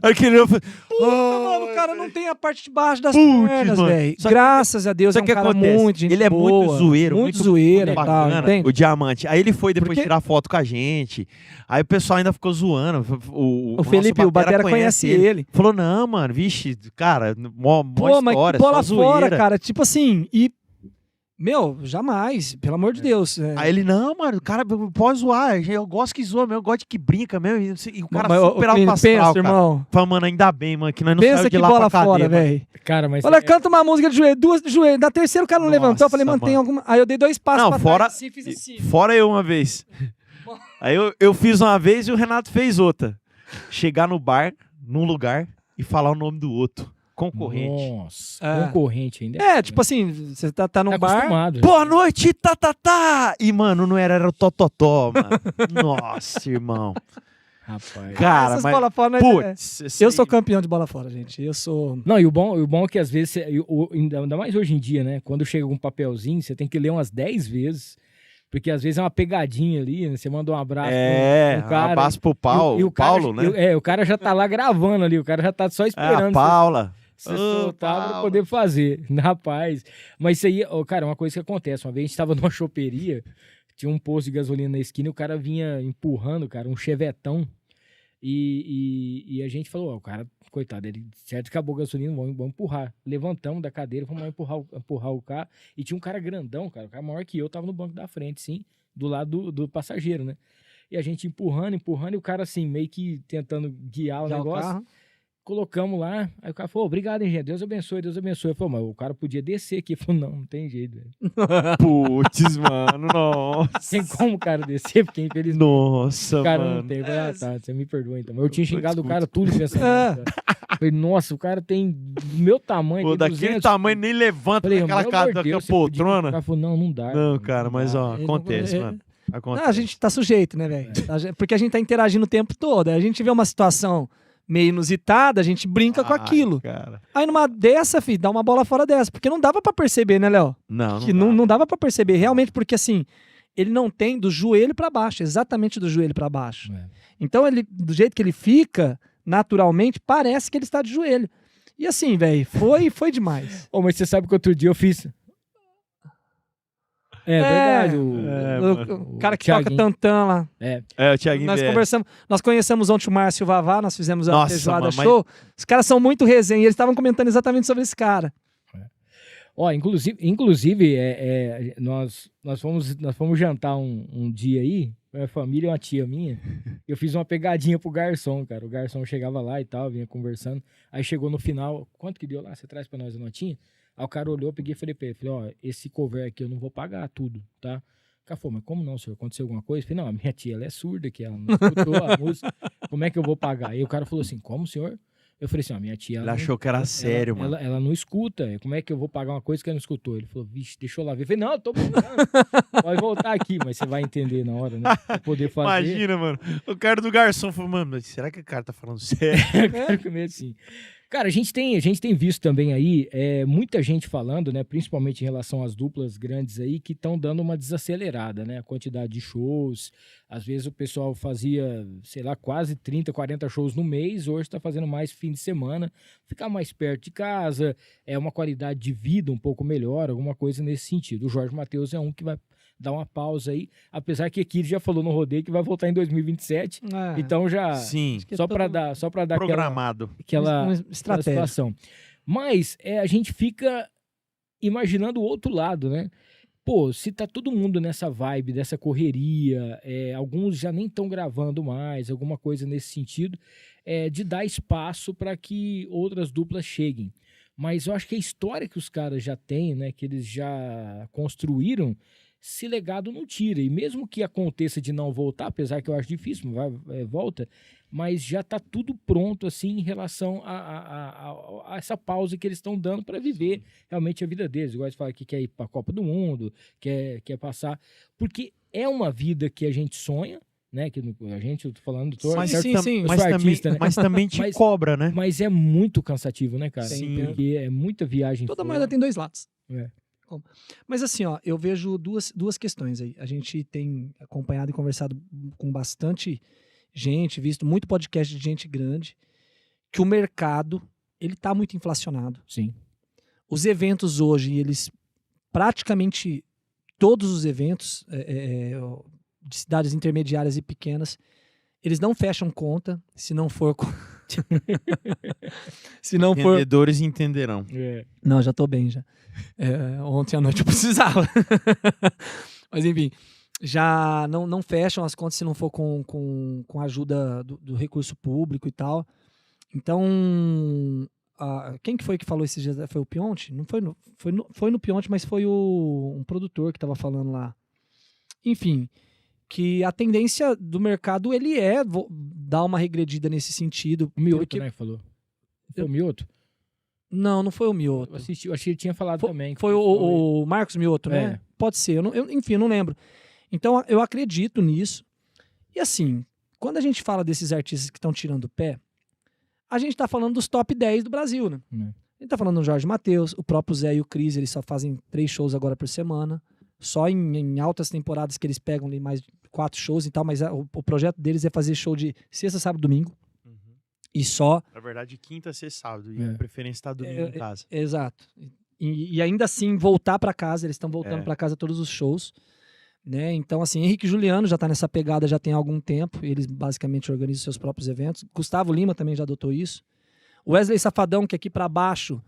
Speaker 7: Aquele eu falei,
Speaker 6: Mano, o cara não tem a parte de baixo das
Speaker 7: Putz,
Speaker 6: pernas,
Speaker 7: mano.
Speaker 6: velho.
Speaker 7: Só que-
Speaker 6: Graças a Deus,
Speaker 7: Só
Speaker 6: é um
Speaker 7: que
Speaker 6: cara
Speaker 7: acontece,
Speaker 6: muito gente
Speaker 7: ele é
Speaker 6: boa,
Speaker 7: muito zoeiro,
Speaker 6: muito zoeira e tal,
Speaker 7: bacana,
Speaker 6: entende?
Speaker 7: o Diamante. Aí ele foi depois
Speaker 6: Porque-
Speaker 7: tirar foto com a gente. Aí o pessoal ainda ficou zoando.
Speaker 6: O
Speaker 7: nosso
Speaker 6: Felipe, o Batera conhece ele.
Speaker 7: Falou, não, mano, vixe, cara, mó
Speaker 6: Pô, mas
Speaker 7: história,
Speaker 6: que bola
Speaker 7: só
Speaker 6: fora,
Speaker 7: zoeira.
Speaker 6: cara. Tipo assim, e... Meu, jamais, pelo amor de Deus.
Speaker 7: Aí ele, não, mano, o cara pode zoar, eu gosto que zoa mesmo, eu gosto que brinca mesmo. E o cara
Speaker 6: Mas,
Speaker 7: super
Speaker 6: Plínio,
Speaker 7: alto astral,
Speaker 6: pensa,
Speaker 7: cara.
Speaker 6: irmão.
Speaker 7: Fala, mano, ainda bem, mano, que nós não
Speaker 6: Pensa
Speaker 7: saímos de
Speaker 6: que
Speaker 7: lá
Speaker 6: bola
Speaker 7: pra
Speaker 6: fora,
Speaker 7: cadeia, mano.
Speaker 6: velho.
Speaker 5: Cara, mas
Speaker 6: Olha, canta uma música de joelho, 2 de joelho. Da terceira o cara não
Speaker 7: Nossa,
Speaker 6: levantou. Eu falei, mano, tem
Speaker 7: mano.
Speaker 6: alguma... Aí eu dei 2 passos
Speaker 7: Não,
Speaker 6: pra
Speaker 7: fora-
Speaker 6: trás assim, fiz assim.
Speaker 7: Fora eu uma vez. Aí eu fiz uma vez e o Renato fez outra. Chegar no bar, num lugar, e falar o nome do outro. Concorrente.
Speaker 5: Nossa,
Speaker 6: É.
Speaker 5: concorrente ainda.
Speaker 6: É, tipo assim, você tá num
Speaker 5: tá
Speaker 6: bar...
Speaker 5: acostumado.
Speaker 7: Boa noite, tá. E, mano, não era o Tototó, mano. Nossa, irmão.
Speaker 5: Rapaz.
Speaker 7: Cara,
Speaker 6: Essas
Speaker 7: mas...
Speaker 6: bola fora, né?
Speaker 7: Putz, esse
Speaker 6: Eu sou
Speaker 7: aí-
Speaker 6: campeão de bola fora, gente. Eu sou...
Speaker 5: Não, e o bom é que às vezes, ainda mais hoje em dia, né? Quando chega um papelzinho, você tem que ler umas 10 vezes. Porque às vezes é uma pegadinha ali, né? Você manda um abraço
Speaker 7: É,
Speaker 5: pro cara.
Speaker 7: abraço pro Paulo,
Speaker 5: e o cara,
Speaker 7: Paulo, né?
Speaker 5: o cara já tá lá gravando ali, o cara já tá só
Speaker 7: É,
Speaker 5: esperando.
Speaker 7: a Paula.
Speaker 5: Você
Speaker 7: Ô,
Speaker 5: soltar pra
Speaker 7: Paula.
Speaker 5: poder fazer. Rapaz. Mas isso aí, ó, cara, é uma coisa que acontece. Uma vez a gente tava numa choperia, tinha um posto de gasolina na esquina e o cara vinha empurrando, cara, um chevetão. E a gente falou, ó, o cara, coitado, ele certo acabou a gasolina, vamos empurrar. Levantamos da cadeira, fomos lá empurrar o carro. E tinha um cara grandão, cara, o cara maior que eu, tava no banco da frente, sim, do lado do passageiro, né? E a gente empurrando, e o cara assim, meio que tentando guiar o
Speaker 6: Já o
Speaker 5: negócio.
Speaker 6: carro.
Speaker 5: Colocamos lá, aí o cara falou, obrigado, engenheiro, Deus abençoe, Deus abençoe. Eu falei, mas o cara podia descer aqui. Ele falou, não tem jeito, velho.
Speaker 7: Putz, mano, nossa.
Speaker 5: Tem como o cara descer, porque infelizmente
Speaker 7: Nossa,
Speaker 5: o cara
Speaker 7: mano.
Speaker 5: não tem. Eu falei, ah, tá, você me perdoa então. Eu tinha xingado o
Speaker 7: Desculpa.
Speaker 5: cara tudo pensando.
Speaker 6: É.
Speaker 5: nisso, cara. Eu falei, nossa, o cara tem do meu tamanho.
Speaker 7: Pô,
Speaker 5: tem
Speaker 7: daquele
Speaker 5: 200.
Speaker 7: tamanho nem levanta
Speaker 5: Falei,
Speaker 7: daquela
Speaker 5: pelo
Speaker 7: cara
Speaker 5: amor de
Speaker 7: daquela
Speaker 5: Deus, você podia- O
Speaker 7: poltrona.
Speaker 5: cara falou, não dá.
Speaker 7: Não, cara, mas ó,
Speaker 6: Ele
Speaker 7: acontece,
Speaker 6: não-
Speaker 7: mano. Acontece.
Speaker 6: Não, a gente tá sujeito, né, velho? Porque a gente tá interagindo o tempo todo. A gente vê uma situação meio inusitada, a gente brinca com aquilo.
Speaker 7: Cara.
Speaker 6: Aí numa dessa, filho, dá uma bola fora dessa. Porque não dava pra perceber, né, Léo?
Speaker 7: Não,
Speaker 6: Que não dava pra perceber. Realmente, porque assim, ele não tem do joelho pra baixo, exatamente do joelho pra baixo.
Speaker 5: É.
Speaker 6: Então, ele, do jeito que ele fica, naturalmente, parece que ele está de joelho. E assim, velho, foi demais.
Speaker 5: Mas você sabe que outro dia eu fiz... É verdade.
Speaker 6: O cara que
Speaker 5: Thiaguinho.
Speaker 6: toca tantã lá.
Speaker 7: O Thiaguinho
Speaker 6: Nós conhecemos ontem o Márcio e o Vavá, nós fizemos a
Speaker 7: Nossa,
Speaker 6: feijoada
Speaker 7: mas-
Speaker 6: show. Os caras são muito resenha, e eles estavam comentando exatamente sobre esse cara.
Speaker 5: Inclusive nós fomos jantar um dia aí, minha família e uma tia minha. Eu fiz uma pegadinha pro garçom, cara. O garçom chegava lá e tal, vinha conversando. Aí chegou no final, quanto que deu lá? Você traz pra nós a notinha? Aí o cara olhou, eu peguei e falei pra ele, ó, esse cover aqui eu não vou pagar tudo, tá? O cara falou, mas como não, senhor? Aconteceu alguma coisa? Eu falei, não, a minha tia, ela é surda, que ela não escutou a música. Como é que eu vou pagar? Aí o cara falou assim, como, senhor? Eu falei assim, ó, minha tia...
Speaker 7: Ele achou que era sério, mano.
Speaker 5: Ela não escuta. Como é que eu vou pagar uma coisa que ela não escutou? Ele falou, vixe, deixa eu lá ver. Eu falei, não, eu tô brincando. Pode voltar aqui, mas você vai entender na hora, né? Pra poder fazer.
Speaker 7: Imagina, mano. O cara do garçom falou, mano, mas será que o cara tá falando sério?
Speaker 5: Eu quero comer assim. Cara, a gente tem visto também aí muita gente falando, né, principalmente em relação às duplas grandes aí, que estão dando uma desacelerada, né? A quantidade de shows. Às vezes o pessoal fazia, sei lá, quase 30, 40 shows no mês, hoje está fazendo mais fim de semana, ficar mais perto de casa, uma qualidade de vida um pouco melhor, alguma coisa nesse sentido. O Jorge Mateus é um que vai dar uma pausa aí, apesar que aqui ele já falou no rodeio que vai voltar em 2027, então já
Speaker 7: Sim.
Speaker 5: só para dar
Speaker 7: Programado.
Speaker 5: aquela
Speaker 6: estratégia.
Speaker 5: situação. Mas a gente fica imaginando o outro lado, né? Pô, se tá todo mundo nessa vibe, dessa correria, alguns já nem estão gravando mais, alguma coisa nesse sentido, de dar espaço para que outras duplas cheguem. Mas eu acho que a história que os caras já têm, né, que eles já construíram, esse legado não tira. E mesmo que aconteça de não voltar, apesar que eu acho difícil, volta, mas já tá tudo pronto, assim, em relação a essa pausa que eles estão dando para viver realmente a vida deles. Igual eles falam que quer ir para a Copa do Mundo, quer passar. Porque é uma vida que a gente sonha, né? Que a gente, eu tô falando,
Speaker 7: Mas também te cobra, né?
Speaker 5: Mas é muito cansativo, né, cara?
Speaker 7: Sim.
Speaker 5: Porque é muita viagem.
Speaker 6: Toda moeda tem dois lados.
Speaker 5: É.
Speaker 6: Mas assim, ó, eu vejo duas questões aí. A gente tem acompanhado e conversado com bastante gente, visto muito podcast de gente grande, que o mercado, ele tá muito inflacionado.
Speaker 5: Sim.
Speaker 6: Os eventos hoje, eles praticamente todos os eventos de cidades intermediárias e pequenas, eles não fecham conta se não for
Speaker 7: Entendedores entenderão.
Speaker 6: Não, já tô bem já. Ontem à noite eu precisava. Mas enfim, já não fecham as contas se não for com a ajuda do recurso público e tal. Então, quem que foi que falou esses dias? Foi o Pionte? Não foi no Pionte, mas foi um produtor que estava falando lá. Enfim, que a tendência do mercado, ele dar uma regredida nesse sentido.
Speaker 5: O Mioto, né, que falou. Foi o Mioto?
Speaker 6: Não foi o Mioto.
Speaker 5: Eu achei que ele tinha falado também.
Speaker 6: Foi o Marcos Mioto, né? Pode ser, enfim, eu não lembro. Então, eu acredito nisso. E assim, quando a gente fala desses artistas que estão tirando o pé, a gente tá falando dos top 10 do Brasil, né? A gente tá falando do Jorge Mateus, o próprio Zé e o Cris, eles só fazem 3 shows agora por semana. Só em altas temporadas que eles pegam ali mais 4 shows e tal, mas o projeto deles é fazer show de sexta, sábado, domingo. E só...
Speaker 7: Na verdade, quinta, sexta, sábado. E a preferência tá domingo em casa.
Speaker 6: Exato. E ainda assim, voltar para casa, eles estão voltando para casa todos os shows. Né? Então, assim, Henrique e Juliano já tá nessa pegada já tem algum tempo. Eles basicamente organizam seus próprios eventos. Gustavo Lima também já adotou isso. O Wesley Safadão, que aqui para baixo,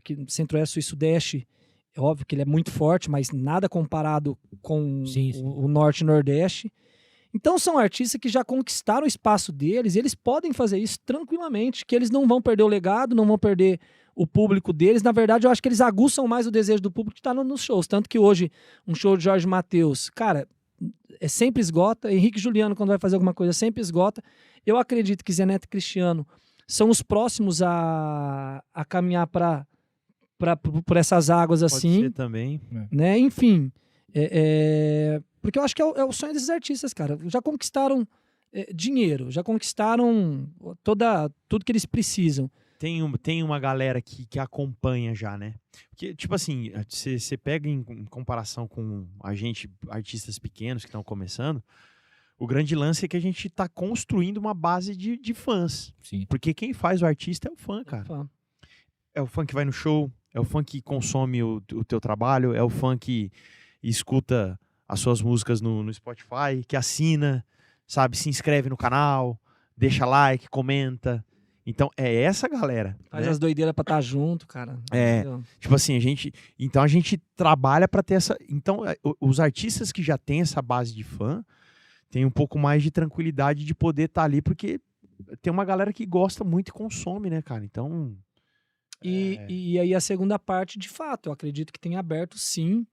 Speaker 6: que Centro-Oeste e Sudeste, é óbvio que ele é muito forte, mas nada comparado com o Norte e Nordeste. Então são artistas que já conquistaram o espaço deles, e eles podem fazer isso tranquilamente, que eles não vão perder o legado, não vão perder o público deles. Na verdade, eu acho que eles aguçam mais o desejo do público que está nos shows. Tanto que hoje, um show de Jorge Mateus, cara, sempre esgota. Henrique e Juliano, quando vai fazer alguma coisa, sempre esgota. Eu acredito que Zé Neto e Cristiano são os próximos a caminhar por essas águas assim.
Speaker 7: Pode ser também.
Speaker 6: Né? Enfim, porque eu acho que é o sonho desses artistas, cara. Já conquistaram dinheiro, já conquistaram tudo que eles precisam.
Speaker 7: Tem uma galera que acompanha já, né? Porque, tipo assim, você pega em comparação com artistas pequenos que estão começando, o grande lance é que a gente tá construindo uma base de fãs.
Speaker 5: Sim.
Speaker 7: Porque quem faz o artista é o fã, cara. É o fã que vai no show, é o fã que consome o teu trabalho, é o fã que escuta as suas músicas no Spotify, que assina, sabe, se inscreve no canal, deixa like, comenta. Então, é essa galera.
Speaker 6: Faz
Speaker 7: né?
Speaker 6: as doideiras pra estar junto, cara.
Speaker 7: É.
Speaker 6: Entendeu?
Speaker 7: Tipo assim, a gente trabalha pra ter essa... Então, os artistas que já têm essa base de fã têm um pouco mais de tranquilidade de poder estar ali, porque tem uma galera que gosta muito e consome, né, cara? Então...
Speaker 6: E aí a segunda parte, de fato, eu acredito que tem aberto, sim,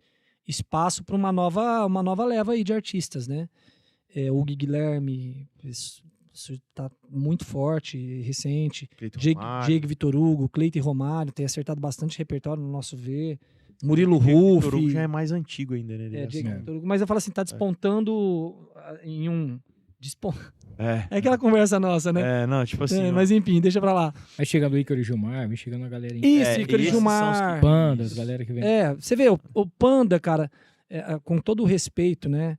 Speaker 6: espaço para uma nova leva aí de artistas, né? O Gui Guilherme, isso tá muito forte, recente. Diego Vitor Hugo, Cleiton Romário, tem acertado bastante repertório no nosso ver. Murilo Ruff.
Speaker 7: Vitor Hugo já é mais antigo ainda, né?
Speaker 6: Diego Vitor Hugo, mas eu falo assim, tá despontando em um... É aquela conversa nossa, né?
Speaker 7: Não, tipo assim...
Speaker 6: mas enfim, deixa pra lá.
Speaker 5: Vai chegando o Ícaro Gilmar, vai chegando a galerinha.
Speaker 6: Isso, Ícaro Gilmar.
Speaker 5: Panda, as galera que vem.
Speaker 6: Você vê, o Panda, cara, com todo o respeito, né?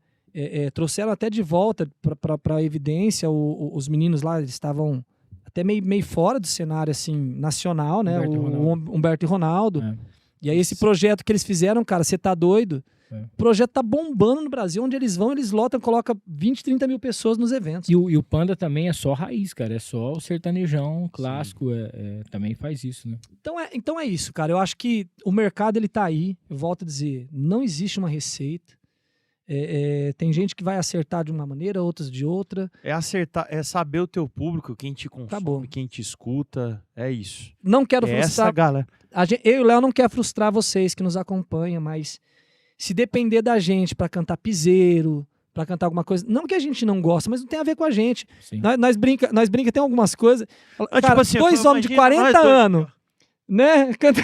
Speaker 6: Trouxeram até de volta pra evidência os meninos lá, eles estavam até meio fora do cenário, assim, nacional, né? Humberto e Ronaldo. E aí esse projeto que eles fizeram, cara, você tá doido? O projeto tá bombando no Brasil, onde eles vão, eles lotam, colocam 20, 30 mil pessoas nos eventos.
Speaker 5: E o Panda também é só raiz, cara, é só o sertanejão clássico, também faz isso, né?
Speaker 6: Então é isso, cara, eu acho que o mercado, ele tá aí, eu volto a dizer, não existe uma receita, tem gente que vai acertar de uma maneira, outras de outra.
Speaker 7: É saber o teu público, quem te consome, quem te escuta, é isso.
Speaker 6: Não quero frustrar...
Speaker 7: Essa galera.
Speaker 6: Eu e o Léo não quer frustrar vocês que nos acompanham, mas... Se depender da gente pra cantar piseiro, pra cantar alguma coisa, não que a gente não gosta, mas não tem a ver com a gente. Nós brinca, tem algumas coisas. Cara, tipo assim, 2 homens de 40 anos, né? Canta...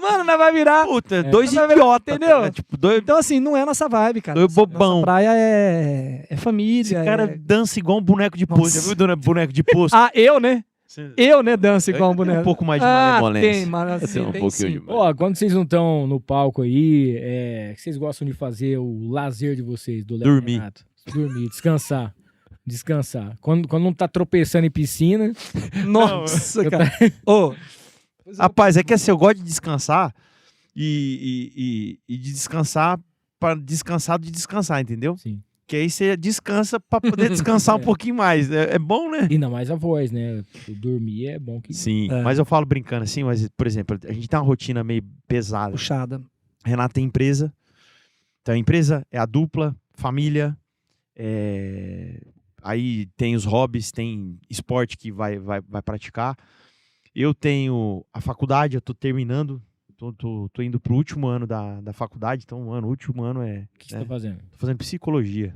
Speaker 6: Mano, nós vai virar...
Speaker 7: Puta, 2 idiotas,
Speaker 6: entendeu?
Speaker 7: Né? Tipo,
Speaker 6: Então assim, não é a nossa vibe, cara.
Speaker 7: 2 bobão.
Speaker 6: Nossa praia é família.
Speaker 7: Esse cara dança igual um boneco de posto. Já viu o boneco de posto?
Speaker 6: Eu, né? Eu, né, danço igual um boneco.
Speaker 7: Um pouco mais de malemolência.
Speaker 6: Tem, mas assim,
Speaker 7: tem um pouquinho de
Speaker 5: Ó, quando vocês não estão no palco aí, que vocês gostam de fazer o lazer de vocês, do Léo
Speaker 7: Dormir.
Speaker 5: Renato? Dormir, descansar. Quando não tá tropeçando em piscina.
Speaker 6: Nossa, cara.
Speaker 7: Rapaz, é que assim, eu gosto de descansar e de descansar para descansar de descansar, entendeu?
Speaker 5: Sim.
Speaker 7: Que aí você descansa pra poder descansar um pouquinho mais. É bom, né?
Speaker 5: Ainda mais a voz, né? Dormir é bom que...
Speaker 7: Sim, mas eu falo brincando assim, mas, por exemplo, a gente tem uma rotina meio pesada.
Speaker 6: Puxada.
Speaker 7: Renato tem empresa. Então a empresa é a dupla, família. Aí tem os hobbies, tem esporte que vai praticar. Eu tenho a faculdade, eu tô terminando. Tô indo pro último ano da faculdade, então o último ano é...
Speaker 5: O que você tá fazendo?
Speaker 7: Tô fazendo psicologia.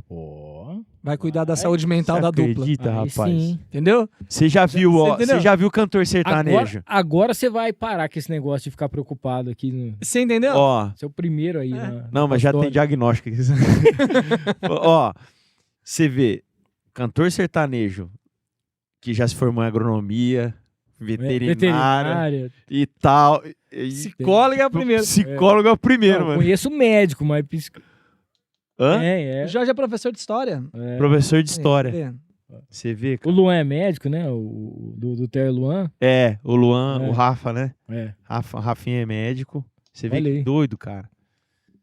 Speaker 6: Vai cuidar da saúde mental da dupla.
Speaker 7: Acredita, rapaz?
Speaker 5: Sim.
Speaker 6: Entendeu?
Speaker 7: Você já viu, você já viu o cantor sertanejo?
Speaker 5: Agora você vai parar com esse negócio de ficar preocupado aqui.
Speaker 6: Você entendeu?
Speaker 5: Você é o primeiro aí.
Speaker 7: Não, mas já tem diagnóstico aqui. Você vê, cantor sertanejo que já se formou em agronomia, veterinária e tal.
Speaker 6: Psicólogo é o primeiro.
Speaker 7: Psicólogo é o primeiro, mano.
Speaker 5: Conheço médico, mas...
Speaker 7: Hã?
Speaker 6: O Jorge é professor de história.
Speaker 7: Professor de história. Você vê, cara.
Speaker 5: O Luan é médico, né? Do Ter Luan.
Speaker 7: O Luan, o Rafa, né? Rafinha é médico. Você vê que doido, cara.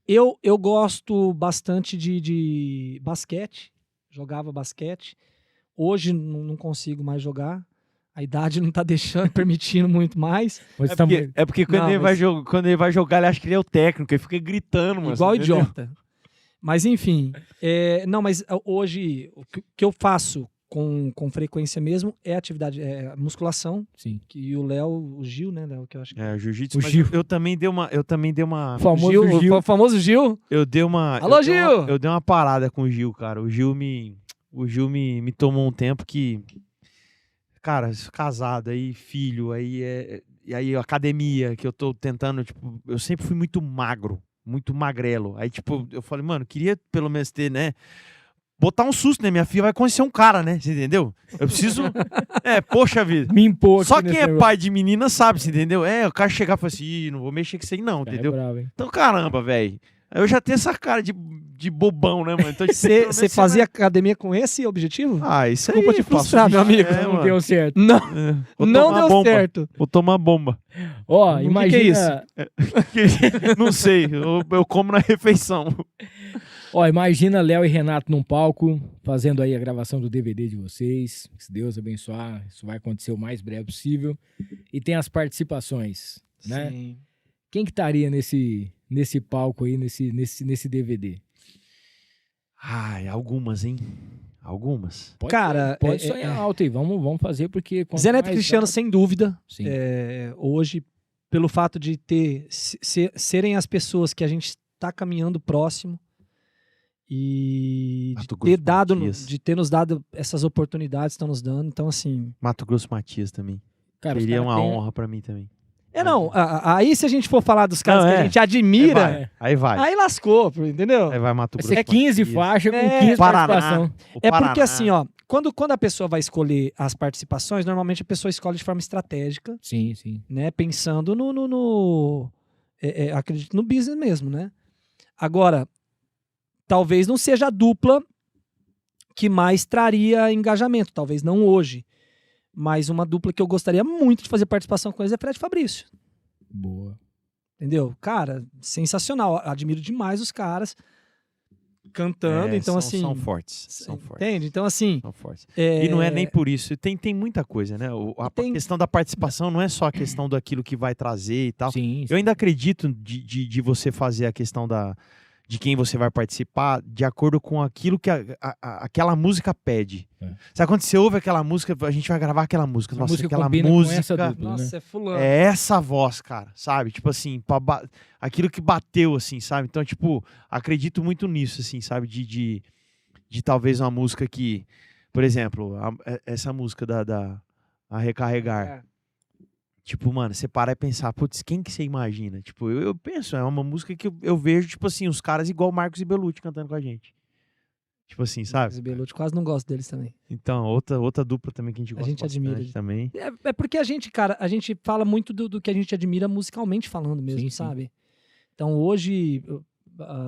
Speaker 6: Eu gosto bastante de basquete. Jogava basquete. Hoje não consigo mais jogar. A idade não tá deixando, permitindo muito mais.
Speaker 7: É porque quando ele vai jogar, ele acha que ele é o técnico, ele fica gritando, mano.
Speaker 6: Igual idiota. Mas enfim, mas hoje o que eu faço com frequência mesmo é atividade, musculação.
Speaker 5: Sim.
Speaker 6: Que o Léo, o Gil, né, Léo, que eu acho que
Speaker 7: jiu-jitsu. Eu também dei uma.
Speaker 6: O famoso Gil.
Speaker 7: Eu dei uma.
Speaker 6: Alô, Gil!
Speaker 7: Eu dei uma parada com o Gil, cara. O Gil me tomou um tempo que. Cara, casado, aí filho, e aí academia, que eu tô tentando, tipo, eu sempre fui muito magro, muito magrelo. Aí, tipo, eu falei, mano, queria pelo menos ter, né, botar um susto, né? Minha filha vai conhecer um cara, né? Você entendeu? Eu preciso... poxa vida.
Speaker 5: Me impor
Speaker 7: Só
Speaker 5: aqui
Speaker 7: quem
Speaker 5: nesse
Speaker 7: é
Speaker 5: negócio.
Speaker 7: pai de menina sabe, você entendeu? O cara chegar e falar assim, "Ih, não vou mexer com isso aí não,
Speaker 5: Cara, é
Speaker 7: entendeu?
Speaker 5: bravo, hein?
Speaker 7: Então, caramba, velho. Eu já tenho essa cara de bobão, né, mano? Então, pelo
Speaker 6: Você
Speaker 7: menos
Speaker 6: fazia academia com esse objetivo?
Speaker 7: Ah, isso aí.
Speaker 6: Desculpa te
Speaker 7: faço
Speaker 6: frustrar, meu
Speaker 7: bicho.
Speaker 6: amigo.
Speaker 5: Não
Speaker 7: mano.
Speaker 5: deu certo.
Speaker 6: Não,
Speaker 7: Vou
Speaker 6: não
Speaker 7: tomar
Speaker 6: deu
Speaker 7: bomba.
Speaker 6: certo.
Speaker 7: Vou tomar bomba.
Speaker 5: Ó,
Speaker 6: O que
Speaker 5: imagina...
Speaker 6: que é isso?
Speaker 7: Não sei, eu como na refeição.
Speaker 5: Ó, imagina Léo e Renato num palco, fazendo aí a gravação do DVD de vocês. Se Deus abençoar, isso vai acontecer o mais breve possível. E tem as participações, né?
Speaker 6: Sim.
Speaker 5: Quem que estaria nesse palco aí, nesse DVD?
Speaker 7: Ai, algumas, hein? Algumas.
Speaker 6: Cara,
Speaker 5: Pode sonhar alto aí, vamos fazer, porque... quanto
Speaker 6: Zé Neto e
Speaker 5: mais
Speaker 6: Cristiano,
Speaker 5: alto-
Speaker 6: sem dúvida.
Speaker 5: Sim.
Speaker 6: Hoje, pelo fato de serem as pessoas que a gente está caminhando próximo e
Speaker 7: Mato Grosso, Matias.
Speaker 6: de ter nos dado essas oportunidades, estão nos dando. Então, assim.
Speaker 7: Mato Grosso Matias também.
Speaker 5: Cara, os
Speaker 7: Seria
Speaker 5: caras
Speaker 7: uma
Speaker 5: têm-
Speaker 7: honra pra mim também.
Speaker 6: Aí se a gente for falar dos caras
Speaker 7: Não,
Speaker 6: que a gente admira,
Speaker 7: Aí vai.
Speaker 6: aí lascou, entendeu?
Speaker 7: Aí vai Mato
Speaker 5: Vai
Speaker 7: Grosso
Speaker 5: ser 15
Speaker 7: Matias.
Speaker 5: faixas com
Speaker 6: É,
Speaker 5: 15
Speaker 7: Paraná.
Speaker 5: participação.
Speaker 7: O
Speaker 6: É
Speaker 7: Paraná.
Speaker 6: porque assim, ó, quando a pessoa vai escolher as participações, normalmente a pessoa escolhe de forma estratégica,
Speaker 5: Sim, sim.
Speaker 6: né? Pensando acredito no business mesmo, né? Agora, talvez não seja a dupla que mais traria engajamento, talvez não hoje. Mas uma dupla que eu gostaria muito de fazer participação com eles é Fred e Fabrício.
Speaker 5: Boa.
Speaker 6: Entendeu? Cara, sensacional. Admiro demais os caras cantando. Então, assim.
Speaker 7: São fortes. São fortes.
Speaker 6: Entende? Então, assim.
Speaker 7: São fortes. E não é nem por isso. Tem muita coisa, né? A questão da participação não é só a questão daquilo que vai trazer e tal.
Speaker 5: Sim,
Speaker 7: Eu ainda acredito de você fazer a questão de quem você vai participar de acordo com aquilo que aquela música pede. Sabe quando você ouve aquela música, a gente vai gravar aquela música.
Speaker 5: A
Speaker 7: Nossa,
Speaker 5: música
Speaker 7: aquela
Speaker 5: combina com
Speaker 7: música...
Speaker 5: essa dupla,
Speaker 6: Nossa,
Speaker 5: né?
Speaker 6: é fulano.
Speaker 7: É essa voz, cara, sabe? Tipo assim, aquilo que bateu, assim, sabe? Então, tipo, acredito muito nisso, assim, sabe? De talvez uma música que, por exemplo, essa música a Recarregar.
Speaker 6: É.
Speaker 7: Tipo, mano, você para e pensar, putz, quem que você imagina? Tipo, eu penso, é uma música que eu vejo, tipo assim, os caras igual Marcos e Belucci cantando com a gente. Tipo assim, sabe?
Speaker 6: Os Belucci, quase não gosto deles também.
Speaker 7: Então, outra dupla também que a gente gosta
Speaker 6: gente admira.
Speaker 7: bastante também.
Speaker 6: É porque a gente, cara, a gente fala muito do que a gente admira musicalmente falando mesmo,
Speaker 5: Sim, sim.
Speaker 6: sabe? Então hoje,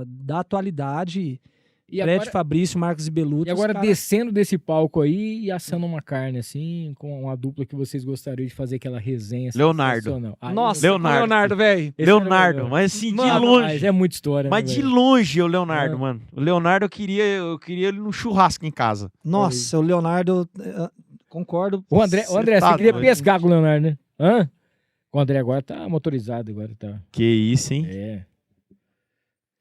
Speaker 6: da atualidade,
Speaker 5: E
Speaker 6: Fred,
Speaker 5: agora,
Speaker 6: Fabrício, Marcos e Belucci.
Speaker 5: e agora
Speaker 6: os caras-
Speaker 5: descendo desse palco aí e assando uma carne, assim, com uma dupla que vocês gostariam de fazer aquela resenha
Speaker 7: Leonardo.
Speaker 5: sensacional. Aí,
Speaker 6: Nossa,
Speaker 7: Leonardo.
Speaker 6: velho.
Speaker 5: esse
Speaker 7: Leonardo,
Speaker 5: era o
Speaker 7: mas assim, de
Speaker 6: Mano,
Speaker 7: longe.
Speaker 5: Mas é muita história,
Speaker 7: Mas
Speaker 5: né,
Speaker 7: de
Speaker 5: velho?
Speaker 7: longe o Leonardo,
Speaker 5: Ah.
Speaker 7: mano. O Leonardo eu queria ele no churrasco em casa.
Speaker 6: Nossa, o Leonardo, concordo.
Speaker 5: O André,
Speaker 7: Cê tá
Speaker 5: você queria
Speaker 7: doido.
Speaker 5: pescar com o Leonardo, né? Hã? O André agora tá motorizado, agora tá.
Speaker 7: Que isso, hein?
Speaker 5: É.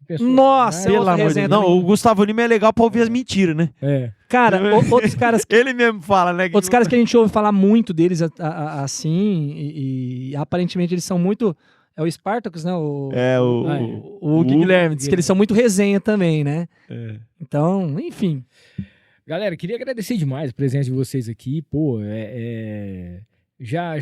Speaker 5: Pensou,
Speaker 6: Nossa,
Speaker 5: né?
Speaker 6: eu-
Speaker 7: Pelo amor de
Speaker 6: resenha
Speaker 7: Deus. Não,
Speaker 6: também.
Speaker 7: o Gustavo Lima é legal pra ouvir as mentiras, né?
Speaker 5: É.
Speaker 6: Cara, outros caras
Speaker 7: Ele mesmo fala, né?
Speaker 6: Outros caras que a gente ouve falar muito deles assim, e aparentemente eles são muito. É o Spartacus, né? O
Speaker 5: Ah, é.
Speaker 6: Hugo Guilherme. Diz que eles são muito resenha também, né?
Speaker 7: É.
Speaker 6: Então, enfim.
Speaker 5: Galera, queria agradecer demais a presença de vocês aqui. Pô, já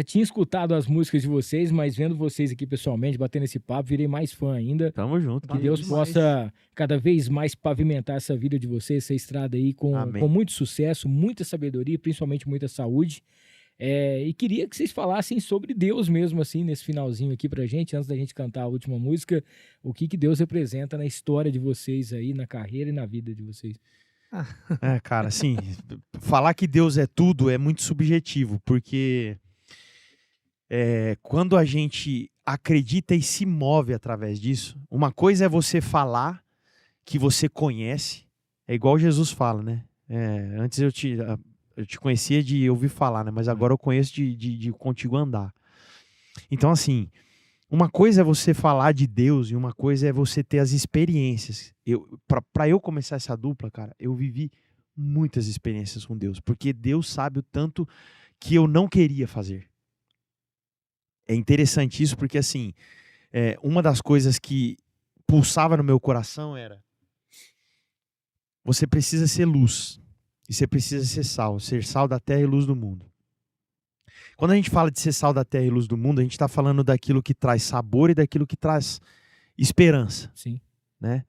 Speaker 5: tinha escutado as músicas de vocês, mas vendo vocês aqui pessoalmente, batendo esse papo, virei mais fã ainda.
Speaker 7: Tamo junto.
Speaker 5: Que Deus
Speaker 6: demais.
Speaker 5: possa cada vez mais pavimentar essa vida de vocês, essa estrada aí com
Speaker 7: Amém.
Speaker 5: muito sucesso, muita sabedoria, principalmente muita saúde. E queria que vocês falassem sobre Deus mesmo, assim, nesse finalzinho aqui pra gente, antes da gente cantar a última música, o que Deus representa na história de vocês aí, na carreira e na vida de vocês.
Speaker 7: É, cara, assim, falar que Deus é tudo é muito subjetivo, porque quando a gente acredita e se move através disso, uma coisa é você falar que você conhece, é igual Jesus fala, né? Antes eu te conhecia de ouvir falar, né? Mas agora eu conheço de contigo andar. Então, assim, uma coisa é você falar de Deus e uma coisa é você ter as experiências. Pra eu começar essa dupla, cara, eu vivi muitas experiências com Deus, porque Deus sabe o tanto que eu não queria fazer. É interessante isso, porque assim, uma das coisas que pulsava no meu coração era: você precisa ser luz, e você precisa ser sal da terra e luz do mundo. Quando a gente fala de ser sal da terra e luz do mundo, a gente está falando daquilo que traz sabor e daquilo que traz esperança,
Speaker 5: Sim.
Speaker 7: né?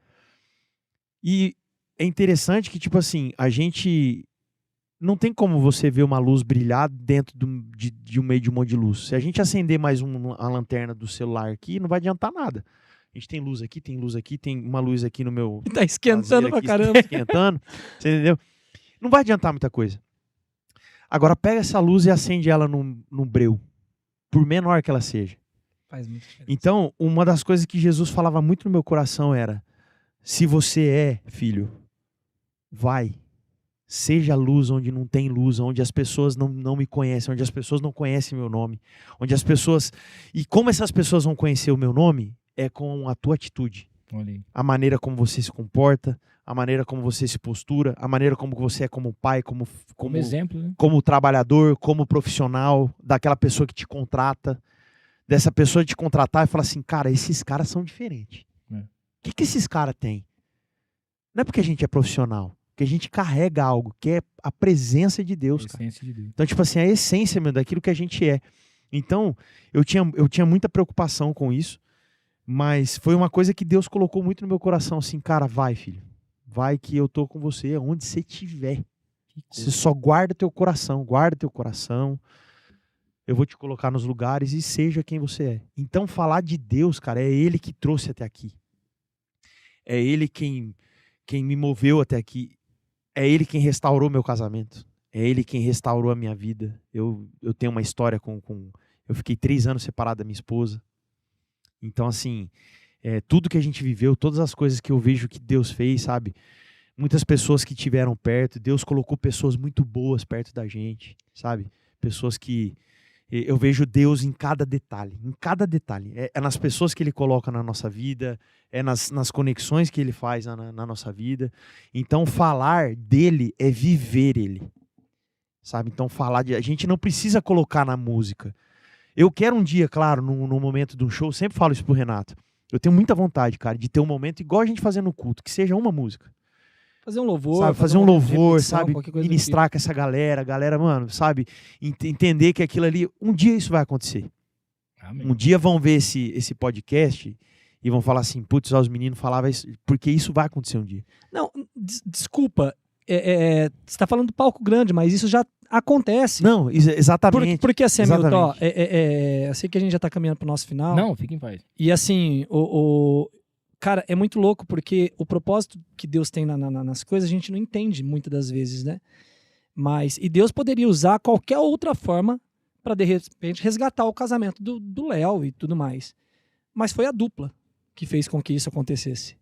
Speaker 7: E é interessante que, tipo assim, a gente... Não tem como você ver uma luz brilhar dentro de um meio de um monte de luz. Se a gente acender mais a lanterna do celular aqui, não vai adiantar nada. A gente tem luz aqui, tem uma luz aqui no meu...
Speaker 6: Tá esquentando pra
Speaker 7: aqui,
Speaker 6: caramba.
Speaker 7: Esquentando, você entendeu? Não vai adiantar muita coisa. Agora pega essa luz e acende ela num breu, por menor que ela seja.
Speaker 6: Faz muito diferença.
Speaker 7: Então, uma das coisas que Jesus falava muito no meu coração era: se você é filho, vai. Seja luz onde não tem luz, onde as pessoas não me conhecem, onde as pessoas não conhecem meu nome, onde as pessoas... E como essas pessoas vão conhecer o meu nome? É com a tua atitude.
Speaker 5: Olha aí.
Speaker 7: A maneira como você se comporta, a maneira como você se postura, a maneira como você é como pai, como
Speaker 5: exemplo, né?
Speaker 7: como trabalhador, como profissional, daquela pessoa que te contrata, dessa pessoa te contratar e falar assim, cara, esses caras são diferentes. O que esses caras têm? Não é porque a gente é profissional, porque a gente carrega algo, que é a presença de Deus, cara.
Speaker 5: De Deus.
Speaker 7: Então, tipo assim, a essência mesmo daquilo que a gente é. Então, eu tinha muita preocupação com isso, mas foi uma coisa que Deus colocou muito no meu coração, assim, cara, vai, filho. Vai que eu tô com você, onde você estiver. Você só guarda teu coração, eu vou te colocar nos lugares e seja quem você é. Então, falar de Deus, cara, é Ele que trouxe até aqui. É Ele quem me moveu até aqui. É Ele quem restaurou meu casamento. É Ele quem restaurou a minha vida. Eu tenho uma história eu fiquei 3 anos separado da minha esposa. Então, assim, tudo que a gente viveu, todas as coisas que eu vejo que Deus fez, sabe? Muitas pessoas que estiveram perto, Deus colocou pessoas muito boas perto da gente, sabe? Pessoas que eu vejo Deus em cada detalhe. É nas pessoas que Ele coloca na nossa vida, é nas conexões que Ele faz na nossa vida. Então, falar dEle é viver Ele, sabe? Então, a gente não precisa colocar na música. Eu quero um dia, claro, no momento de um show, sempre falo isso pro Renato, eu tenho muita vontade, cara, de ter um momento igual a gente fazendo no culto, que seja uma música.
Speaker 6: Fazer um louvor.
Speaker 7: Sabe, fazer um louvor,
Speaker 6: repetição,
Speaker 7: sabe? Ministrar com essa galera, mano, sabe? Entender que aquilo ali, um dia isso vai acontecer.
Speaker 5: Amém.
Speaker 7: Um dia vão ver esse podcast e vão falar assim, putz, os meninos falavam isso, porque isso vai acontecer um dia.
Speaker 6: Não, desculpa, você tá falando do palco grande, mas isso já acontece.
Speaker 7: Não, exatamente.
Speaker 6: Porque assim, Hamilton, ó,
Speaker 7: Exatamente.
Speaker 6: eu sei que a gente já tá caminhando pro nosso final.
Speaker 5: Não, fica em paz.
Speaker 6: E assim, cara, é muito louco porque o propósito que Deus tem nas coisas a gente não entende muitas das vezes, né? E Deus poderia usar qualquer outra forma para de repente resgatar o casamento do Léo e tudo mais. Mas foi a dupla que fez com que isso acontecesse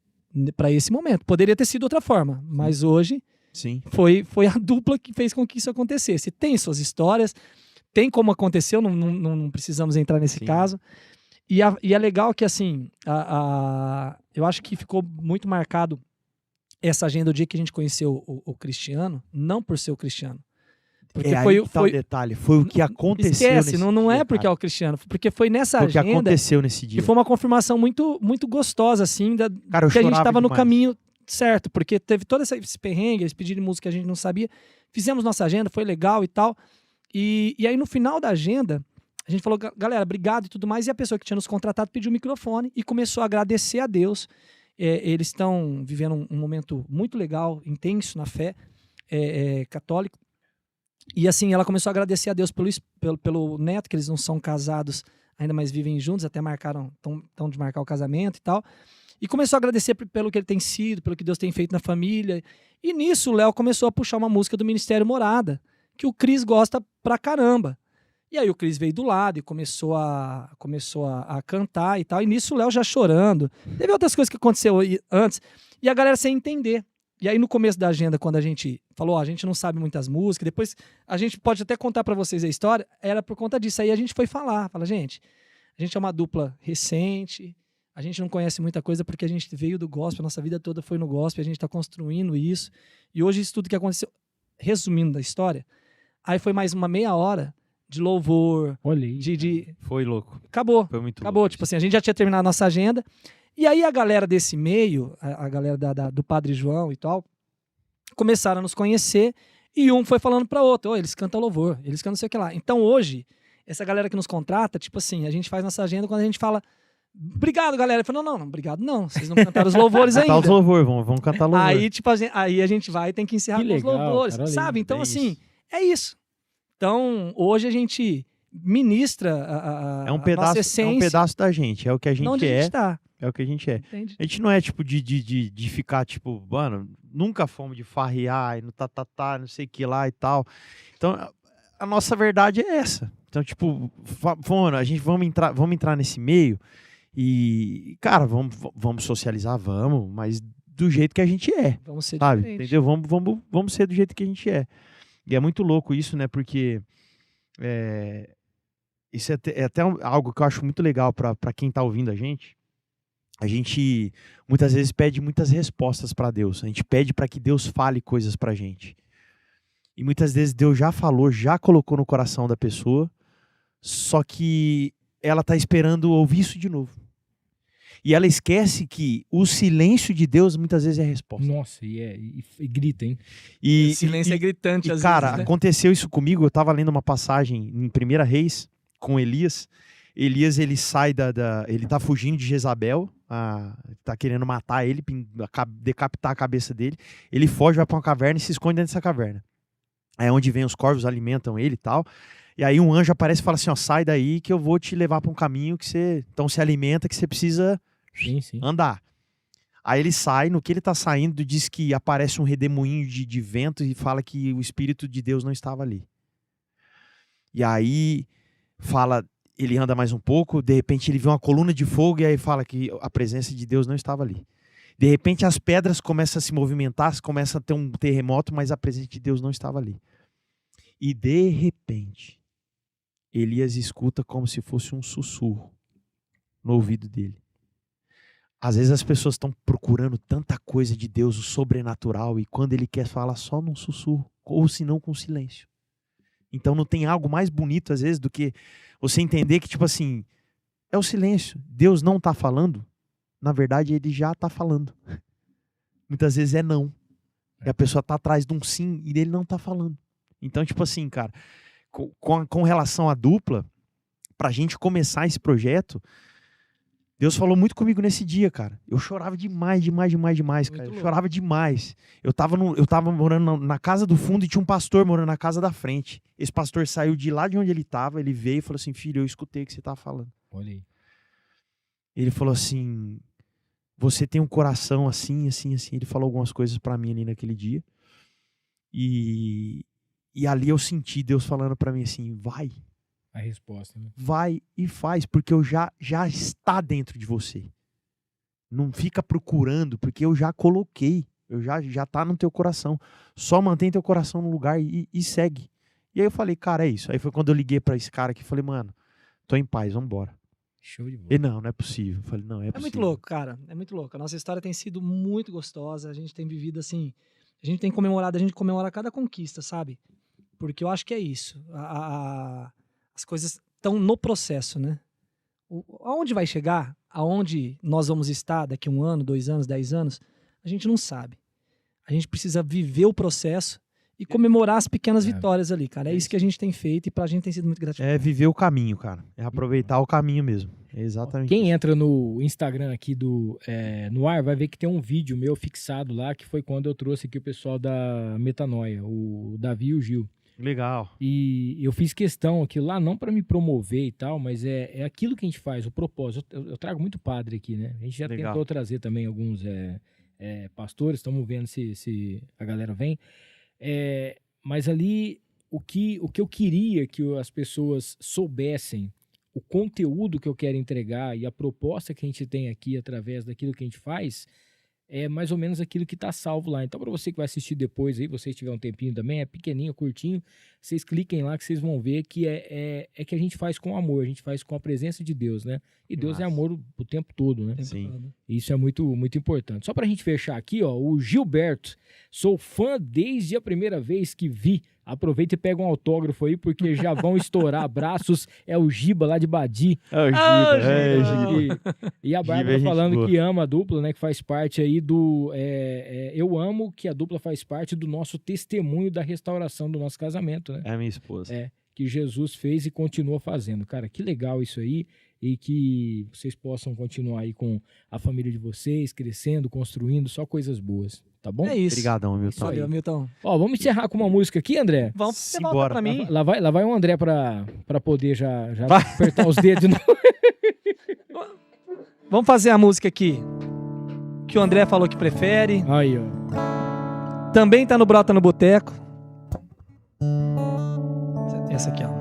Speaker 6: para esse momento. Poderia ter sido outra forma, mas hoje
Speaker 7: Sim.
Speaker 6: foi a dupla que fez com que isso acontecesse. Tem suas histórias, tem como aconteceu, não precisamos entrar nesse caso. E é legal que, assim, eu acho que ficou muito marcado essa agenda do dia que a gente conheceu o Cristiano, não por ser o Cristiano. Porque
Speaker 7: aí que tá o detalhe, foi o que aconteceu
Speaker 6: esquece,
Speaker 7: nesse
Speaker 6: não
Speaker 7: dia,
Speaker 6: é porque é
Speaker 7: cara.
Speaker 6: o Cristiano, porque foi nessa
Speaker 7: Foi o que
Speaker 6: agenda
Speaker 7: aconteceu nesse dia.
Speaker 6: que foi uma confirmação muito, muito gostosa, assim,
Speaker 7: Cara, eu
Speaker 6: que a gente
Speaker 7: chorava
Speaker 6: estava no
Speaker 7: demais.
Speaker 6: caminho certo, porque teve todo esse perrengue, esse pedido de música que a gente não sabia, fizemos nossa agenda, foi legal e tal, e aí no final da agenda, a gente falou, galera, obrigado e tudo mais, e a pessoa que tinha nos contratado pediu o microfone e começou a agradecer a Deus. Eles estão vivendo um momento muito legal, intenso na fé católica, e assim, ela começou a agradecer a Deus pelo neto, que eles não são casados, ainda mais vivem juntos, até estão de marcar o casamento e tal, e começou a agradecer pelo que ele tem sido, pelo que Deus tem feito na família, e nisso o Léo começou a puxar uma música do Ministério Morada, que o Cris gosta pra caramba. E aí o Cris veio do lado e começou a cantar e tal. E nisso o Léo já chorando. Teve outras coisas que aconteceu antes. E a galera sem entender. E aí no começo da agenda, quando a gente falou, a gente não sabe muitas músicas, depois a gente pode até contar pra vocês a história, era por conta disso. Aí a gente foi fala, gente, a gente é uma dupla recente, a gente não conhece muita coisa porque a gente veio do gospel, a nossa vida toda foi no gospel, a gente tá construindo isso. E hoje isso tudo que aconteceu, resumindo da história, aí foi mais uma meia hora de louvor,
Speaker 5: Olhei.
Speaker 7: Foi louco.
Speaker 6: Acabou.
Speaker 7: Foi muito
Speaker 6: Acabou.
Speaker 7: louco.
Speaker 6: Tipo assim, a gente já tinha terminado a nossa agenda. E aí a galera desse meio, a galera do Padre João e tal, começaram a nos conhecer e um foi falando para outro, eles cantam louvor, eles cantam não sei o que lá. Então hoje, essa galera que nos contrata, tipo assim, a gente faz nossa agenda quando a gente fala, Obrigado, galera. Ele falou, não, obrigado não. Vocês não cantaram os louvores ainda.
Speaker 7: Cantar os louvores, vamos cantar louvor.
Speaker 6: Aí, tipo, aí a gente vai e tem que encerrar
Speaker 5: Que
Speaker 6: com os
Speaker 5: legal,
Speaker 6: louvores,
Speaker 5: cara, olha
Speaker 6: sabe?
Speaker 5: aí.
Speaker 6: Então,
Speaker 7: É
Speaker 6: assim,
Speaker 7: isso.
Speaker 6: é isso. Então, hoje a gente ministra a
Speaker 7: É um
Speaker 6: nossa
Speaker 7: pedaço,
Speaker 6: essência.
Speaker 7: é um pedaço da gente, é o que a gente
Speaker 6: onde a
Speaker 7: é,
Speaker 6: gente tá,
Speaker 7: é o que a gente é.
Speaker 6: entende?
Speaker 7: A gente não é tipo de ficar tipo, mano, nunca fomos de farrear e no não sei o que lá e tal. Então, a nossa verdade é essa. Então, tipo, a gente vamos entrar nesse meio e, cara, vamos socializar, vamos, mas do jeito que a gente é,
Speaker 6: Vamos ser
Speaker 7: sabe?
Speaker 6: diferentes.
Speaker 7: Entendeu? Vamos ser do jeito que a gente é. E é muito louco isso, né? Porque isso é até algo que eu acho muito legal para quem tá ouvindo a gente. A gente muitas vezes pede muitas respostas para Deus. A gente pede para que Deus fale coisas pra gente. E muitas vezes Deus já falou, já colocou no coração da pessoa, só que ela tá esperando ouvir isso de novo. E ela esquece que o silêncio de Deus muitas vezes é a resposta.
Speaker 5: Nossa, e grita, hein?
Speaker 6: O silêncio é gritante, às
Speaker 7: cara,
Speaker 6: vezes, né?
Speaker 7: aconteceu isso comigo. Eu tava lendo uma passagem em 1 Reis com Elias. Elias, ele sai ele tá fugindo de Jezabel, tá querendo matar ele, decapitar a cabeça dele. Ele foge, vai pra uma caverna e se esconde dentro dessa caverna. É onde vem os corvos, alimentam ele e tal. E aí um anjo aparece e fala assim, ó, sai daí que eu vou te levar pra um caminho que você então se alimenta, que você precisa
Speaker 5: Sim.
Speaker 7: andar. Aí ele sai, no que ele tá saindo, diz que aparece um redemoinho de vento e fala que o Espírito de Deus não estava ali. E aí fala, ele anda mais um pouco, de repente ele vê uma coluna de fogo e aí fala que a presença de Deus não estava ali. De repente as pedras começam a se movimentar, começa a ter um terremoto, mas a presença de Deus não estava ali. E de repente, Elias escuta como se fosse um sussurro no ouvido dele. Às vezes as pessoas estão procurando tanta coisa de Deus, o sobrenatural, e quando ele quer falar só num sussurro, ou se não com silêncio. Então não tem algo mais bonito às vezes do que você entender que tipo assim, é o silêncio. Deus não está falando, na verdade ele já está falando. Muitas vezes é não. E a pessoa está atrás de um sim e ele não está falando. Então tipo assim, cara, com relação à dupla, pra gente começar esse projeto, Deus falou muito comigo nesse dia, cara. Eu chorava demais, cara. Eu chorava demais. Eu tava morando na casa do fundo e tinha um pastor morando na casa da frente. Esse pastor saiu de lá de onde ele tava, ele veio e falou assim, filho, eu escutei o que você tava falando.
Speaker 5: Olha aí.
Speaker 7: Ele falou assim, você tem um coração assim. Ele falou algumas coisas pra mim ali naquele dia. E ali eu senti Deus falando pra mim assim, vai.
Speaker 5: A resposta, né?
Speaker 7: Vai e faz, porque eu já está dentro de você. Não fica procurando, porque eu já coloquei. Eu já tá no teu coração. Só mantém teu coração no lugar e segue. E aí eu falei, cara, é isso. Aí foi quando eu liguei pra esse cara aqui e falei, mano, tô em paz, vambora.
Speaker 5: Show de bola.
Speaker 7: Ele, não é possível. Eu falei, não, é possível.
Speaker 6: É muito louco, cara. É muito louco. A nossa história tem sido muito gostosa. A gente tem vivido assim. A gente tem comemorado, a gente comemora cada conquista, sabe? Porque eu acho que é isso. As coisas estão no processo, né? Aonde vai chegar, aonde nós vamos estar daqui 1 ano, 2 anos, 10 anos, a gente não sabe. A gente precisa viver o processo e comemorar as pequenas vitórias ali, cara. É isso que a gente tem feito e pra gente tem sido muito gratificante.
Speaker 7: É viver o caminho, cara. É aproveitar o caminho mesmo. É exatamente
Speaker 5: Quem
Speaker 7: isso.
Speaker 5: entra no Instagram aqui no ar vai ver que tem um vídeo meu fixado lá, que foi quando eu trouxe aqui o pessoal da Metanoia, o Davi e o Gil.
Speaker 7: Legal.
Speaker 5: E eu fiz questão aqui lá, não para me promover e tal, mas é aquilo que a gente faz, o propósito. Eu trago muito padre aqui, né? A gente já
Speaker 7: Legal.
Speaker 5: tentou trazer também alguns pastores, estamos vendo se a galera vem. Mas ali, o que eu queria que as pessoas soubessem, o conteúdo que eu quero entregar e a proposta que a gente tem aqui através daquilo que a gente faz, é mais ou menos aquilo que está salvo lá. Então, para você que vai assistir depois aí, você tiver um tempinho também, é pequenininho, curtinho, vocês cliquem lá que vocês vão ver que é que a gente faz com amor, a gente faz com a presença de Deus, né? E Deus
Speaker 7: Massa.
Speaker 5: é amor o tempo todo, né?
Speaker 7: Sim.
Speaker 5: E isso é muito, muito importante. Só para a gente fechar aqui, ó, o Gilberto, sou fã desde a primeira vez que vi. Aproveita e pega um autógrafo aí, porque já vão estourar. Abraços, é o Giba lá de Badi.
Speaker 7: É o Giba.
Speaker 5: E a
Speaker 7: Giba
Speaker 5: Bárbara
Speaker 7: é gente
Speaker 5: falando
Speaker 7: boa.
Speaker 5: que ama a dupla, né? Que faz parte aí do... eu amo que a dupla faz parte do nosso testemunho da restauração do nosso casamento, né?
Speaker 7: É a minha esposa.
Speaker 5: Que Jesus fez e continua fazendo. Cara, que legal isso aí. e que vocês possam continuar aí com a família de vocês, crescendo, construindo, só coisas boas, tá bom?
Speaker 6: É isso.
Speaker 7: Obrigadão, Milton.
Speaker 6: Valeu, Milton.
Speaker 5: Ó, vamos encerrar com uma música aqui, André?
Speaker 6: Vamos você
Speaker 7: Simbora.
Speaker 6: volta pra mim.
Speaker 5: Lá vai o André pra poder já apertar os dedos de novo.
Speaker 6: Vamos fazer a música aqui que o André falou que prefere.
Speaker 5: Aí, ó.
Speaker 6: Também tá no Brota no Boteco. Essa aqui, ó.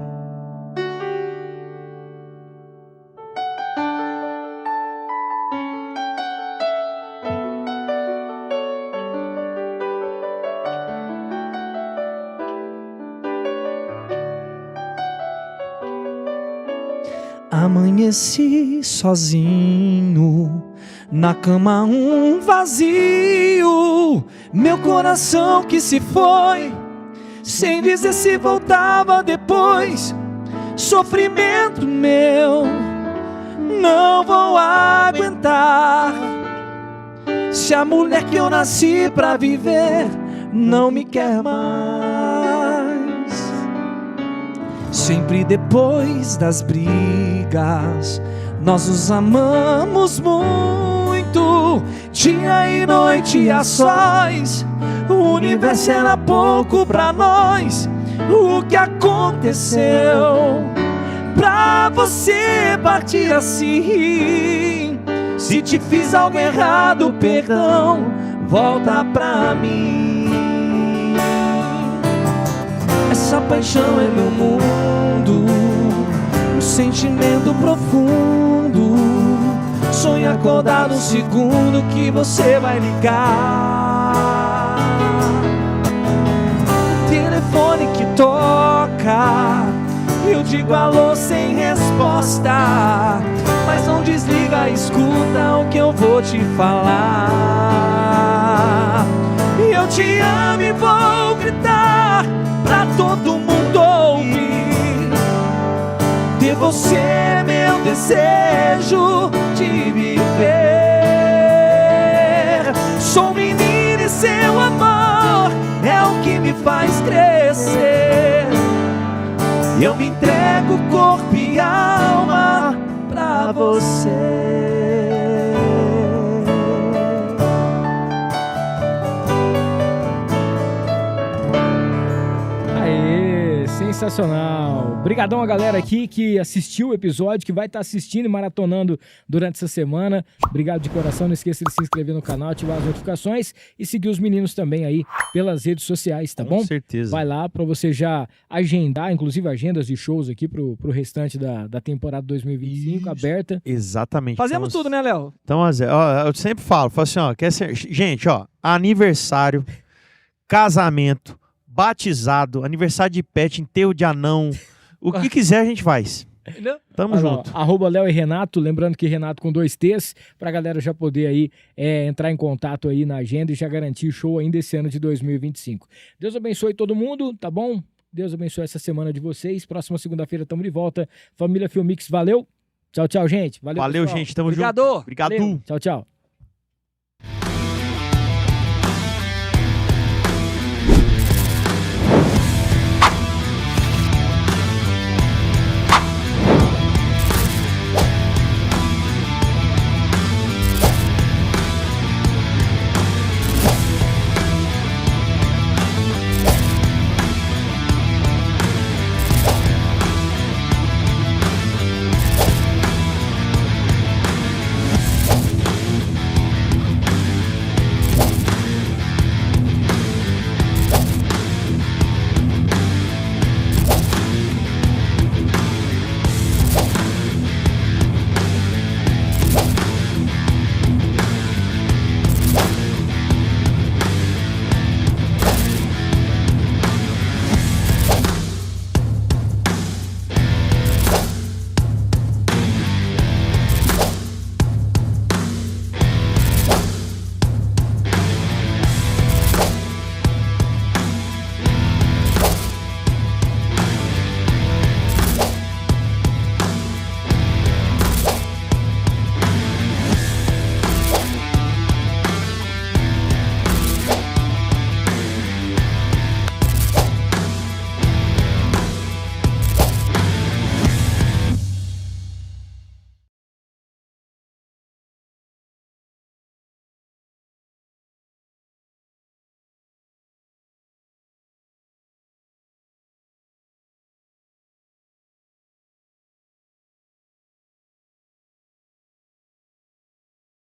Speaker 6: Amanheci sozinho, na cama um vazio, meu coração que se foi, sem dizer se voltava depois. Sofrimento meu, não vou aguentar. Se a mulher que eu nasci pra viver não me quer mais. Sempre depois das brigas, nós nos amamos muito, dia e noite a sós. O universo era pouco pra nós. O que aconteceu pra você partir assim? Se te fiz algo errado, perdão, volta pra mim. Essa paixão é meu mundo, um sentimento profundo. Sonho acordado um segundo que você vai ligar. O telefone que toca, eu digo alô sem resposta, mas não desliga, escuta o que eu vou te falar. Eu te amo e vou gritar pra todo mundo ouvir. Ter você é meu desejo de viver. Sou menino e seu amor é o que me faz crescer. Eu me entrego corpo e alma pra você.
Speaker 5: Sensacional. Obrigadão a galera aqui que assistiu o episódio, que vai estar assistindo e maratonando durante essa semana. Obrigado de coração. Não esqueça de se inscrever no canal, ativar as notificações e seguir os meninos também aí pelas redes sociais, tá bom?
Speaker 7: Com certeza.
Speaker 5: Vai lá pra você já agendar, inclusive agendas de shows aqui pro restante da temporada 2025
Speaker 7: Isso.
Speaker 5: aberta.
Speaker 7: Exatamente.
Speaker 6: Fazemos tudo, né, Léo?
Speaker 7: Então, ó, eu sempre falo assim, ó, gente, ó, aniversário, casamento, batizado, aniversário de pet, enterro de anão, o que quiser a gente faz. Tamo
Speaker 5: Olha lá,
Speaker 7: junto.
Speaker 5: @ Léo e Renato, lembrando que Renato com 2 T's, pra galera já poder aí entrar em contato aí na agenda e já garantir show ainda esse ano de 2025. Deus abençoe todo mundo, tá bom? Deus abençoe essa semana de vocês. Próxima segunda-feira tamo de volta. Família Filmix, valeu. Tchau, tchau, gente. Valeu,
Speaker 7: Valeu,
Speaker 5: pessoal.
Speaker 7: gente, tamo
Speaker 6: Obrigado.
Speaker 7: junto. Obrigado.
Speaker 5: Valeu. Tchau, tchau.